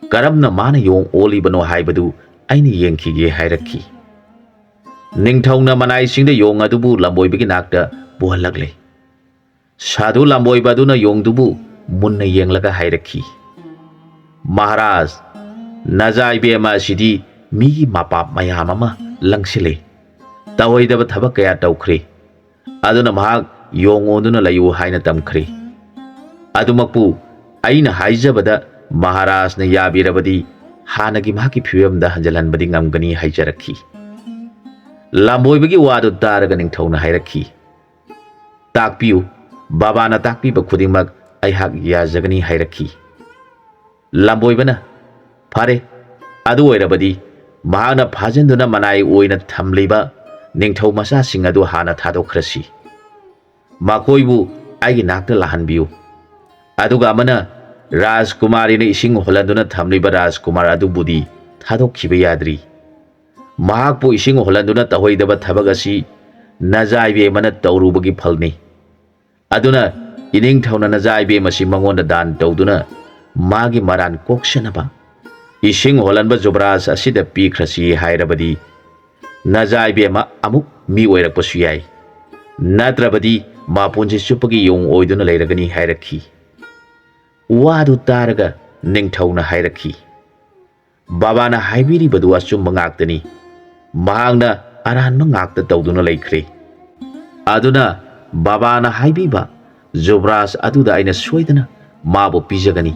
ꯀꯔꯝꯅ ꯃꯥꯅ ꯌꯣꯡ ꯑꯣꯜꯂꯤꯕꯅꯣ ꯍꯥꯏꯕꯗꯨ ꯑꯩꯅ ꯌꯦꯡꯈꯤꯒꯦ" ꯍꯥꯏꯔꯛꯈꯤ꯫ ꯅꯤꯡꯊꯧꯅ ꯃꯅꯥꯏꯁꯤꯡꯗ ꯌꯣꯡ ꯑꯗꯨꯕꯨ ꯂꯝꯕꯣꯏꯕꯒꯤ ꯅꯥꯛꯇ ꯄꯨꯍꯜꯂꯛꯂꯦ꯫ ꯁꯥꯙꯨ ꯂꯝꯕꯣꯏꯕ ꯑꯗꯨꯅ ꯌꯣꯡꯗꯨꯕꯨ ꯃꯨꯟꯅ ꯌꯦꯡꯂꯒ ꯍꯥꯏꯔꯛꯈꯤ, "ꯃꯍꯥꯔꯥꯖ, ꯅꯖꯥ ꯏꯕꯦꯝꯃ ꯑꯁꯤꯗꯤ ꯃꯤꯒꯤ ꯃꯄꯥꯞ ꯃꯌꯥꯝ ꯑꯃ ꯂꯪꯁꯤꯜꯂꯦ, ꯇꯧꯍꯩꯗꯕ ꯊꯕꯛ ꯀꯌꯥ ꯇꯧꯈ꯭ꯔꯦ꯫ ꯑꯗꯨꯅ ꯃꯍꯥꯛ ꯌꯣꯡ ꯑꯣꯟꯗꯨꯅ ꯂꯩꯌꯨ ꯍꯥꯏꯅ ꯇꯝꯈ꯭ꯔꯦ꯫ ꯑꯗꯨꯃꯛꯄꯨ ꯑꯩꯅ ꯍꯥꯏꯖꯕꯗ ꯃꯍꯥꯔꯥꯖꯅ ꯌꯥꯕꯤꯔꯕꯗꯤ ꯍꯥꯟꯅꯒꯤ ꯃꯍꯥꯛꯀꯤ ꯐꯤꯕꯝꯗ ꯍꯟꯖꯤꯜꯍꯟꯕꯗꯤ ꯉꯝꯒꯅꯤ" ꯍꯥꯏꯖꯔꯛꯈꯤ꯫ ꯂꯝꯕꯣꯏꯕꯒꯤ ꯋꯥꯗꯨ ꯇꯥꯔꯒ ꯅꯤꯡꯊꯧꯅ ꯍꯥꯏꯔꯛꯈꯤ, "ꯇꯥꯛꯄꯤꯌꯨ, ꯕꯥꯕꯥꯅ ꯇꯥꯛꯄꯤꯕ ꯈꯨꯗꯤꯡꯃꯛ ꯑꯩꯍꯥꯛ ꯌꯥꯖꯒꯅꯤ" ꯍꯥꯏꯔꯛꯈꯤ꯫ ꯂꯝꯕꯣꯏꯕꯅ, "ꯐꯔꯦ, ꯑꯗꯨ ꯑꯣꯏꯔꯕꯗꯤ ꯃꯍꯥꯛꯅ ꯐꯥꯖꯤꯟꯗꯨꯅ ꯃꯅꯥꯏ ꯑꯣꯏꯅ ꯊꯝꯂꯤꯕ ꯅꯤꯡꯊꯧ ꯃꯆꯥꯁꯤꯡ ꯑꯗꯨ ꯍꯥꯟꯅ ꯊꯥꯗꯣꯛꯈ꯭ꯔꯁꯤ꯫ ꯃꯈꯣꯏꯕꯨ ꯑꯩꯒꯤ ꯅꯥꯛꯇ ꯂꯥꯛꯍꯟꯕꯤꯌꯨ꯫ ꯑꯗꯨꯒ ꯑꯃꯅ ꯔꯥꯖꯀꯨꯃꯥꯔꯤꯅ ꯏꯁꯤꯡ ꯍꯣꯜꯍꯟꯗꯨꯅ ꯊꯝꯂꯤꯕ ꯔꯥꯖꯀꯨꯃꯥꯔ ꯑꯗꯨꯕꯨꯗꯤ ꯊꯥꯗꯣꯛꯈꯤꯕ ꯌꯥꯗ꯭ꯔꯤ꯫ ꯃꯍꯥꯛꯄꯨ ꯏꯁꯤꯡ ꯍꯣꯜꯍꯟꯗꯨꯅ ꯇꯧꯍꯩꯗꯕ ꯊꯕꯛ ꯑꯁꯤ ꯅꯖꯥ ꯏꯕꯦꯝꯃꯅ ꯇꯧꯔꯨꯕꯒꯤ ꯐꯜꯅꯤ꯫ ꯑꯗꯨꯅ ꯏꯅꯤꯡꯊꯧꯅ ꯅꯖꯥ ꯏꯕꯦꯝ ꯑꯁꯤ ꯃꯉꯣꯟꯗ ꯗꯥꯟ ꯇꯧꯗꯨꯅ ꯃꯥꯒꯤ ꯃꯔꯥꯟ ꯀꯣꯛꯁꯅꯕ ꯏꯁꯤꯡ ꯍꯣꯜꯍꯟꯕ ꯖꯨꯕꯔꯥꯖ ꯑꯁꯤꯗ ꯄꯤꯈ꯭ꯔꯁꯤ ꯍꯥꯏꯔꯕꯗꯤ ꯅꯖꯥ ꯏꯕꯦꯝꯃ ꯑꯃꯨꯛ ꯃꯤ ꯑꯣꯏꯔꯛꯄꯁꯨ ꯌꯥꯏ, ꯅꯠꯇ꯭ꯔꯕꯗꯤ ꯃꯄꯨꯟꯁꯤ ꯆꯨꯞꯄꯒꯤ ꯌꯣꯡ ꯑꯣꯏꯗꯨꯅ ꯂꯩꯔꯒꯅꯤ" ꯍꯥꯏꯔꯛꯈꯤ꯫ ꯋꯥꯗꯨ ꯇꯥꯔꯒ ꯅꯤꯡꯊꯧꯅ ꯍꯥꯏꯔꯛꯈꯤ, "ꯕꯥꯕꯥꯅ ꯍꯥꯏꯕꯤꯔꯤꯕꯗꯨ ꯑꯆꯨꯝꯕ ꯉꯥꯛꯇꯅꯤ꯫ ꯃꯍꯥꯛꯅ ꯑꯔꯥꯟꯕ ꯉꯥꯛꯇ ꯇꯧꯗꯨꯅ ꯂꯩꯈ꯭ꯔꯦ꯫ ꯑꯗꯨꯅ ꯕꯥꯕꯥꯅ ꯍꯥꯏꯕꯤꯕ ꯖꯨꯕꯔꯥꯖ ꯑꯗꯨꯗ ꯑꯩꯅ ꯁꯣꯏꯗꯅ ꯃꯥꯕꯨ ꯄꯤꯖꯒꯅꯤ,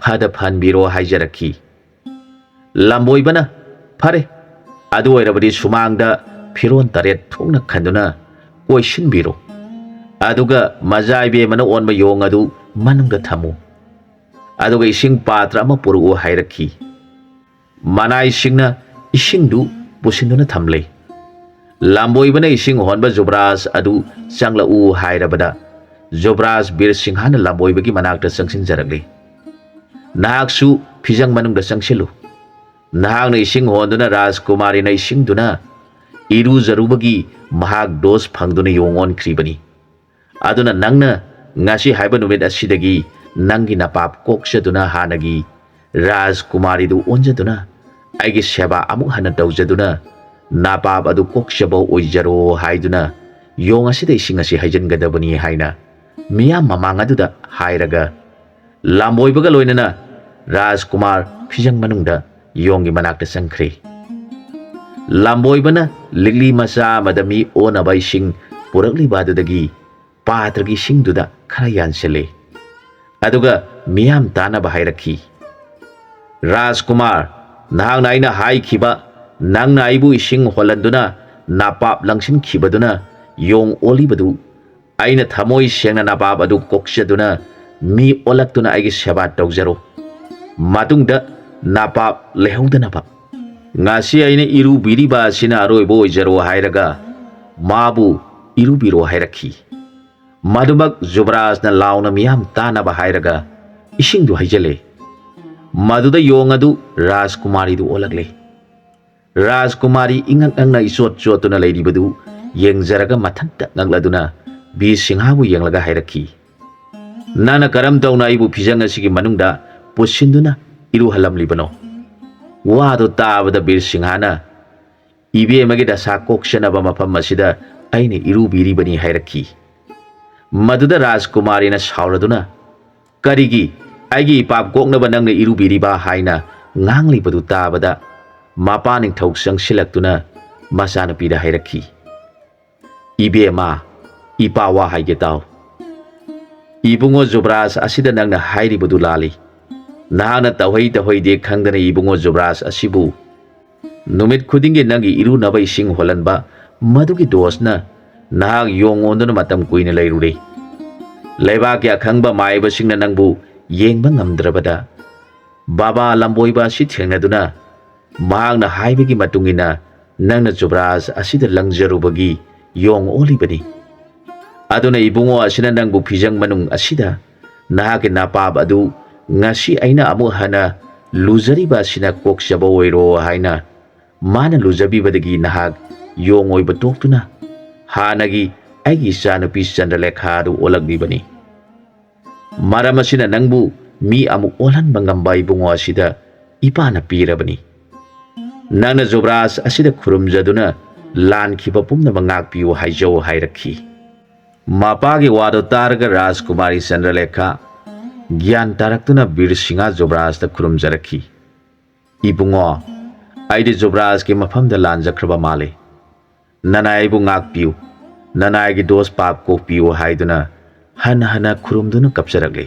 ꯐꯗ ꯐꯍꯟꯕꯤꯔꯣ" ꯍꯥꯏꯖꯔꯛꯈꯤ꯫ ꯂꯝꯕꯣꯏꯕꯅ, "ꯐꯔꯦ, ꯑꯗꯨ ꯑꯣꯏꯔꯕꯗꯤ ꯁꯨꯃꯥꯡꯗ ꯐꯤꯔꯣꯟ 8 ꯊꯣꯛꯅ ꯈꯟꯗꯨꯅ ꯀꯣꯏꯁꯤꯟꯕꯤꯔꯣ꯫ ꯑꯗꯨꯒ ꯃꯖꯥ ꯏꯕꯦꯝꯃꯅ ꯑꯣꯟꯕ ꯌꯣꯡ ꯑꯗꯨ ꯃꯅꯨꯡꯗ ꯊꯝꯃꯨ꯫ ꯑꯗꯨꯒ ꯏꯁꯤꯡ ꯄꯥꯇ꯭ꯔ ꯑꯃ ꯄꯨꯔꯛꯎ" ꯍꯥꯏꯔꯛꯈꯤ꯫ ꯃꯅꯥꯏꯁꯤꯡꯅ ꯏꯁꯤꯡꯗꯨ ꯄꯨꯁꯤꯟꯗꯨꯅ ꯊꯝꯂꯦ꯫ ꯂꯝꯕꯣꯏꯕꯅ ꯏꯁꯤꯡ ꯍꯣꯟꯕ ꯖꯨꯕꯔꯥꯖ ꯑꯗꯨ ꯆꯪꯂꯛꯎ ꯍꯥꯏꯔꯕꯗ ꯖꯨꯕꯔꯥꯖ ꯕꯤꯔꯁꯤꯡꯍꯥꯅ ꯂꯝꯕꯣꯏꯕꯒꯤ ꯃꯅꯥꯛꯇ ꯆꯪꯁꯤꯟꯖꯔꯛꯂꯦ꯫ "ꯅꯍꯥꯛꯁꯨ ꯐꯤꯖꯪ ꯃꯅꯨꯡꯗ ꯆꯪꯁꯤꯜꯂꯨ꯫ ꯅꯍꯥꯛꯅ ꯏꯁꯤꯡ ꯍꯣꯟꯗꯨꯅ ꯔꯥꯖꯀꯨꯃꯥꯔꯤꯅ ꯏꯁꯤꯡꯗꯨꯅ ꯏꯔꯨꯖꯔꯨꯕꯒꯤ ꯃꯍꯥꯛ ꯗꯣꯁ ꯐꯪꯗꯨꯅ ꯌꯣꯡ ꯑꯣꯟꯈ꯭ꯔꯤꯕꯅꯤ꯫ ꯑꯗꯨꯅ ꯅꯪꯅ ꯉꯁꯤ ꯍꯥꯏꯕ ꯅꯨꯃꯤꯠ ꯑꯁꯤꯗꯒꯤ ꯅꯪꯒꯤ ꯅꯄꯥꯞ ꯀꯣꯛꯆꯗꯨꯅ ꯍꯥꯟꯅꯒꯤ ꯔꯥꯖꯀꯨꯃꯥꯔꯤꯗꯨ ꯑꯣꯟꯖꯗꯨꯅ ꯑꯩꯒꯤ ꯁꯦꯕꯥ ꯑꯃꯨꯛ ꯍꯟꯅ ꯇꯧꯖꯗꯨꯅ ꯅꯄꯥꯞ ꯑꯗꯨ ꯀꯣꯛꯆꯕ ꯑꯣꯏꯖꯔꯣ ꯍꯥꯏꯗꯨꯅ ꯌꯣꯡ ꯑꯁꯤꯗ ꯏꯁꯤꯡ ꯑꯁꯤ ꯍꯩꯖꯤꯟꯒꯗꯕꯅꯤ" ꯍꯥꯏꯅ ꯃꯤꯌꯥꯝ ꯃꯃꯥꯡ ꯑꯗꯨꯗ ꯍꯥꯏꯔꯒ ꯂꯝꯕꯣꯏꯕꯒ ꯂꯣꯏꯅꯅ ꯔꯥꯖꯀꯨꯃꯥꯔ ꯐꯤꯖꯪ ꯃꯅꯨꯡꯗ ꯌꯣꯡꯒꯤ ꯃꯅꯥꯛꯇ ꯆꯪꯈ꯭ꯔꯦ꯫ ꯂꯝꯕꯣꯏꯕꯅ ꯂꯤꯛꯂꯤ ꯃꯆꯥ ꯑꯃꯗ ꯃꯤ ꯑꯣꯟꯅꯕ ꯏꯁꯤꯡ ꯄꯨꯔꯛꯂꯤꯕ ꯑꯗꯨꯗꯒꯤ ꯄꯥꯇ꯭ꯔꯒꯤ ꯏꯁꯤꯡꯗꯨꯗ ꯈꯔ ꯌꯥꯟꯁꯤꯜꯂꯦ꯫ ꯑꯗꯨꯒ ꯃꯤꯌꯥꯝ ꯇꯥꯅꯕ ꯍꯥꯏꯔꯛꯈꯤ, "ꯔꯥꯖꯀꯨꯃꯥꯔ, ꯅꯍꯥꯛꯅ ꯑꯩꯅ ꯍꯥꯏꯈꯤꯕ, ꯅꯪꯅ ꯑꯩꯕꯨ ꯏꯁꯤꯡ ꯍꯣꯜꯍꯟꯗꯨꯅ ꯅꯄꯥꯞ ꯂꯪꯁꯤꯟꯈꯤꯕꯗꯨꯅ ꯌꯣꯡ ꯑꯣꯜꯂꯤꯕꯗꯨ ꯑꯩꯅ ꯊꯃꯣꯏ ꯁꯦꯡꯅ ꯅꯄꯥꯞ ꯑꯗꯨ ꯀꯣꯛꯆꯗꯨꯅ ꯃꯤ ꯑꯣꯜꯂꯛꯇꯨꯅ ꯑꯩꯒꯤ ꯁꯦꯕꯥ ꯇꯧꯖꯔꯣ꯫ ꯃꯇꯨꯡꯗ ꯅꯄꯥꯞ ꯂꯩꯍꯧꯗꯅꯕ ꯉꯁꯤ ꯑꯩꯅ ꯏꯔꯨꯕꯤꯔꯤꯕ ꯑꯁꯤꯅ ꯑꯔꯣꯏꯕ ꯑꯣꯏꯖꯔꯣ" ꯍꯥꯏꯔꯒ ꯃꯥꯕꯨ ꯏꯔꯨꯕꯤꯔꯣ ꯍꯥꯏꯔꯛꯈꯤ꯫ ꯃꯗꯨꯃꯛ ꯖꯨꯕꯔꯥꯖꯅ ꯂꯥꯎꯅ ꯃꯤꯌꯥꯝ ꯇꯥꯅꯕ ꯍꯥꯏꯔꯒ ꯏꯁꯤꯡꯗꯨ ꯍꯩꯖꯤꯜꯂꯦ꯫ ꯃꯗꯨꯗ ꯌꯣꯡ ꯑꯗꯨ ꯔꯥꯖꯀꯨꯃꯥꯔꯤꯗꯨ ꯑꯣꯜꯂꯛꯂꯦ꯫ ꯔꯥꯖꯀꯨꯃꯥꯔꯤ ꯏꯉꯛ ꯉꯛꯅ ꯏꯆꯣꯠ ꯆꯣꯠꯇꯨꯅ ꯂꯩꯔꯤꯕꯗꯨ ꯌꯦꯡꯖꯔꯒ ꯃꯊꯟꯇ ꯉꯛꯂꯗꯨꯅ ꯕꯤꯔꯁꯤꯡꯍꯥꯕꯨ ꯌꯦꯡꯂꯒ ꯍꯥꯏꯔꯛꯈꯤ, "ꯅꯪꯅ ꯀꯔꯝ ꯇꯧꯅ ꯑꯩꯕꯨ ꯐꯤꯖꯪ ꯑꯁꯤꯒꯤ ꯃꯅꯨꯡꯗ ꯄꯨꯁꯤꯟꯗꯨꯅ ꯏꯔꯨꯍꯜꯂꯝꯂꯤꯕꯅꯣ?" ꯋꯥꯗꯨ ꯇꯥꯕꯗ ꯕꯤꯔꯁꯤꯡꯍꯥꯅ, "ꯏꯕꯦꯝꯃꯒꯤ ꯗꯁꯥ ꯀꯣꯛꯆꯅꯕ ꯃꯐꯝ ꯑꯁꯤꯗ ꯑꯩꯅ ꯏꯔꯨꯕꯤꯔꯤꯕꯅꯤ" ꯍꯥꯏꯔꯛꯈꯤ꯫ ꯃꯗꯨꯗ ꯔꯥꯖꯀꯨꯃꯥꯔꯤꯅ ꯁꯥꯎꯔꯗꯨꯅ, "ꯀꯔꯤꯒꯤ ꯑꯩꯒꯤ ꯏꯄꯥꯞ ꯀꯣꯛꯅꯕ ꯅꯪꯅ ꯏꯔꯨꯕꯤꯔꯤꯕ?" ꯍꯥꯏꯅ ꯉꯥꯡꯂꯤꯕꯗꯨ ꯇꯥꯕꯗ ꯃꯄꯥ ꯅꯤꯡꯊꯧ ꯆꯪꯁꯤꯜꯂꯛꯇꯨꯅ ꯃꯆꯥꯅꯨꯄꯤꯗ ꯍꯥꯏꯔꯛꯈꯤ, "ꯏꯕꯦꯝꯃ, ꯏꯄꯥ ꯋꯥ ꯍꯥꯏꯒꯦ ꯇꯥꯎ꯫ ꯏꯕꯨꯡꯉꯣ ꯖꯨꯕꯔꯥꯖ ꯑꯁꯤꯗ ꯅꯪꯅ ꯍꯥꯏꯔꯤꯕꯗꯨ ꯂꯥꯜꯂꯤ꯫ ꯅꯍꯥꯛꯅ ꯇꯧꯍꯩ ꯇꯧꯍꯩꯗꯦ ꯈꯪꯗꯅ ꯏꯕꯨꯡꯉꯣ ꯖꯨꯕꯔꯥꯖ ꯑꯁꯤꯕꯨ ꯅꯨꯃꯤꯠ ꯈꯨꯗꯤꯡꯒꯤ ꯅꯪꯒꯤ ꯏꯔꯨꯅꯕ ꯏꯁꯤꯡ ꯍꯣꯜꯍꯟꯕ ꯃꯗꯨꯒꯤ ꯗꯣꯁꯅ nahak yong onduna matam kuina leiruri. Leibak ya khangba maibasingna nangbu yengba ngamdrabada baba lamboiba si thengnaduna mahakna haibagi matungina nangna Jubraj asida langjarubagi yong olibani. Aduna ibungo asina nangbu pijang manung asida nahaki napab adu ngasi aina amu hana luzariba asina kokchaba oiro haina mana luzabibadagi nahak yong oiba toktuna hanagi aigi sanupi Chandralekha adu olagbibani. Maram asina nangbu mi amu olan bangamba ibungo asida ipana pirabani. Nangna Jubraj asida khurumjaduna lan khiba pumna mangak piu haijau hairakhi. Mapagi wado targa Rajkumari Chandralekha gyan taraktuna Birsingha Jubraj ta khurumjarakhi. Ibungo aidi Jubraj ke mafamda lanjakraba male. Nanai bu ngak piu nanai gi dos pap ko piu haiduna hana hana khurumduna kapcharakle.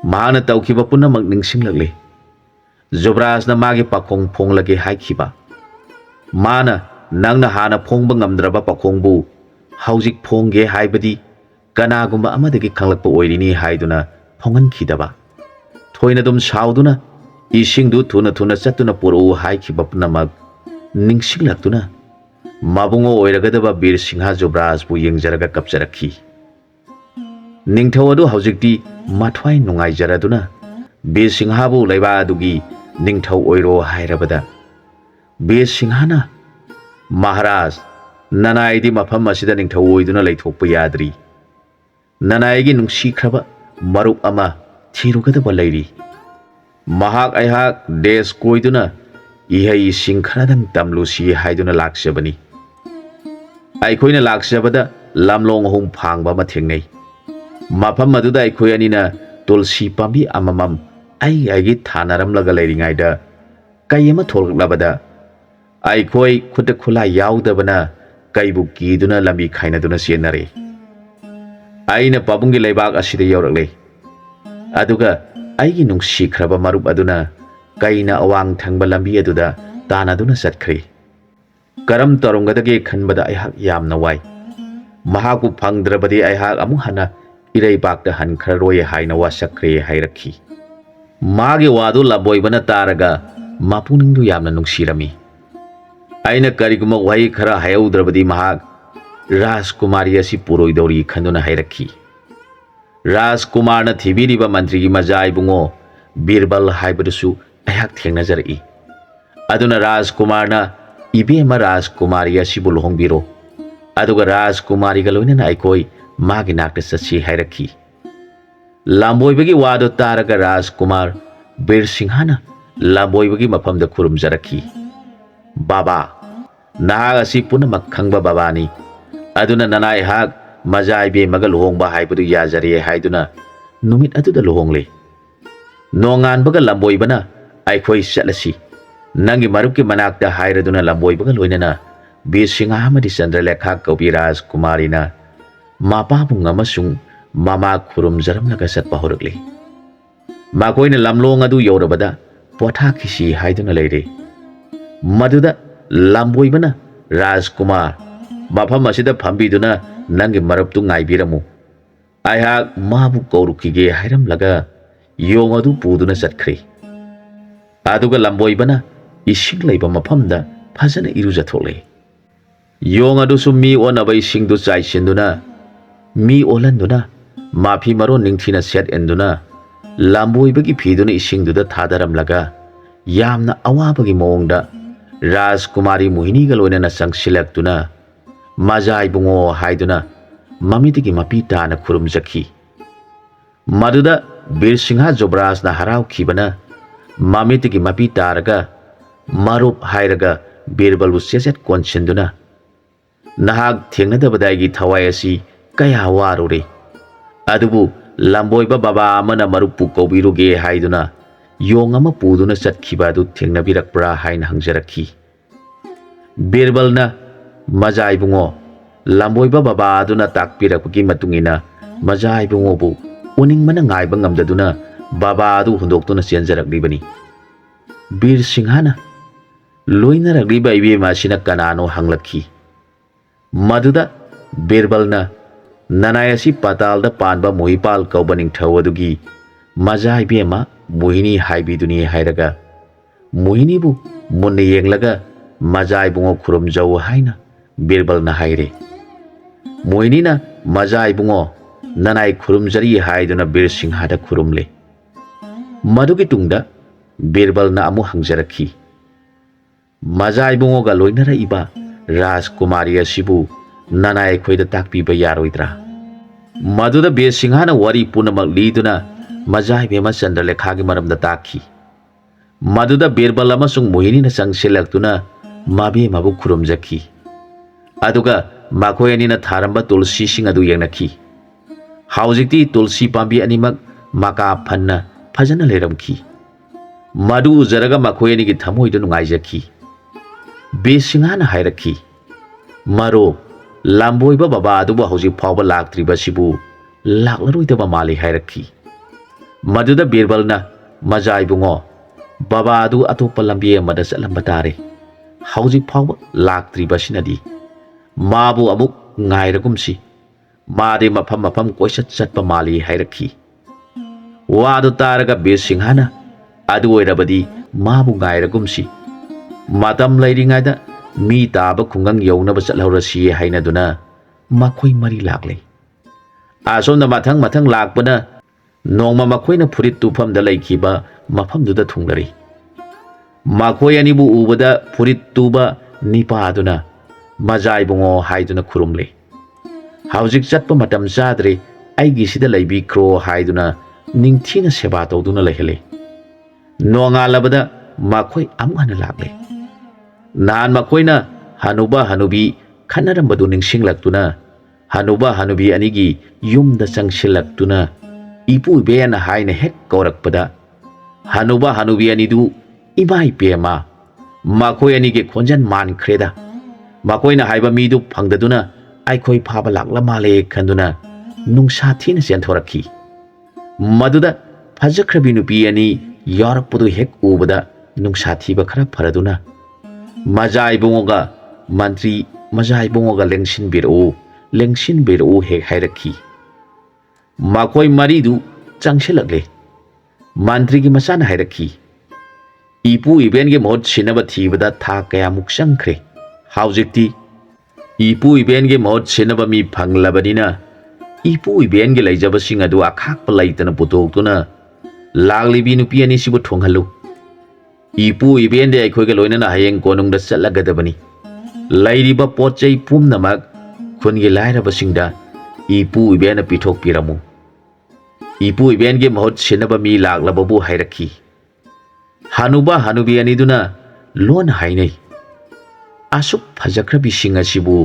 Mahana taukiba punna mak ningsinglakle. Jubraj na magi pakong phongstlage haikhiba. Mana nangna hana phongba ngamdraba pakhongbu haujik phongge haibadi kanagumba amadagi khanglakpa oirini haiduna phongankhidaba. Thoina dum sauduna isingdu thuna thuna chatuna puru haikhiba punamak ningsinglaktuna mabungo oiragadaba Birsingha Jubraj bu yengjaraga kapcharakhi. Ningthau adu haujikti mathwai nungaijaraduna Birsingha bu leiba adugi ningthau oiro hairabada Birsingha Maharaj nanai di mafam asida ningthau oiduna leithokpa yadri. Nanai gi nungsikhraba marup ama thirugadaba leiri. Mahak aihak desh koiduna ihai singkhradang tamlusi haiduna lakshabani. Aikhoina lakshabada lamlong hum phangba ma thengnei. Mafam aduda aikhoi anina tulsi pambi amamam aigi thanaramlaga leiringaida kayama tholglabada aikhoi khuta khula yaudabana kaibu kiduna lambi khainaduna senare. Aina pabungi leibak asida yaurakle. Aduga aigi nungsikhraba marup aduna kaina awang thangba lambi aduda tanaduna satkhre. Karam tarungadage khanbada aihak yamna wai. Mahaku phangdrabadi aihak amu hana ireibakta hankharoi haina wasakre hairakhi. Magi wadu laboibana taraga mapuningdu yamna nungsirami. Aina kariguma wai khara hayaudrabadi mahak Rajkumari asi puroidori khanduna hairakhi. Rajkumarna thibiriba mantri gi maja ibungo Birbal haibadusu aihak thengnajarai. Aduna Rajkumarna ibema Rajkumari asibu luhongbiro. Aduga Rajkumari ga loinana aikoi magi nakta satsi hairakhi. Lamboibagi wado taraga Rajkumar Birsingha lamboibagi mafamda khurumjarakhi. Baba nahak asi punamak khangba babani. Aduna nanai hak majai be maga luhongba haibadu yajari haiduna numit aduda luhongle. Nonganbaga lamboibana aikhoi chatlasi. Nangi marupki manakta hairaduna lamboibaga loinana Birsingha amadi Chandralekha kaubi Rajkumarina mapabung amasung mama khurumjaramlaga satpa horakle. Makoina lamlong adu yaurabada pothakisi haiduna leire. Maduda lamboibana Rajkumar mafam asida phambiduna nangi maraptu ngaibiramu. Aihak mabu kaurukige hairamlaga yong adu puduna chatkre. Aduga lamboibana ising leiba mafamda phajana irujathole. Yong adu su mi onaba isingdu chaisinduna mi olanduna mafi maron ningthina set enduna lamboibagi phiduna isingduda thadaramlaga yamna awabagi mawongda Rajkumari Mohini ga loinana sangsilaktuna majai bungo haiduna mamitigi mapi tana khurumjakhi. Maduda Birsingha Jubraj na haraukibana mamitigi mapi taraga marup hairaga Birbalbu seset konsenduna nahak thengnadabadaigi thawai asi kaya warure. Adubu lamboiba baba amana marupu kaubiruge haiduna yong ama puduna chatkhiba adu thengnabirakpra haina hangjarakhi. Birbalna majai bungo lamboiba baba aduna takpirakpagi matungina majai bungo bu uningmana ngaiba ngamdaduna baba adu hundoktuna chenjaraklibani. Birsingha loinaragliba ibema sina kanano hanglakhi. Maduda ꯕꯤꯔꯕꯜꯅ ꯅꯅꯥꯏ ꯑꯁꯤ ꯄꯥꯇꯥꯜꯗ ꯄꯥꯟꯕ ꯃꯣꯍꯤꯄꯥꯜ ꯀꯧꯕ ꯅꯤꯡꯊꯧ ꯑꯗꯨꯒꯤ ꯃꯆꯥ ꯏꯕꯦꯝꯃ ꯃꯣꯍꯤꯅꯤ ꯍꯥꯏꯕꯤꯗꯨꯅꯤ ꯍꯥꯏꯔꯒ ꯃꯣꯍꯤꯅꯤꯕꯨ ꯃꯨꯟꯅ ꯌꯦꯡꯂꯒ ꯃꯆꯥ ꯏꯕꯨꯡꯉꯣ ꯈꯨꯔꯨꯝꯖꯧ ꯍꯥꯏꯅ ꯕꯤꯔꯕꯜꯅ ꯍꯥꯏꯔꯦ꯫ ꯃꯣꯍꯤꯅꯤꯅ ꯃꯆꯥ ꯏꯕꯨꯡꯉꯣ ꯅꯅꯥꯏ ꯈꯨꯔꯨꯝꯖꯔꯤ ꯍꯥꯏꯗꯨꯅ ꯕꯤꯔꯁꯤꯡꯍꯥꯗ ꯈꯨꯔꯨꯝꯂꯦ꯫ ꯃꯗꯨꯒꯤ ꯇꯨꯡꯗ ꯕꯤꯔꯕꯜꯅ ꯑꯃꯨꯛ ꯍꯪꯖꯔꯛꯈꯤ, ꯃꯆꯥ ꯏꯕꯨꯡꯉꯣꯒ ꯂꯣꯏꯅꯔꯛꯏꯕ ꯔꯥꯖꯀꯨꯃꯥꯔꯤ ꯑꯁꯤꯕꯨ ꯅꯅꯥꯏ ꯑꯩꯈꯣꯏꯗ ꯇꯥꯛꯄꯤꯕ ꯌꯥꯔꯣꯏꯗ꯭ꯔꯥ? ꯃꯗꯨꯗ ꯕꯤꯔꯁꯤꯡꯍꯥꯅ ꯋꯥꯔꯤ ꯄꯨꯝꯅꯃꯛ ꯂꯤꯗꯨꯅ ꯃꯆꯥ ꯏꯕꯦꯝꯃ ꯆꯟꯗ꯭ꯔꯂꯦꯈꯥꯒꯤ ꯃꯔꯝꯗ ꯇꯥꯛꯈꯤ꯫ ꯃꯗꯨꯗ ꯕꯤꯔꯕꯜ ꯑꯃꯁꯨꯡ ꯃꯣꯍꯤꯅꯤꯅ ꯆꯪꯁꯤꯜꯂꯛꯇꯨꯅ ꯃꯕꯦꯝꯃꯕꯨ ꯈꯨꯔꯨꯝꯖꯈꯤ꯫ ꯑꯗꯨꯒ ꯃꯈꯣꯏ ꯑꯅꯤꯅ ꯊꯥꯔꯝꯕ ꯇꯨꯜꯁꯤꯁꯤꯡ ꯑꯗꯨ ꯌꯦꯡꯅꯈꯤ꯫ ꯍꯧꯖꯤꯛꯇꯤ ꯇꯨꯜꯁꯤ ꯄꯥꯝꯕꯤ ꯑꯅꯤꯃꯛ ꯃꯀꯥ ꯐꯟꯅ ꯐꯖꯅ ꯂꯩꯔꯝꯈꯤ꯫ ꯃꯗꯨ ꯎꯖꯔꯒ ꯃꯈꯣꯏ ꯑꯅꯤꯒꯤ ꯊꯃꯣꯏꯗ ꯅꯨꯡꯉꯥꯏꯖꯈꯤ꯫ ꯕꯤꯔꯁꯤꯡꯍꯥꯅ ꯍꯥꯏꯔꯛꯈꯤ, ꯃꯔꯣ ꯂꯝꯕꯣꯏꯕ ꯕꯕꯥ ꯑꯗꯨꯕꯨ ꯍꯧꯖꯤꯛ ꯐꯥꯎꯕ ꯂꯥꯛꯇ꯭ꯔꯤꯕꯁꯤꯕꯨ ꯂꯥꯛꯂꯔꯣꯏꯗꯕ ꯃꯥꯜꯂꯤ ꯍꯥꯏꯔꯛꯈꯤ꯫ ꯃꯗꯨꯗ ꯕꯤꯔꯕꯜꯅ, ꯃꯆꯥ ꯏꯕꯨꯡꯉꯣ, ꯕꯕꯥ ꯑꯗꯨ ꯑꯇꯣꯞꯄ ꯂꯝꯕꯤ ꯑꯃꯗ ꯆꯠꯂꯝꯕ ꯇꯥꯔꯦ꯫ ꯍꯧꯖꯤꯛ ꯐꯥꯎꯕ ꯂꯥꯛꯇ꯭ꯔꯤꯕꯁꯤꯅꯗꯤ ꯃꯥꯕꯨ ꯑꯃꯨꯛ ꯉꯥꯏꯔꯒꯨꯝꯁꯤ꯫ ꯃꯥꯗꯤ ꯃꯐꯝ ꯃꯐꯝ ꯀꯣꯏꯆꯠ ꯆꯠꯄ ꯃꯥꯜꯂꯤ ꯍꯥꯏꯔꯛꯈꯤ꯫ ꯋꯥꯗꯨ ꯇꯥꯔꯒ ꯕꯤꯔꯁꯤꯡꯍꯥꯅ ꯑꯗꯨ ꯑꯣꯏꯔꯕꯗꯤ ꯃꯥꯕꯨ ꯉꯥꯏꯔꯒꯨꯝꯁꯤ, ꯃꯇꯝ ꯂꯩꯔꯤꯉꯩꯗ ꯃꯤ ꯇꯥꯕ ꯈꯨꯡꯒꯪ ꯌꯧꯅꯕ ꯆꯠꯍꯧꯔꯁꯤ ꯍꯥꯏꯅꯗꯨꯅ ꯃꯈꯣꯏ ꯃꯔꯤ ꯂꯥꯛꯂꯦ꯫ ꯑꯁꯣꯝꯗ ꯃꯊꯪ ꯃꯊꯪ ꯂꯥꯛꯄꯅ ꯅꯣꯡꯃ ꯃꯈꯣꯏꯅ ꯐꯨꯔꯤꯠ ꯇꯨꯐꯝꯗ ꯂꯩꯈꯤꯕ ꯃꯐꯝꯗꯨꯗ ꯊꯨꯡꯂꯔꯤ꯫ ꯃꯈꯣꯏ ꯑꯅꯤꯕꯨ ꯎꯕꯗ ꯐꯨꯔꯤꯠ ꯇꯨꯕ ꯅꯤꯄꯥ ꯑꯗꯨꯅ ꯃꯆꯥ ꯏꯕꯨꯡꯉꯣ ꯍꯥꯏꯗꯨꯅ ꯈꯨꯔꯨꯝꯂꯦ꯫ ꯍꯧꯖꯤꯛ ꯆꯠꯄ ꯃꯇꯝ ꯆꯥꯗ꯭ꯔꯦ, ꯑꯩꯒꯤꯁꯤꯗ ꯂꯩꯕꯤꯈ꯭ꯔꯣ ꯍꯥꯏꯗꯨꯅ ꯅꯤꯡꯊꯤꯅ ꯁꯦꯕꯥ ꯇꯧꯗꯨꯅ ꯂꯩꯍꯜꯂꯦ꯫ ꯅꯣꯡꯉꯥꯜꯂꯕꯗ ꯃꯈꯣꯏ ꯑꯃꯨꯛ ꯍꯟꯅ ꯂꯥꯛꯂꯦ꯫ ꯅꯍꯥꯟ ꯃꯈꯣꯏꯅ ꯍꯅꯨꯕ ꯍꯅꯨꯕꯤ ꯈꯠꯅꯔꯝꯕꯗꯨ ꯅꯤꯡꯁꯤꯡꯂꯛꯇꯨꯅ ꯍꯅꯨꯕ ꯍꯅꯨꯕꯤ ꯑꯅꯤꯒꯤ ꯌꯨꯝꯗ ꯆꯪꯁꯤꯜꯂꯛꯇꯨꯅ ꯏꯄꯨ ꯏꯕꯦꯟ ꯍꯥꯏꯅ ꯍꯦꯛ ꯀꯧꯔꯛꯄꯗ ꯍꯅꯨꯕ ꯍꯅꯨꯕꯤ ꯑꯅꯤꯗꯨ ꯏꯃꯥ ꯏꯄꯦꯝꯃ, ꯃꯈꯣꯏ ꯑꯅꯤꯒꯤ ꯈꯣꯟꯖꯦꯜ ꯃꯥꯟꯈ꯭ꯔꯦꯗ, ꯃꯈꯣꯏꯅ ꯍꯥꯏꯕ ꯃꯤꯗꯨ ꯐꯪꯗꯗꯨꯅ ꯑꯩꯈꯣꯏ ꯐꯥꯕ ꯂꯥꯛꯂ ꯃꯥꯜꯂꯦ ꯈꯟꯗꯨꯅ ꯅꯨꯡꯁꯥ ꯊꯤꯅ ꯆꯦꯟꯊꯣꯔꯛꯈꯤ꯫ ꯃꯗꯨꯗ ꯐꯖꯈ꯭ꯔꯕꯤ ꯅꯨꯄꯤ ꯑꯅꯤ ꯌꯥꯎꯔꯛꯄꯗꯨ ꯍꯦꯛ ꯎꯕꯗ ꯅꯨꯡꯁꯥ ꯊꯤꯕ ꯈꯔ ꯐꯔꯗꯨꯅ ꯃꯆꯥ ꯏꯕꯨꯡꯉꯣꯒ ꯃꯟꯇ꯭ꯔꯤ ꯃꯆꯥ ꯏꯕꯨꯡꯉꯣꯒ ꯂꯦꯡꯁꯤꯟꯕꯤꯔꯛꯎ ꯍꯦꯛ ꯍꯥꯏꯔꯛꯈꯤ꯫ ꯃꯈꯣꯏ ꯃꯔꯤꯗꯨ ꯆꯪꯁꯤꯜꯂꯛꯂꯦ꯫ ꯃꯟꯇ꯭ꯔꯤꯒꯤ ꯃꯆꯥꯅ ꯍꯥꯏꯔꯛꯈꯤ, ꯏꯄꯨ ꯏꯕꯦꯟꯒꯤ ꯃꯍꯨꯠ ꯁꯤꯟꯅꯕ ꯊꯤꯕꯗ ꯊꯥ ꯀꯌꯥꯃꯨꯛ ꯆꯪꯈ꯭ꯔꯦ꯫ ꯍꯧꯖꯤꯛꯇꯤ ꯏꯄꯨ ꯏꯕꯦꯟꯒꯤ ꯃꯍꯨꯠ ꯁꯤꯟꯅꯕ ꯃꯤ ꯐꯪꯂꯕꯅꯤꯅ ꯏꯄꯨ ꯏꯕꯦꯟꯒꯤ ꯂꯩꯖꯕꯁꯤꯡ ꯑꯗꯨ ꯑꯈꯥꯛꯄ ꯂꯩꯇꯅ ꯄꯨꯊꯣꯛꯇꯨꯅ ꯂꯥꯛꯂꯤꯕꯤ ꯅꯨꯄꯤ ꯑꯅꯤꯁꯤꯕꯨ ꯊꯨꯡꯍꯜꯂꯨ꯫ ꯏꯄꯨ ꯏꯕꯦꯟꯗꯤ ꯑꯩꯈꯣꯏꯒ ꯂꯣꯏꯅꯅ ꯍꯌꯦꯡ ꯀꯣꯅꯨꯡꯗ ꯆꯠꯂꯒꯗꯕꯅꯤ꯫ ꯂꯩꯔꯤꯕ ꯄꯣꯠ ꯆꯩ ꯄꯨꯝꯅꯃꯛ ꯈꯨꯟꯒꯤ ꯂꯥꯏꯔꯕꯁꯤꯡꯗ ꯏꯄꯨ ꯏꯕꯦꯟꯅ ꯄꯤꯊꯣꯛꯄꯤꯔꯝꯃꯨ꯫ ꯏꯄꯨ ꯏꯕꯦꯟꯒꯤ ꯃꯍꯨꯠ ꯁꯤꯟꯅꯕ ꯃꯤ ꯂꯥꯛꯂꯕꯕꯨ ꯍꯥꯏꯔꯛꯈꯤ꯫ ꯍꯅꯨꯕ ꯍꯅꯨꯕꯤ ꯑꯅꯤꯗꯨꯅ ꯂꯣꯟꯅ ꯍꯥꯏꯅꯩ, ꯑꯁꯨꯛ ꯐꯖꯈ꯭ꯔꯕꯤꯁꯤꯡ ꯑꯁꯤꯕꯨ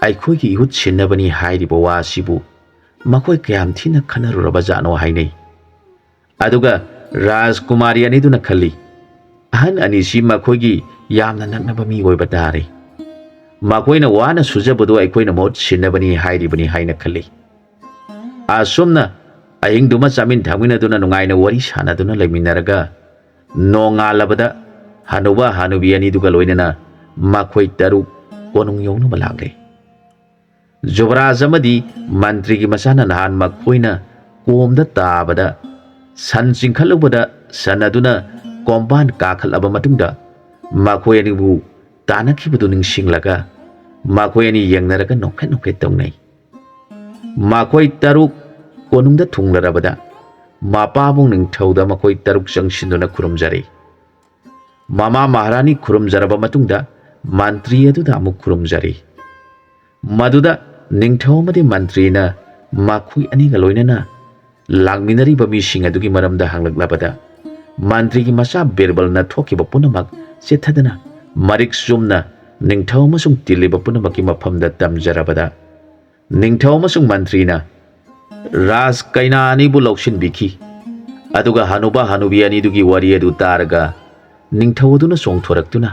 ꯑꯩꯈꯣꯏꯒꯤ ꯏꯍꯨꯠ ꯁꯤꯟꯅꯕꯅꯤ ꯍꯥꯏꯔꯤꯕ ꯋꯥ ꯑꯁꯤꯕꯨ ꯃꯈꯣꯏ ꯀꯌꯥꯝ ꯊꯤꯅ ꯈꯟꯅꯔꯨꯔꯕꯖꯥꯠꯅꯣ ꯍꯥꯏꯅꯩ꯫ ꯑꯗꯨꯒ ꯔꯥꯖꯀꯨꯃꯥꯔꯤ ꯑꯅꯤꯗꯨꯅ ꯈꯜꯂꯤ, ꯑꯍꯟ ꯑꯅꯤꯁꯤ ꯃꯈꯣꯏꯒꯤ ꯌꯥꯝꯅ ꯅꯛꯅꯕ ꯃꯤ ꯑꯣꯏꯕ ꯇꯥꯔꯦ꯫ ꯃꯈꯣꯏꯅ ꯋꯥꯅ ꯁꯨꯖꯕꯗꯨ ꯑꯩꯈꯣꯏꯅ ꯃꯍꯨꯠ ꯁꯤꯟꯅꯕꯅꯤ ꯍꯥꯏꯔꯤꯕꯅꯤ ꯍꯥꯏꯅ ꯈꯜꯂꯤ꯫ ꯑꯁꯨꯝꯅ ꯑꯍꯤꯡꯗꯨꯃ ꯆꯥꯃꯤꯟ ꯊꯛꯃꯤꯟꯅꯗꯨꯅ ꯅꯨꯡꯉꯥꯏꯅ ꯋꯥꯔꯤ ꯁꯥꯟꯅꯗꯨꯅ ꯂꯩꯃꯤꯟꯅꯔꯒ ꯅꯣꯡꯉꯥꯜꯂꯕꯗ ꯍꯅꯨꯕ ꯍꯅꯨꯕꯤ ꯑꯅꯤꯗꯨꯒ ꯂꯣꯏꯅꯅ ꯃꯈꯣꯏ ꯇꯔꯨꯛ ꯀꯣꯅꯨꯡ ꯌꯧꯅꯕ ꯂꯥꯛꯂꯦ꯫ ꯌꯨꯕꯔꯥꯖ ꯑꯃꯗꯤ ꯃꯟꯇ꯭ꯔꯤꯒꯤ ꯃꯆꯥꯅ ꯅꯍꯥꯟ ꯃꯈꯣꯏꯅ ꯀꯣꯝꯗ ꯇꯥꯕꯗ ꯁꯟ ꯆꯤꯡꯈꯠꯂꯨꯕꯗ ꯁꯟ ꯑꯗꯨꯅ ꯀꯣꯝꯕꯥꯟ ꯀꯥꯈꯠꯂꯕ ꯃꯇꯨꯡꯗ ꯃꯈꯣꯏ ꯑꯅꯤꯕꯨ ꯇꯥꯟꯅꯈꯤꯕꯗꯨ ꯅꯤꯡꯁꯤꯡꯂꯒ ꯃꯈꯣꯏ ꯑꯅꯤ ꯌꯦꯡꯅꯔꯒ ꯅꯣꯛꯐꯦꯠ ꯅꯣꯛꯐꯦꯠ ꯇꯧꯅꯩ꯫ ꯃꯈꯣꯏ ꯇꯔꯨꯛ ꯀꯣꯅꯨꯡꯗ ꯊꯨꯡꯂꯔꯕꯗ ꯃꯄꯥꯕꯨꯡ ꯅꯤꯡꯊꯧꯗ ꯃꯈꯣꯏ ꯇꯔꯨꯛ ꯆꯪꯁꯤꯟꯗꯨꯅ ꯈꯨꯔꯨꯝꯖꯔꯦ꯫ ꯃꯃꯥ ꯃꯍꯥꯔꯥꯅꯤ ꯈꯨꯔꯨꯝꯖꯔꯕ ꯃꯇꯨꯡꯗ ꯃꯟꯇ꯭ꯔꯤ ꯑꯗꯨꯗ ꯑꯃꯨꯛ ꯈꯨꯔꯨꯝꯖꯔꯦ꯫ ꯃꯗꯨꯗ ꯅꯤꯡꯊꯧ ꯑꯃꯗꯤ ꯃꯟꯇ꯭ꯔꯤꯅ ꯃꯈꯣꯏ ꯑꯅꯤꯒ ꯂꯣꯏꯅꯅ ꯂꯥꯛꯃꯤꯟꯅꯔꯤꯕ ꯃꯤꯁꯤꯡ ꯑꯗꯨꯒꯤ ꯃꯔꯝꯗ ꯍꯪꯂꯛꯂꯕꯗ ꯃꯟꯇ꯭ꯔꯤꯒꯤ ꯃꯆꯥ ꯕꯤꯔꯕꯜꯅ ꯊꯣꯛꯈꯤꯕ ꯄꯨꯝꯅꯃꯛ ꯆꯤꯊꯗꯅ ꯃꯔꯤꯛ ꯆꯨꯝꯅ ꯅꯤꯡꯊꯧ ꯑꯃꯁꯨꯡ ꯇꯤꯜꯂꯤꯕ ꯄꯨꯝꯅꯃꯛꯀꯤ ꯃꯐꯝꯗ ꯇꯝꯖꯔꯕꯗ ꯅꯤꯡꯊꯧ ꯑꯃꯁꯨꯡ ꯃꯟꯇ꯭ꯔꯤꯅ ꯔꯥꯖ ꯀꯩꯅꯥ ꯑꯅꯤꯕꯨ ꯂꯧꯁꯤꯟꯕꯤꯈꯤ꯫ ꯑꯗꯨꯒ ꯍꯅꯨꯕ ꯍꯅꯨꯕꯤ ꯑꯅꯤꯗꯨꯒꯤ ꯋꯥꯔꯤ ꯑꯗꯨ ꯇꯥꯔꯒ ꯅꯤꯡꯊꯧ ꯑꯗꯨꯅ ꯆꯣꯡꯊꯣꯔꯛꯇꯨꯅ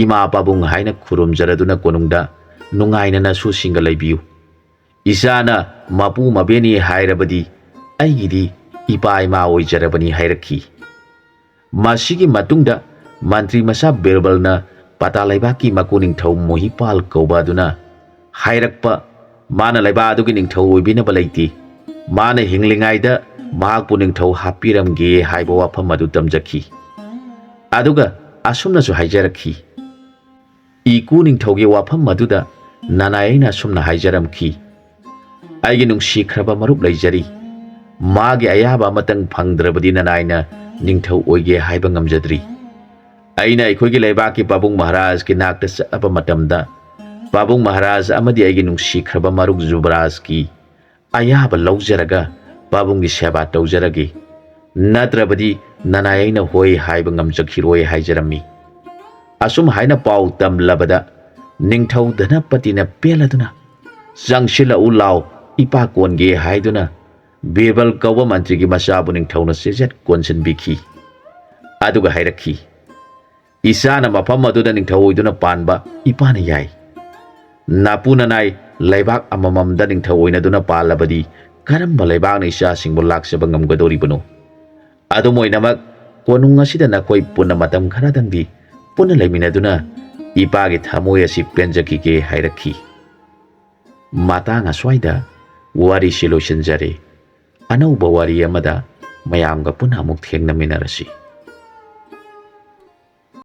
ꯏꯃꯥ ꯄꯥꯕꯨꯡ ꯍꯥꯏꯅ ꯈꯨꯔꯨꯝꯖꯔꯗꯨꯅ ꯀꯣꯅꯨꯡꯗ ꯅꯨꯡꯉꯥꯏꯅ ꯅꯁꯨꯁꯤꯡꯒ ꯂꯩꯕꯤꯌꯨ꯫ ꯏꯆꯥꯅ ꯃꯄꯨ ꯃꯕꯦꯟꯅꯤ ꯍꯥꯏꯔꯕꯗꯤ ꯑꯩꯒꯤꯗꯤ ꯏꯄꯥ ꯏꯃꯥ ꯑꯣꯏꯖꯔꯕꯅꯤ ꯍꯥꯏꯔꯛꯈꯤ꯫ ꯃꯁꯤꯒꯤ ꯃꯇꯨꯡꯗ ꯃꯟꯇ꯭ꯔꯤ ꯃꯆꯥ ꯕꯤꯔꯕꯜꯅ ꯄꯇꯥ ꯂꯩꯕꯥꯛꯀꯤ ꯃꯀꯨ ꯅꯤꯡꯊꯧ ꯃꯣꯍꯤꯄꯥꯜ ꯀꯧꯕ ꯑꯗꯨꯅ ꯍꯥꯏꯔꯛꯄ ꯃꯥꯅ ꯂꯩꯕꯥꯛ ꯑꯗꯨꯒꯤ ꯅꯤꯡꯊꯧ ꯑꯣꯏꯕꯤꯅꯕ ꯂꯩꯇꯦ, ꯃꯥꯅ ꯍꯤꯡꯂꯤꯉꯩꯗ ꯃꯍꯥꯛꯄꯨ ꯅꯤꯡꯊꯧ ꯍꯥꯞꯄꯤꯔꯝꯒꯦ ꯍꯥꯏꯕ ꯋꯥꯐꯝ ꯑꯗꯨ ꯇꯝꯖꯈꯤ꯫ ꯑꯗꯨꯒ ꯑꯁꯨꯝꯅꯁꯨ ꯍꯥꯏꯖꯔꯛꯈꯤ, ꯏꯀꯨ ꯅꯤꯡꯊꯧꯒꯤ ꯋꯥꯐꯝ ꯑꯗꯨꯗ ꯅꯅꯥꯏꯅ ꯑꯁꯨꯝꯅ ꯍꯥꯏꯖꯔꯝꯈꯤ, ꯑꯩꯒꯤ ꯅꯨꯡꯁꯤꯈ꯭ꯔꯕ ꯃꯔꯨꯞ ꯂꯩꯖꯔꯤ, ꯃꯥꯒꯤ ꯑꯌꯥꯕ ꯑꯃꯇꯪ ꯐꯪꯗ꯭ꯔꯕꯗꯤ ꯅꯅꯥꯏꯅ ꯅꯤꯡꯊꯧ ꯑꯣꯏꯒꯦ ꯍꯥꯏꯕ ꯉꯝꯖꯗ꯭ꯔꯤ꯫ ꯑꯩꯅ ꯑꯩꯈꯣꯏꯒꯤ ꯂꯩꯕꯥꯛꯀꯤ ꯄꯥꯕꯨꯡ ꯃꯍꯥꯔꯥꯖꯀꯤ ꯅꯥꯛꯇ ꯆꯠꯂꯕ ꯃꯇꯝꯗ ꯄꯥꯕꯨꯡ ꯃꯍꯥꯔꯥꯖ ꯑꯃꯗꯤ ꯑꯩꯒꯤ ꯅꯨꯡꯁꯤꯈ꯭ꯔꯕ ꯃꯔꯨꯞ ꯖꯨꯕꯔꯥꯖꯀꯤ ꯑꯌꯥꯕ ꯂꯧꯖꯔꯒ ꯄꯥꯕꯨꯡꯒꯤ ꯁꯦꯕꯥ ꯇꯧꯖꯔꯒꯦ, ꯅꯠꯇ꯭ꯔꯕꯗꯤ ꯅꯅꯥꯏ ꯑꯩꯅ ꯍꯣꯏ ꯍꯥꯏꯕ ꯉꯝꯖꯈꯤꯔꯣꯏ ꯍꯥꯏꯖꯔꯝꯃꯤ꯫ ꯑꯁꯨꯝ ꯍꯥꯏꯅ ꯄꯥꯎ ꯇꯝꯂꯕꯗ ꯅꯤꯡꯊꯧ ꯙꯅꯄꯇꯤꯅ ꯄꯦꯜꯂꯗꯨꯅ ꯆꯪꯁꯤꯜꯂꯛꯎ ꯂꯥꯎ ꯏꯄꯥ ꯀꯣꯟꯒꯦ ꯍꯥꯏꯗꯨꯅ ꯕꯤꯔꯕꯜ ꯀꯧꯕ ꯃꯟꯇ꯭ꯔꯤꯒꯤ ꯃꯆꯥꯕꯨ ꯅꯤꯡꯊꯧꯅ ꯆꯦꯖꯠ ꯀꯣꯟꯁꯤꯟꯕꯤꯈꯤ꯫ ꯑꯗꯨꯒ ꯍꯥꯏꯔꯛꯈꯤ, ꯏꯆꯥꯅ ꯃꯐꯝ ꯑꯗꯨꯗ ꯅꯤꯡꯊꯧ ꯑꯣꯏꯗꯨꯅ ꯄꯥꯟꯕ ꯏꯄꯥꯅ ꯌꯥꯏ꯫ ꯅꯥꯄꯨ ꯅꯅꯥꯏ ꯂꯩꯕꯥꯛ ꯑꯃꯃꯝꯗ ꯅꯤꯡꯊꯧ ꯑꯣꯏꯅꯗꯨꯅ ꯄꯥꯜꯂꯕꯗꯤ ꯀꯔꯝꯕ ꯂꯩꯕꯥꯛꯅ ꯏꯆꯥꯁꯤꯡꯕꯨ ꯂꯥꯛꯆꯕ ꯉꯝꯒꯗꯧꯔꯤꯕꯅꯣ? ꯑꯗꯨꯝ ꯑꯣꯏꯅꯃꯛ ꯀꯣꯅꯨꯡ ꯑꯁꯤꯗ ꯅꯈꯣꯏ ꯄꯨꯟꯅ ꯃꯇꯝ ꯈꯔꯗꯪꯗꯤ ꯄꯨꯟꯅ ꯂꯩꯃꯤꯟꯅꯗꯨꯅ ꯏꯄꯥꯒꯤ ꯊꯃꯣꯏ ꯑꯁꯤ ꯄꯦꯟꯖꯈꯤꯒꯦ ꯍꯥꯏꯔꯛꯈꯤ꯫ ꯃꯇꯥꯡ ꯑꯁ꯭ꯋꯥꯏꯗ ꯋꯥꯔꯤꯁꯤ ꯂꯣꯏꯁꯤꯟꯖꯔꯦ꯫ ꯑꯅꯧꯕ ꯋꯥꯔꯤ ꯑꯃꯗ ꯃꯌꯥꯝꯒ ꯄꯨꯟꯅ ꯑꯃꯨꯛ ꯊꯦꯡꯅꯃꯤꯟꯅꯔꯁꯤ꯫